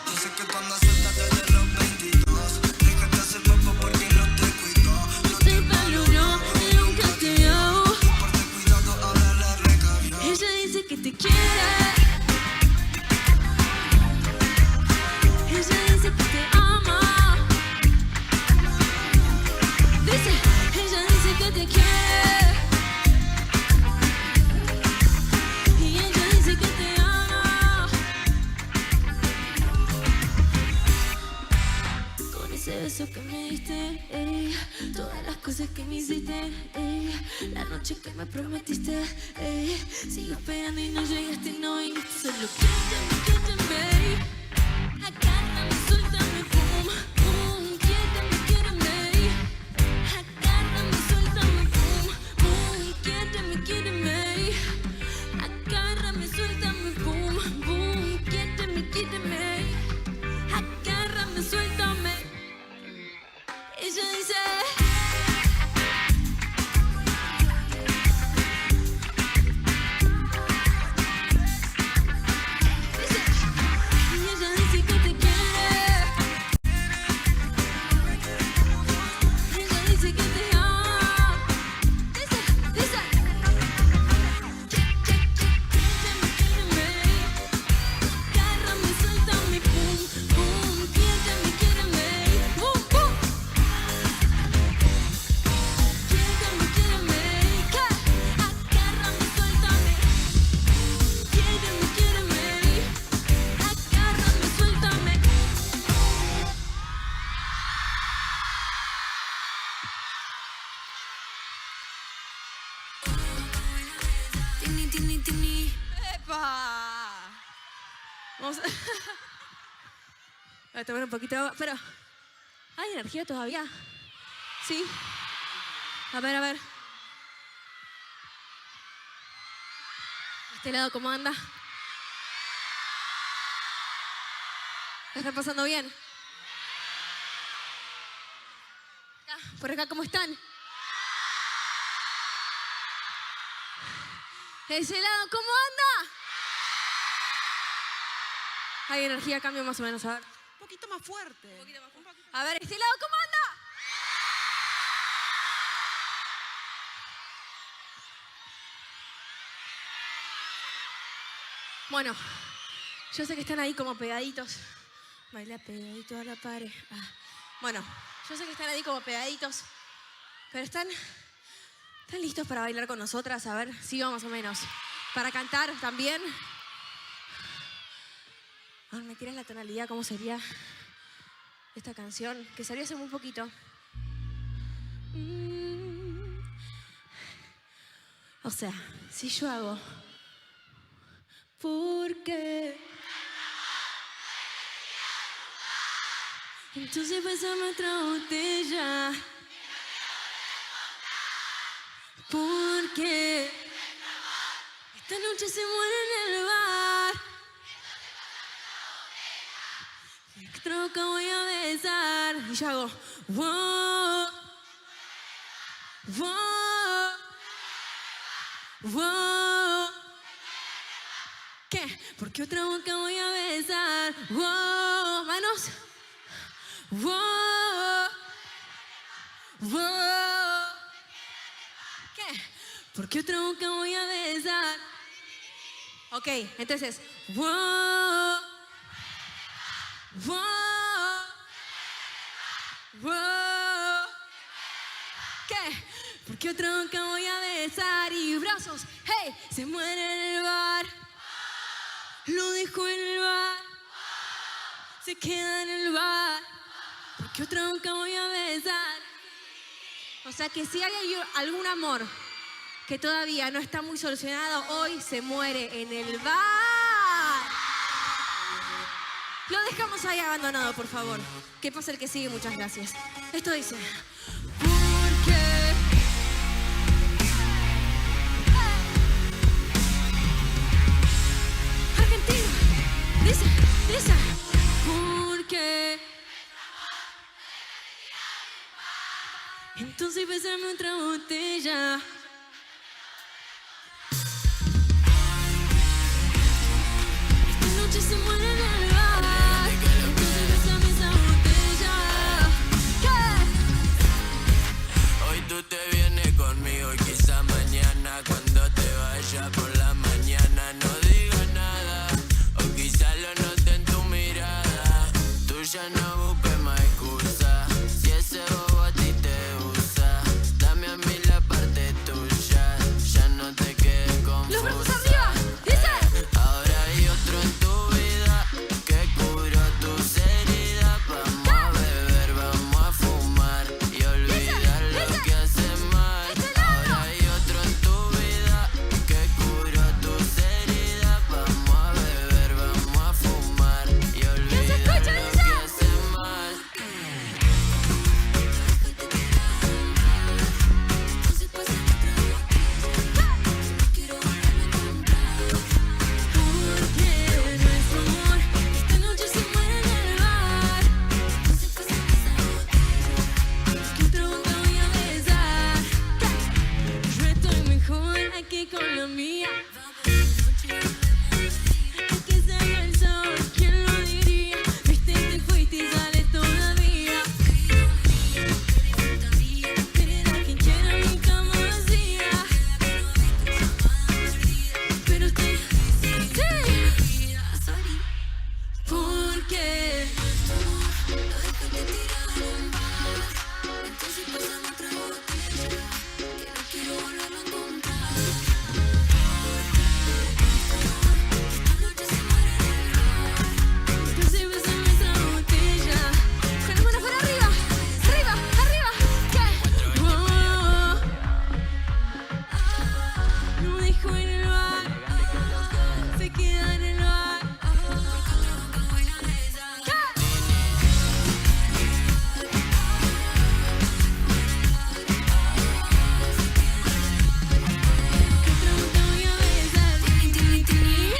Yo sé que tú andas suelta desde los 22. Déjate hacer papá porque no te cuido. No te valoró y nunca te dio. Porte cuidado, ahora la recabió. Ella dice que te quiere. Ella dice que te ama. Ella dice que te quiere. Y ella dice que te ama. Con ese beso que me diste, ey, todas las cosas que me hiciste, ey, la noche que me prometiste, ey, sigo esperando y no llegaste, no viniste. Solo quédame, agárrame, suéltame, boom, boom, quédame, agárrame, suéltame, boom, boom, quédame, agárrame, suéltame, boom, boom, quédame, agárrame, suéltame. Ella dice. Y ella dice que te quiere. Ella dice que te ama. Dice. Agárrame, suéltame, boom, boom, quédame, boom, boom. Quédame, agárrame, suéltame. Quédame, agárrame, suéltame. Tini. ¡Epa! Vamos a... Voy a tomar un poquito de agua, pero... ¿Hay energía todavía? ¿Sí? A ver. ¿A este lado cómo anda? ¿La están pasando bien? ¿Por acá cómo están? ¿Ese lado cómo anda? Hay energía, cambio más o menos, a ver. Un poquito más fuerte. A ver, ¿este lado cómo anda? Bueno, yo sé que están ahí como pegaditos. Baila pegadito a la pared. Bueno, yo sé que están ahí como pegaditos. Pero están listos para bailar con nosotras. A ver, sí, más o menos. Para cantar también. A ver, ¿me tiras la tonalidad? ¿Cómo sería esta canción? Que salió hace muy poquito. O sea, si yo hago... ¿Por qué? Entonces pásame otra botella. ¿Por qué? Esta noche se muere en el bar. que otra boca voy a besar. Y yo hago, wow, wow, wow. ¿Qué? Porque otra boca voy a besar. Wow, manos. Wow, wow. ¿Qué? Porque otra boca voy a besar. Ok, entonces, wow, wow, wow. ¿Qué? Porque otra boca voy a besar y brazos, hey, se muere en el bar. Lo dejo en el bar, se queda en el bar. Porque otra boca voy a besar. O sea que si hay algún amor que todavía no está muy solucionado, hoy se muere en el bar. Lo dejamos ahí abandonado, por favor. Que pase el que sigue, muchas gracias. Esto dice... Porque... Argentina. Dice... Porque... Entonces bésame otra botella. Se muere en el bar. Entonces bésame esa botella. ¿Qué? Hoy tú te vienes conmigo y quizá mañana cuando te vayas por la mañana no digas nada. O quizá lo note en tu mirada. Tú ya no busques más excusa. Si ese bobo a ti te usa, dame a mí la parte tuya. Ya no te quedes confusa. ¡Los brazos arriba! ¡Dice! Ahora hay otro en tu vida que curó tus heridas. Vamos a beber, vamos a fumar y olvidar lo que hace mal. Ahora hay otro en tu vida que curó tus heridas. Vamos a beber, vamos a fumar y olvidar lo que hace mal. Porque nuestro amor esta noche se muere en el bar. Que otra boca voy a besar. Yo estoy mejor aquí con la mía. Que salga el sol, ¿quién lo diría? Viste, te fuiste y sales todavía. Querer a quien quiera mi cama vacía. Pero estoy... Sí. Porque... Entonces bésame esa botella. Con las manos para arriba. Arriba, arriba. ¿Qué? Wow. Lo dejo en el bar. Se queda en el bar. ¿Qué? ¿Qué otra boca voy a besar? Tini, tini, tini.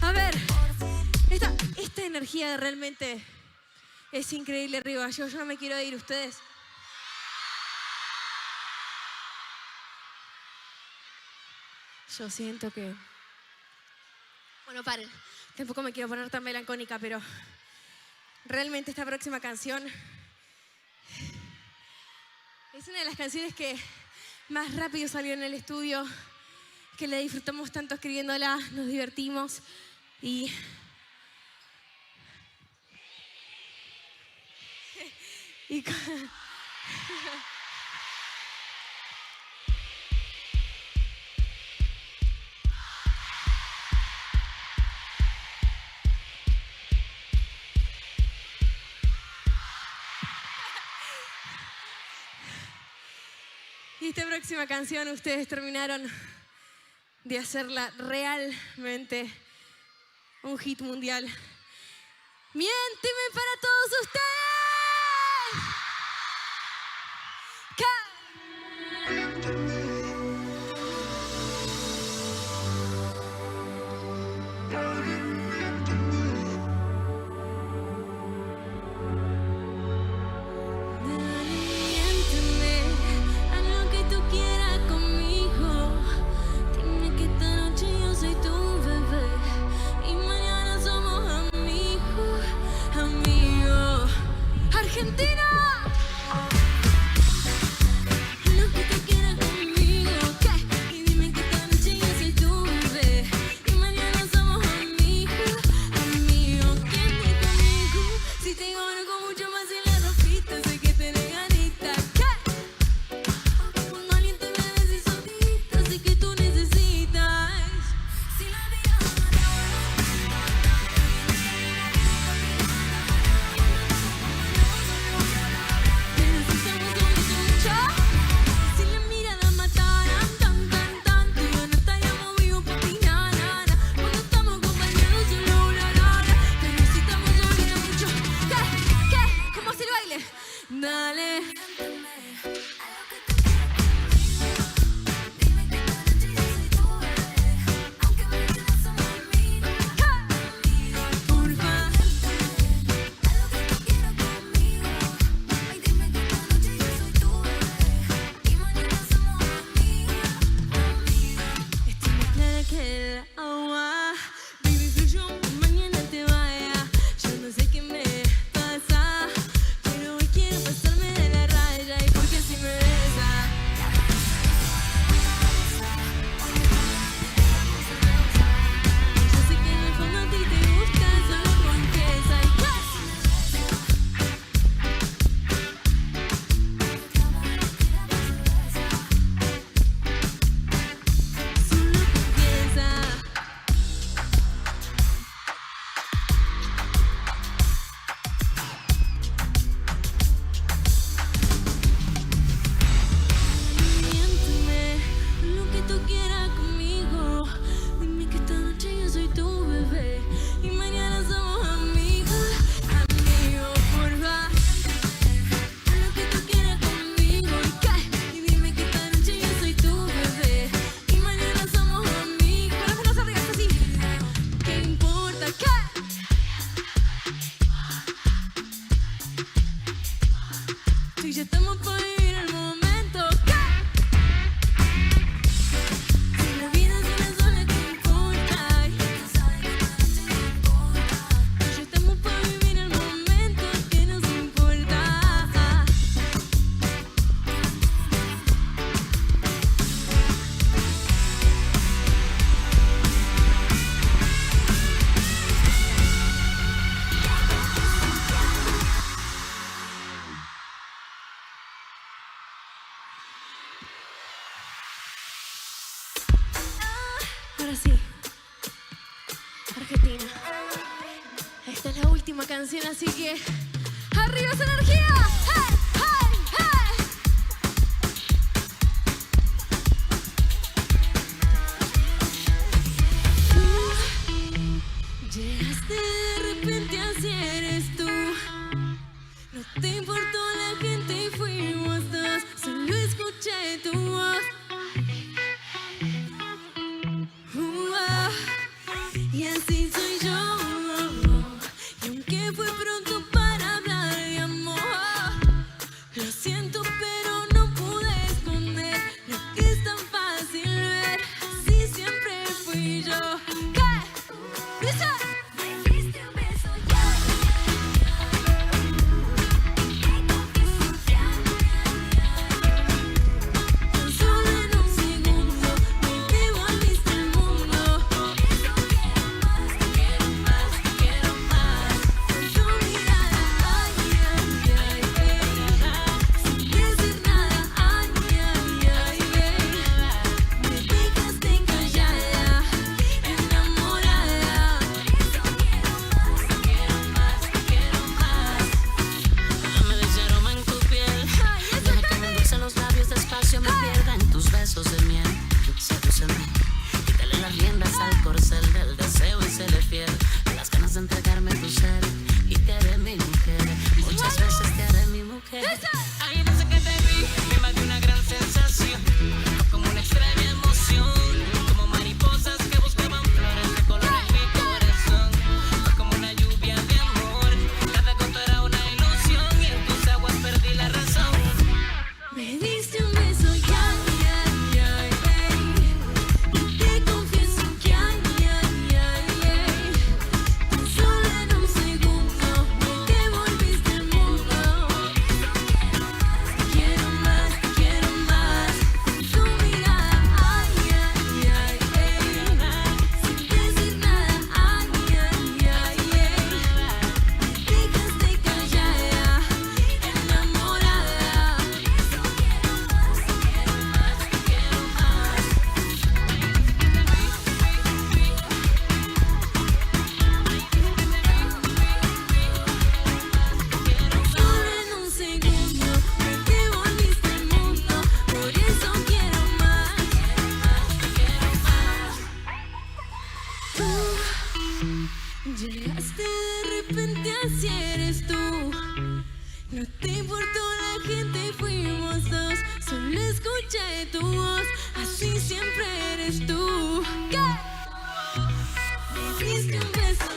A ver, esta energía realmente es increíble arriba. Yo ya me quiero ir, ustedes. Yo siento que... Bueno, paren. Tampoco me quiero poner tan melancólica, pero realmente esta próxima canción es una de las canciones que más rápido salió en el estudio, que la disfrutamos tanto escribiéndola, nos divertimos y... y Y esta próxima canción ustedes terminaron de hacerla realmente un hit mundial. Miénteme para todos ustedes. Argentina. Lo que tú quieras conmigo, ¿qué? Y dime que esta noche yo soy tu bebé. Y mañana somos amigos, amigos. ¿Quién es conmigo? Si te conozco mucho más en la ropita, sé que tenés ganitas, ¿qué? Cuando alguien te me decís solita, sé que tú necesitas. Si la vida si la mirada mataran tan, tan, tan, tú y yo no estaríamos vivos por ti, na, na, na. Cuando estamos acompañados solo una hora, pero si estamos solitos mucho, ¿qué? ¿Cómo hace el baile? Dale. Porfa. Estoy más clara que el agua. Baby, fluyo, mañana te vaya. Yo no sé qué me pasa, pero hoy quiero pasarme de la raya. Y porque si me besa, yo sé que en el fondo a ti te gusta, solo confiesa. Y solo confiesa. Miénteme lo que tú quieras conmigo. Dime que esta noche yo soy tu bebé. Y mañana somos amigos, amigos, porfa. Lo que tú quieras conmigo, ¿qué? Y dime que esta noche yo soy tu bebé. Y mañana somos amigos. Con las manos arriba, así. ¿Qué importa? ¿Qué? Si ya estamos por vivir el momento, ¿qué? Si la vida es una sola, ¿qué importa? Si ya estamos por vivir el momento, ¿qué nos importa? Ahora sí, Argentina. Esta es la última canción, así que ¡arriba esa energía! ¡Hey, hey, hey! Tú llegaste de repente, así eres tú. No te importó la gente y fuimos dos. Solo escuché tu voz. Y así soy yo. Y aunque fue pronto para hablar de amor, lo siento, pero no pude esconder lo que es tan fácil ver. Si siempre fui yo. ¿Qué? ¿Dice? Me diste un beso ya. No te importó la gente, fuimos dos. Solo escuché tu voz, así siempre eres tú. ¿Qué? Me diste un beso.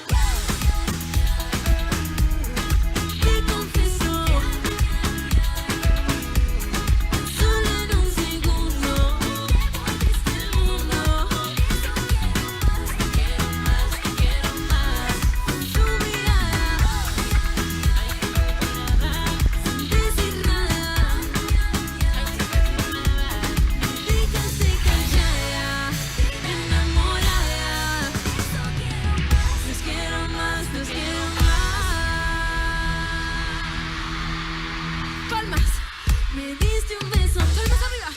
Te confieso. Solo en un segundo. El mundo. Te quiero más, te quiero más. Tu mirada. Sin decir nada. Dejaste callada, enamorada. Los quiero más, los quiero más. Palmas. Me diste un beso. Palmas arriba.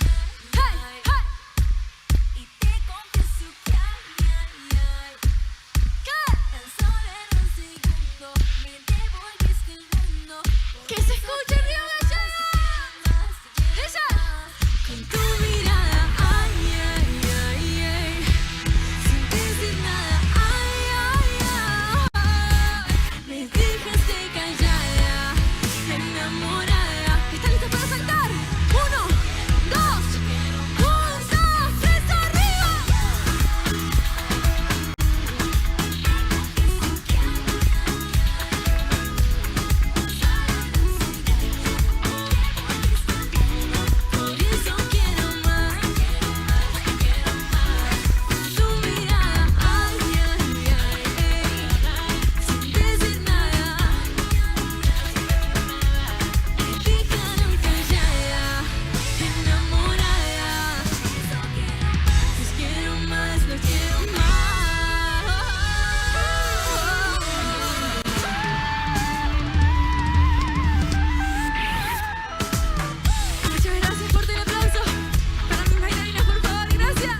Hey, hey. Y te confieso que ¿qué? Tan solo en un segundo me devolviste el mundo. Que se escuche el río Gallegos. Ella. Con tu mirada, ay, ay, ay, ay. Sin decir nada, ay, ay, ay. Me dejaste callada, enamorada. ¿Estás lista para saltar? 1, 2, 3, arriba. Por eso quiero más, tu mirada, ay, ay, ay, sin decir nada, me dejaron callada, enamorada, los quiero más, los quiero más. Muchas gracias, fuerte el aplauso para mis bailarinas, por favor, gracias.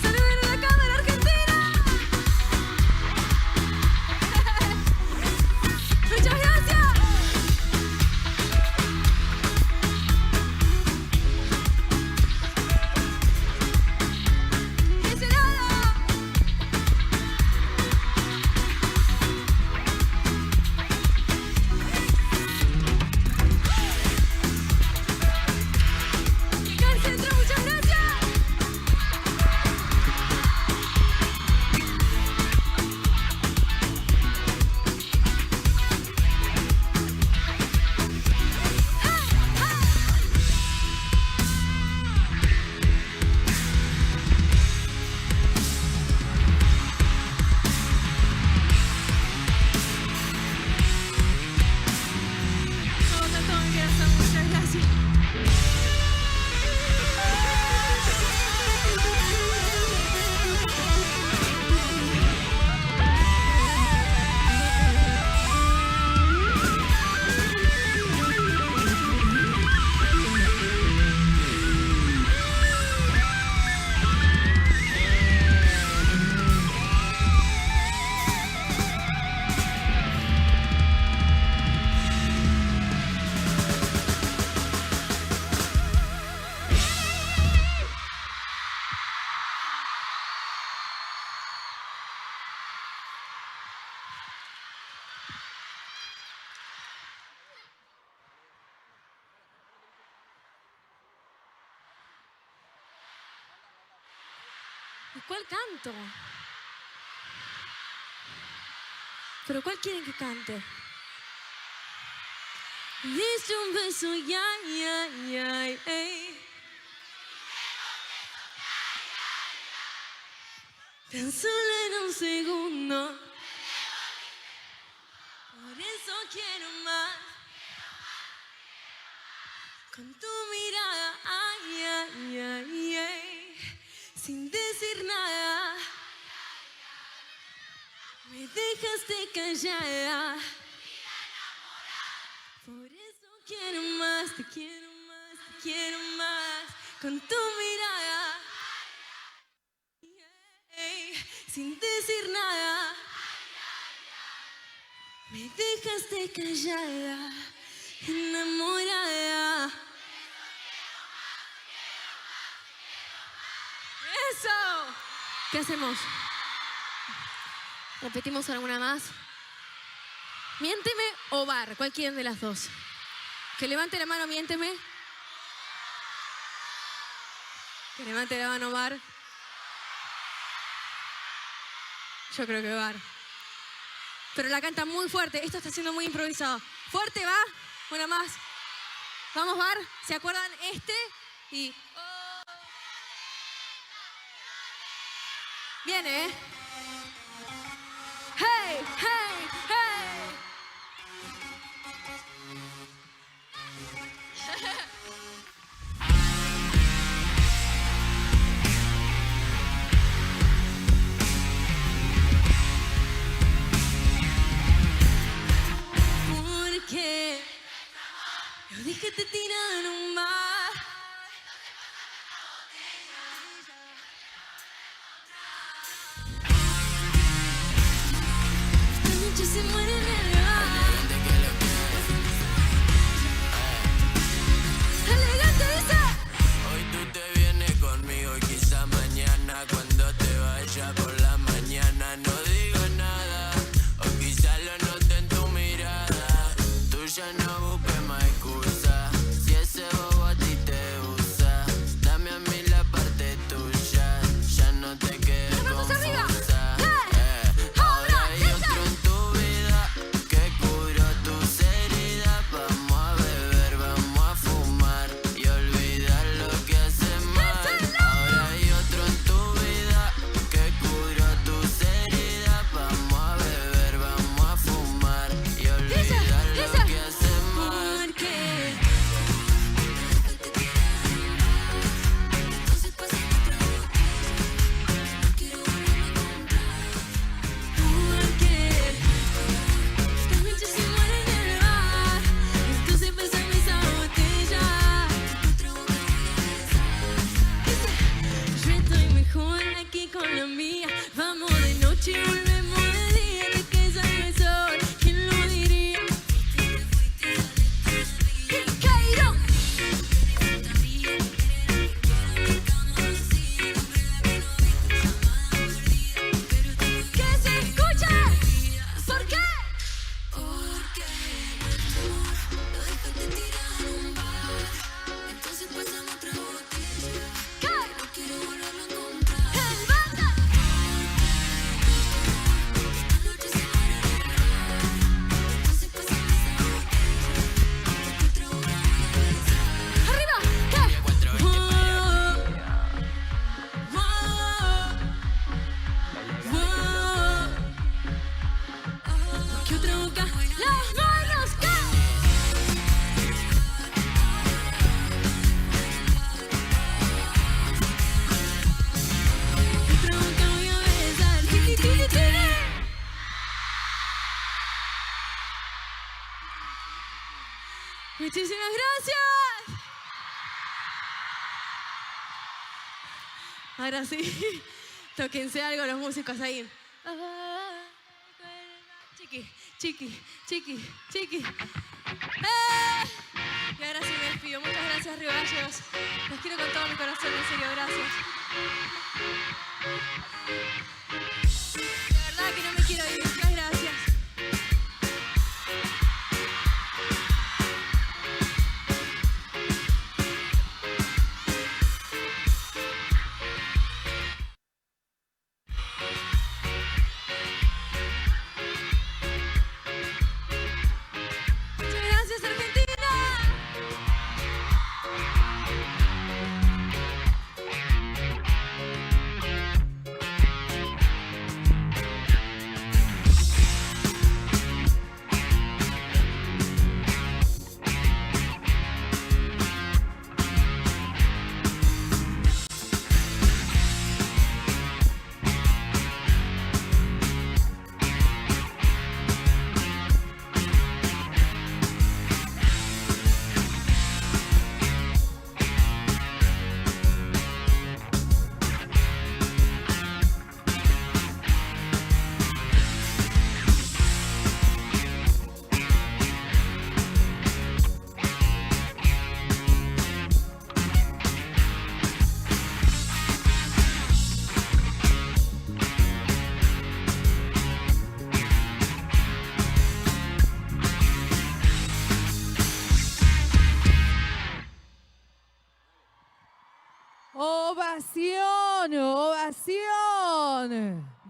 Saluden a la cámara argentina. Muchas gracias. De ese lado. Acá al centro, muchas gracias. Todo mi corazón, muchas gracias. ¿Y cuál canto? ¿Pero cuál quieren que cante? Diste un beso, ya, ya, ya, ey. Tan solo en un segundo. Por eso quiero más. Con tu mirada, ay, ay, ay, ay. Sin decir nada. Me dejaste callada. Por eso quiero más, te quiero más, te quiero más. Con tu mirada. Sin decir nada. Me dejaste callada, enamorada. Eso. ¿Qué hacemos? Repetimos alguna más. Miénteme o bar, cualquiera de las dos. Que levante la mano, miénteme. Que levante la mano, bar. Yo creo que bar. Pero la canta muy fuerte. Esto está siendo muy improvisado. Fuerte, va. Una más. Vamos, bar. ¿Se acuerdan? Y... Viene, ¿eh? ¡Hey, hey, hey! Porque yo dije te tiran un mar. Se muere en el bar. Elegante dice. Hoy tú te vienes conmigo y quizá mañana cuando te vaya por la mañana no digo nada. O quizá lo note en tu mirada. Tú ya no busques más excusa. Si ese bobo a ti te usa, dame a mí la parte tuya. Ya no te quedes confusa. Con la mía, vamos de noche y volvemos de día, de que sale el sol, ¿quién lo diría? Cairo. Que se escuche. ¿Por qué? Porque lo dejaste tirado en un bar, entonces pasamos otra botella. No quiero volverlo a encontrar. Muchísimas gracias. Ahora sí, tóquense algo los músicos ahí. Chiqui, chiqui, chiqui, chiqui. Y ahora sí me despido. Muchas gracias, Río Gallegos. Los quiero con todo mi corazón, en serio, gracias. De verdad que no me quiero ir. Muchas gracias.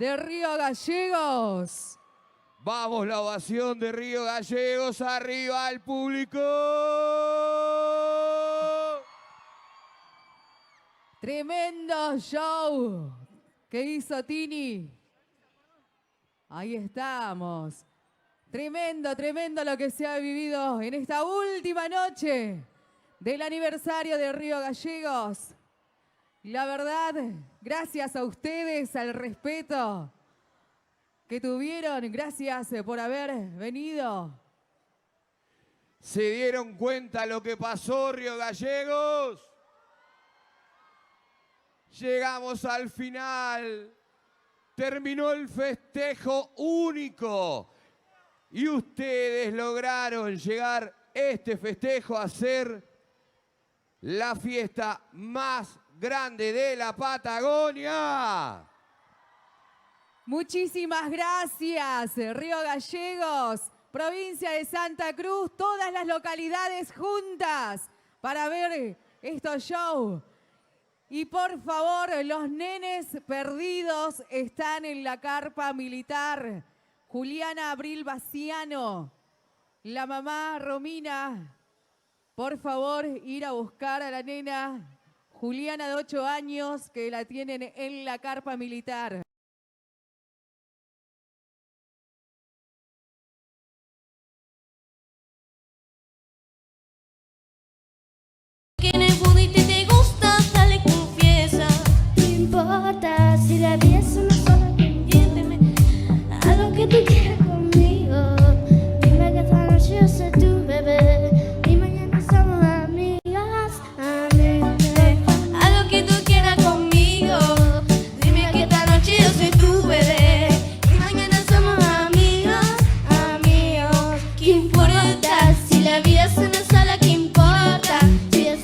de Río Gallegos. Vamos, la ovación de Río Gallegos, arriba al público. Tremendo show que hizo Tini. Ahí estamos. Tremendo, tremendo lo que se ha vivido en esta última noche del aniversario de Río Gallegos. La verdad, gracias a ustedes, al respeto que tuvieron, gracias por haber venido. ¿Se dieron cuenta lo que pasó, Río Gallegos? Llegamos al final. Terminó el festejo único. Y ustedes lograron llegar este festejo a ser la fiesta más grande de la Patagonia. Muchísimas gracias, Río Gallegos, provincia de Santa Cruz, todas las localidades juntas para ver estos shows. Y por favor, los nenes perdidos están en la carpa militar. Juliana Abril Baciano, la mamá Romina, por favor, ir a buscar a la nena Juliana de 8 años que la tienen en la carpa militar. Que no pudiste y te gusta, dale confiesa. No importa si la vida es una sola, entiéndeme. Haz lo que tú quieras conmigo. Dime que esta noche yo soy tu bebé y mañana somos amigas, amigas. Haz lo que tú quieras conmigo. Dime que esta noche yo soy tu bebé y mañana somos amigas, amigos. ¿Qué importa si la vida es una sola? ¿Qué importa? Si es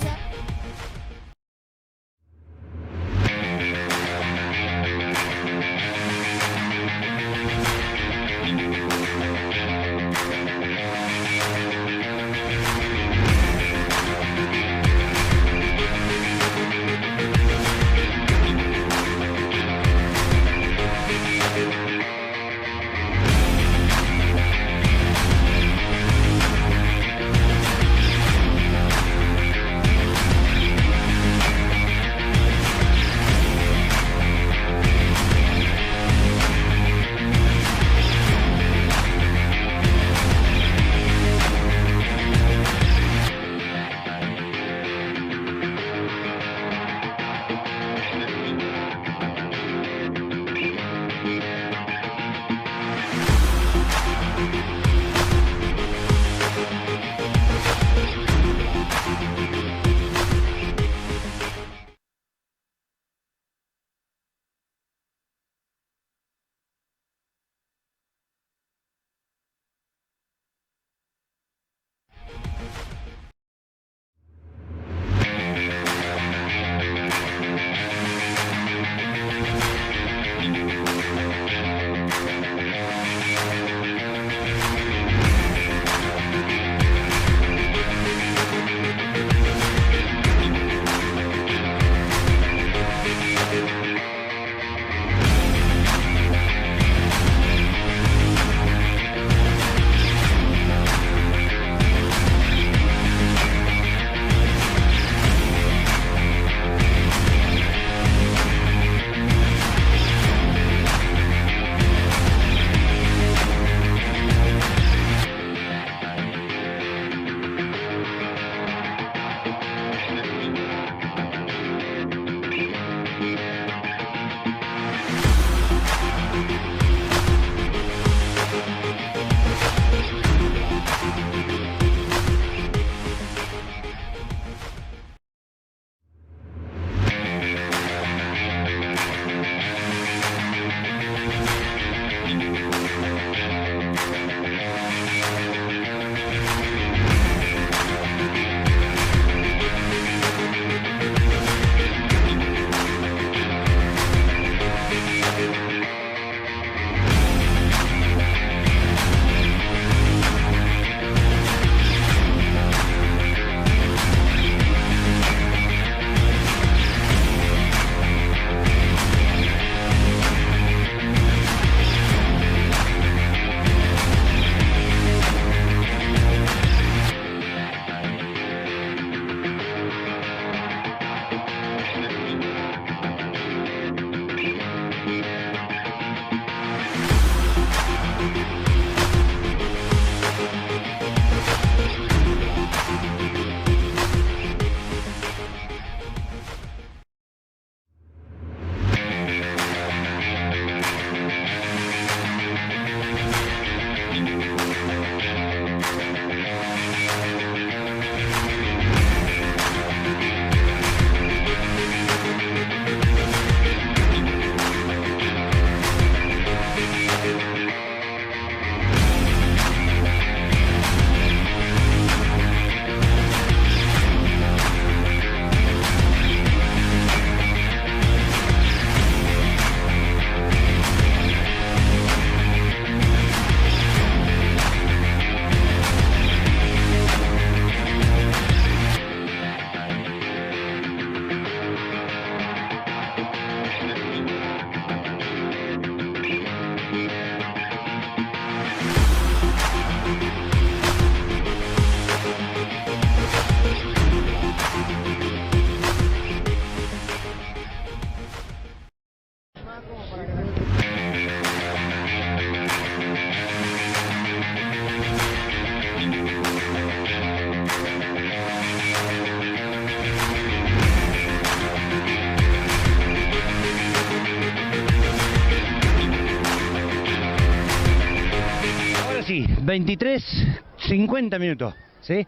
Sí, 23:50 minutos, ¿sí?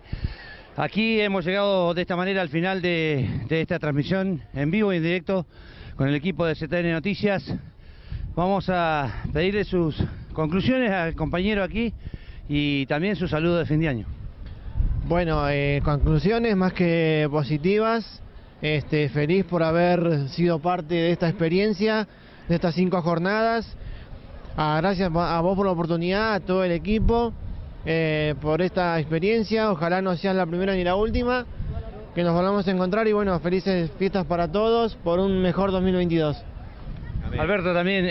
Aquí hemos llegado de esta manera al final de esta transmisión en vivo y en directo con el equipo de ZN Noticias. Vamos a pedirle sus conclusiones al compañero aquí y también su saludo de fin de año. Bueno, conclusiones más que positivas. Feliz por haber sido parte de esta experiencia, de estas 5 jornadas. Gracias a vos por la oportunidad, a todo el equipo, por esta experiencia. Ojalá no sea la primera ni la última, que nos volvamos a encontrar y bueno, felices fiestas para todos por un mejor 2022. Alberto, también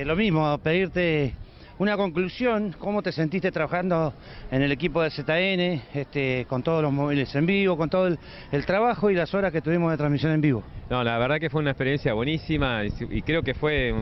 lo mismo, pedirte una conclusión, ¿cómo te sentiste trabajando en el equipo de ZN, con todos los móviles en vivo, con todo el trabajo y las horas que tuvimos de transmisión en vivo? No, la verdad que fue una experiencia buenísima y creo que fue,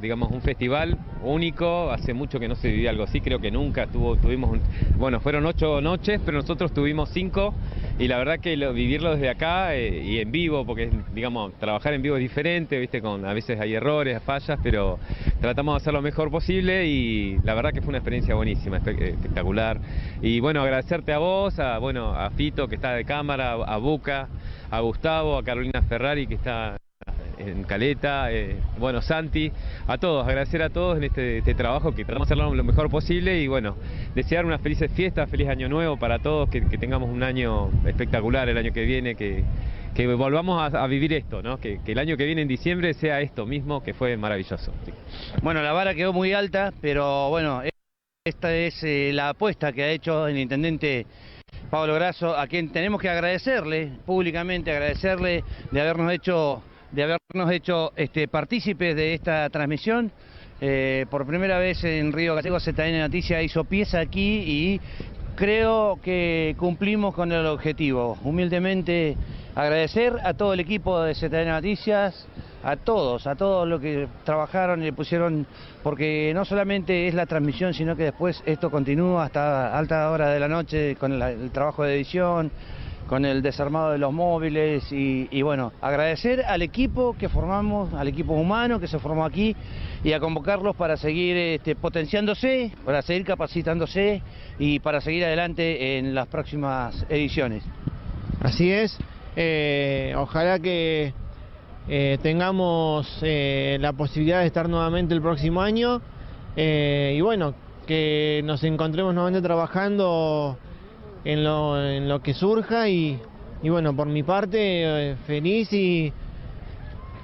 digamos, un festival único. Hace mucho que no se vivía algo así, creo que nunca tuvimos, bueno, fueron 8 noches, pero nosotros tuvimos 5 y la verdad que vivirlo desde acá y en vivo, porque digamos, trabajar en vivo es diferente, viste, a veces hay errores, fallas, pero tratamos de hacer lo mejor posible y la verdad que fue una experiencia buenísima, espectacular. Y bueno, agradecerte a vos, a Fito que está de cámara, a Buca, a Gustavo, a Carolina Ferrari que está en Caleta, bueno, Santi, a todos, agradecer a todos en este trabajo que tratamos de hacerlo lo mejor posible y bueno, desear unas felices fiestas, feliz año nuevo para todos, que tengamos un año espectacular el año que viene, que volvamos a vivir esto, ¿no? Que el año que viene en diciembre sea esto mismo, que fue maravilloso. Sí. Bueno, la vara quedó muy alta, pero bueno, esta es la apuesta que ha hecho el intendente Pablo Grasso, a quien tenemos que agradecerle públicamente, de habernos hecho partícipes de esta transmisión. Por primera vez en Río Gallegos ZN Noticias hizo pieza aquí y creo que cumplimos con el objetivo. Humildemente agradecer a todo el equipo de ZN Noticias, a todos los que trabajaron y le pusieron, porque no solamente es la transmisión, sino que después esto continúa hasta alta hora de la noche con el trabajo de edición, con el desarmado de los móviles y bueno, agradecer al equipo que formamos, al equipo humano que se formó aquí y a convocarlos para seguir potenciándose, para seguir capacitándose y para seguir adelante en las próximas ediciones. Así es, ojalá que tengamos la posibilidad de estar nuevamente el próximo año y bueno, que nos encontremos nuevamente trabajando en lo que surja y bueno, por mi parte feliz y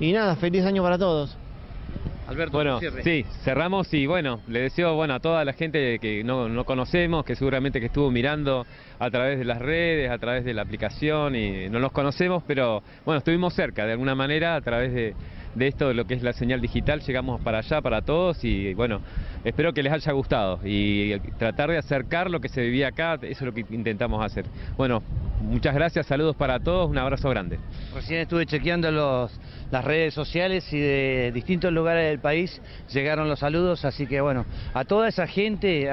nada, feliz año para todos. Alberto, bueno, sí, cerramos y bueno, le deseo a toda la gente que no conocemos, que seguramente que estuvo mirando a través de las redes, a través de la aplicación y no nos conocemos, pero bueno, estuvimos cerca de alguna manera a través de esto, de lo que es la señal digital, llegamos para allá, para todos y bueno, espero que les haya gustado y tratar de acercar lo que se vivía acá, eso es lo que intentamos hacer. Bueno, muchas gracias, saludos para todos, un abrazo grande. Recién estuve chequeando las redes sociales y de distintos lugares del país llegaron los saludos, así que bueno, a toda esa gente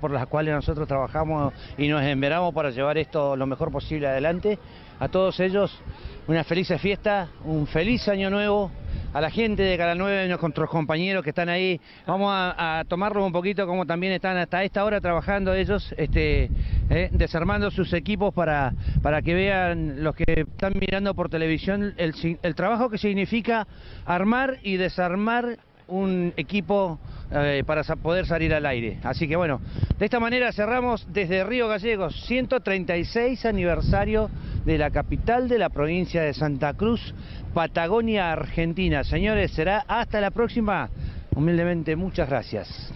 por las cuales nosotros trabajamos y nos enveramos para llevar esto lo mejor posible adelante, a todos ellos una feliz fiesta, un feliz año nuevo, a la gente de Canal 9 y nuestros compañeros que están ahí, vamos a tomarlos un poquito como también están hasta esta hora trabajando ellos, desarmando sus equipos para que vean los que están mirando por televisión el trabajo que significa armar y desarmar un equipo para poder salir al aire. Así que bueno, de esta manera cerramos desde Río Gallegos, 136 aniversario de la capital de la provincia de Santa Cruz, Patagonia, Argentina. Señores, será hasta la próxima. Humildemente, muchas gracias.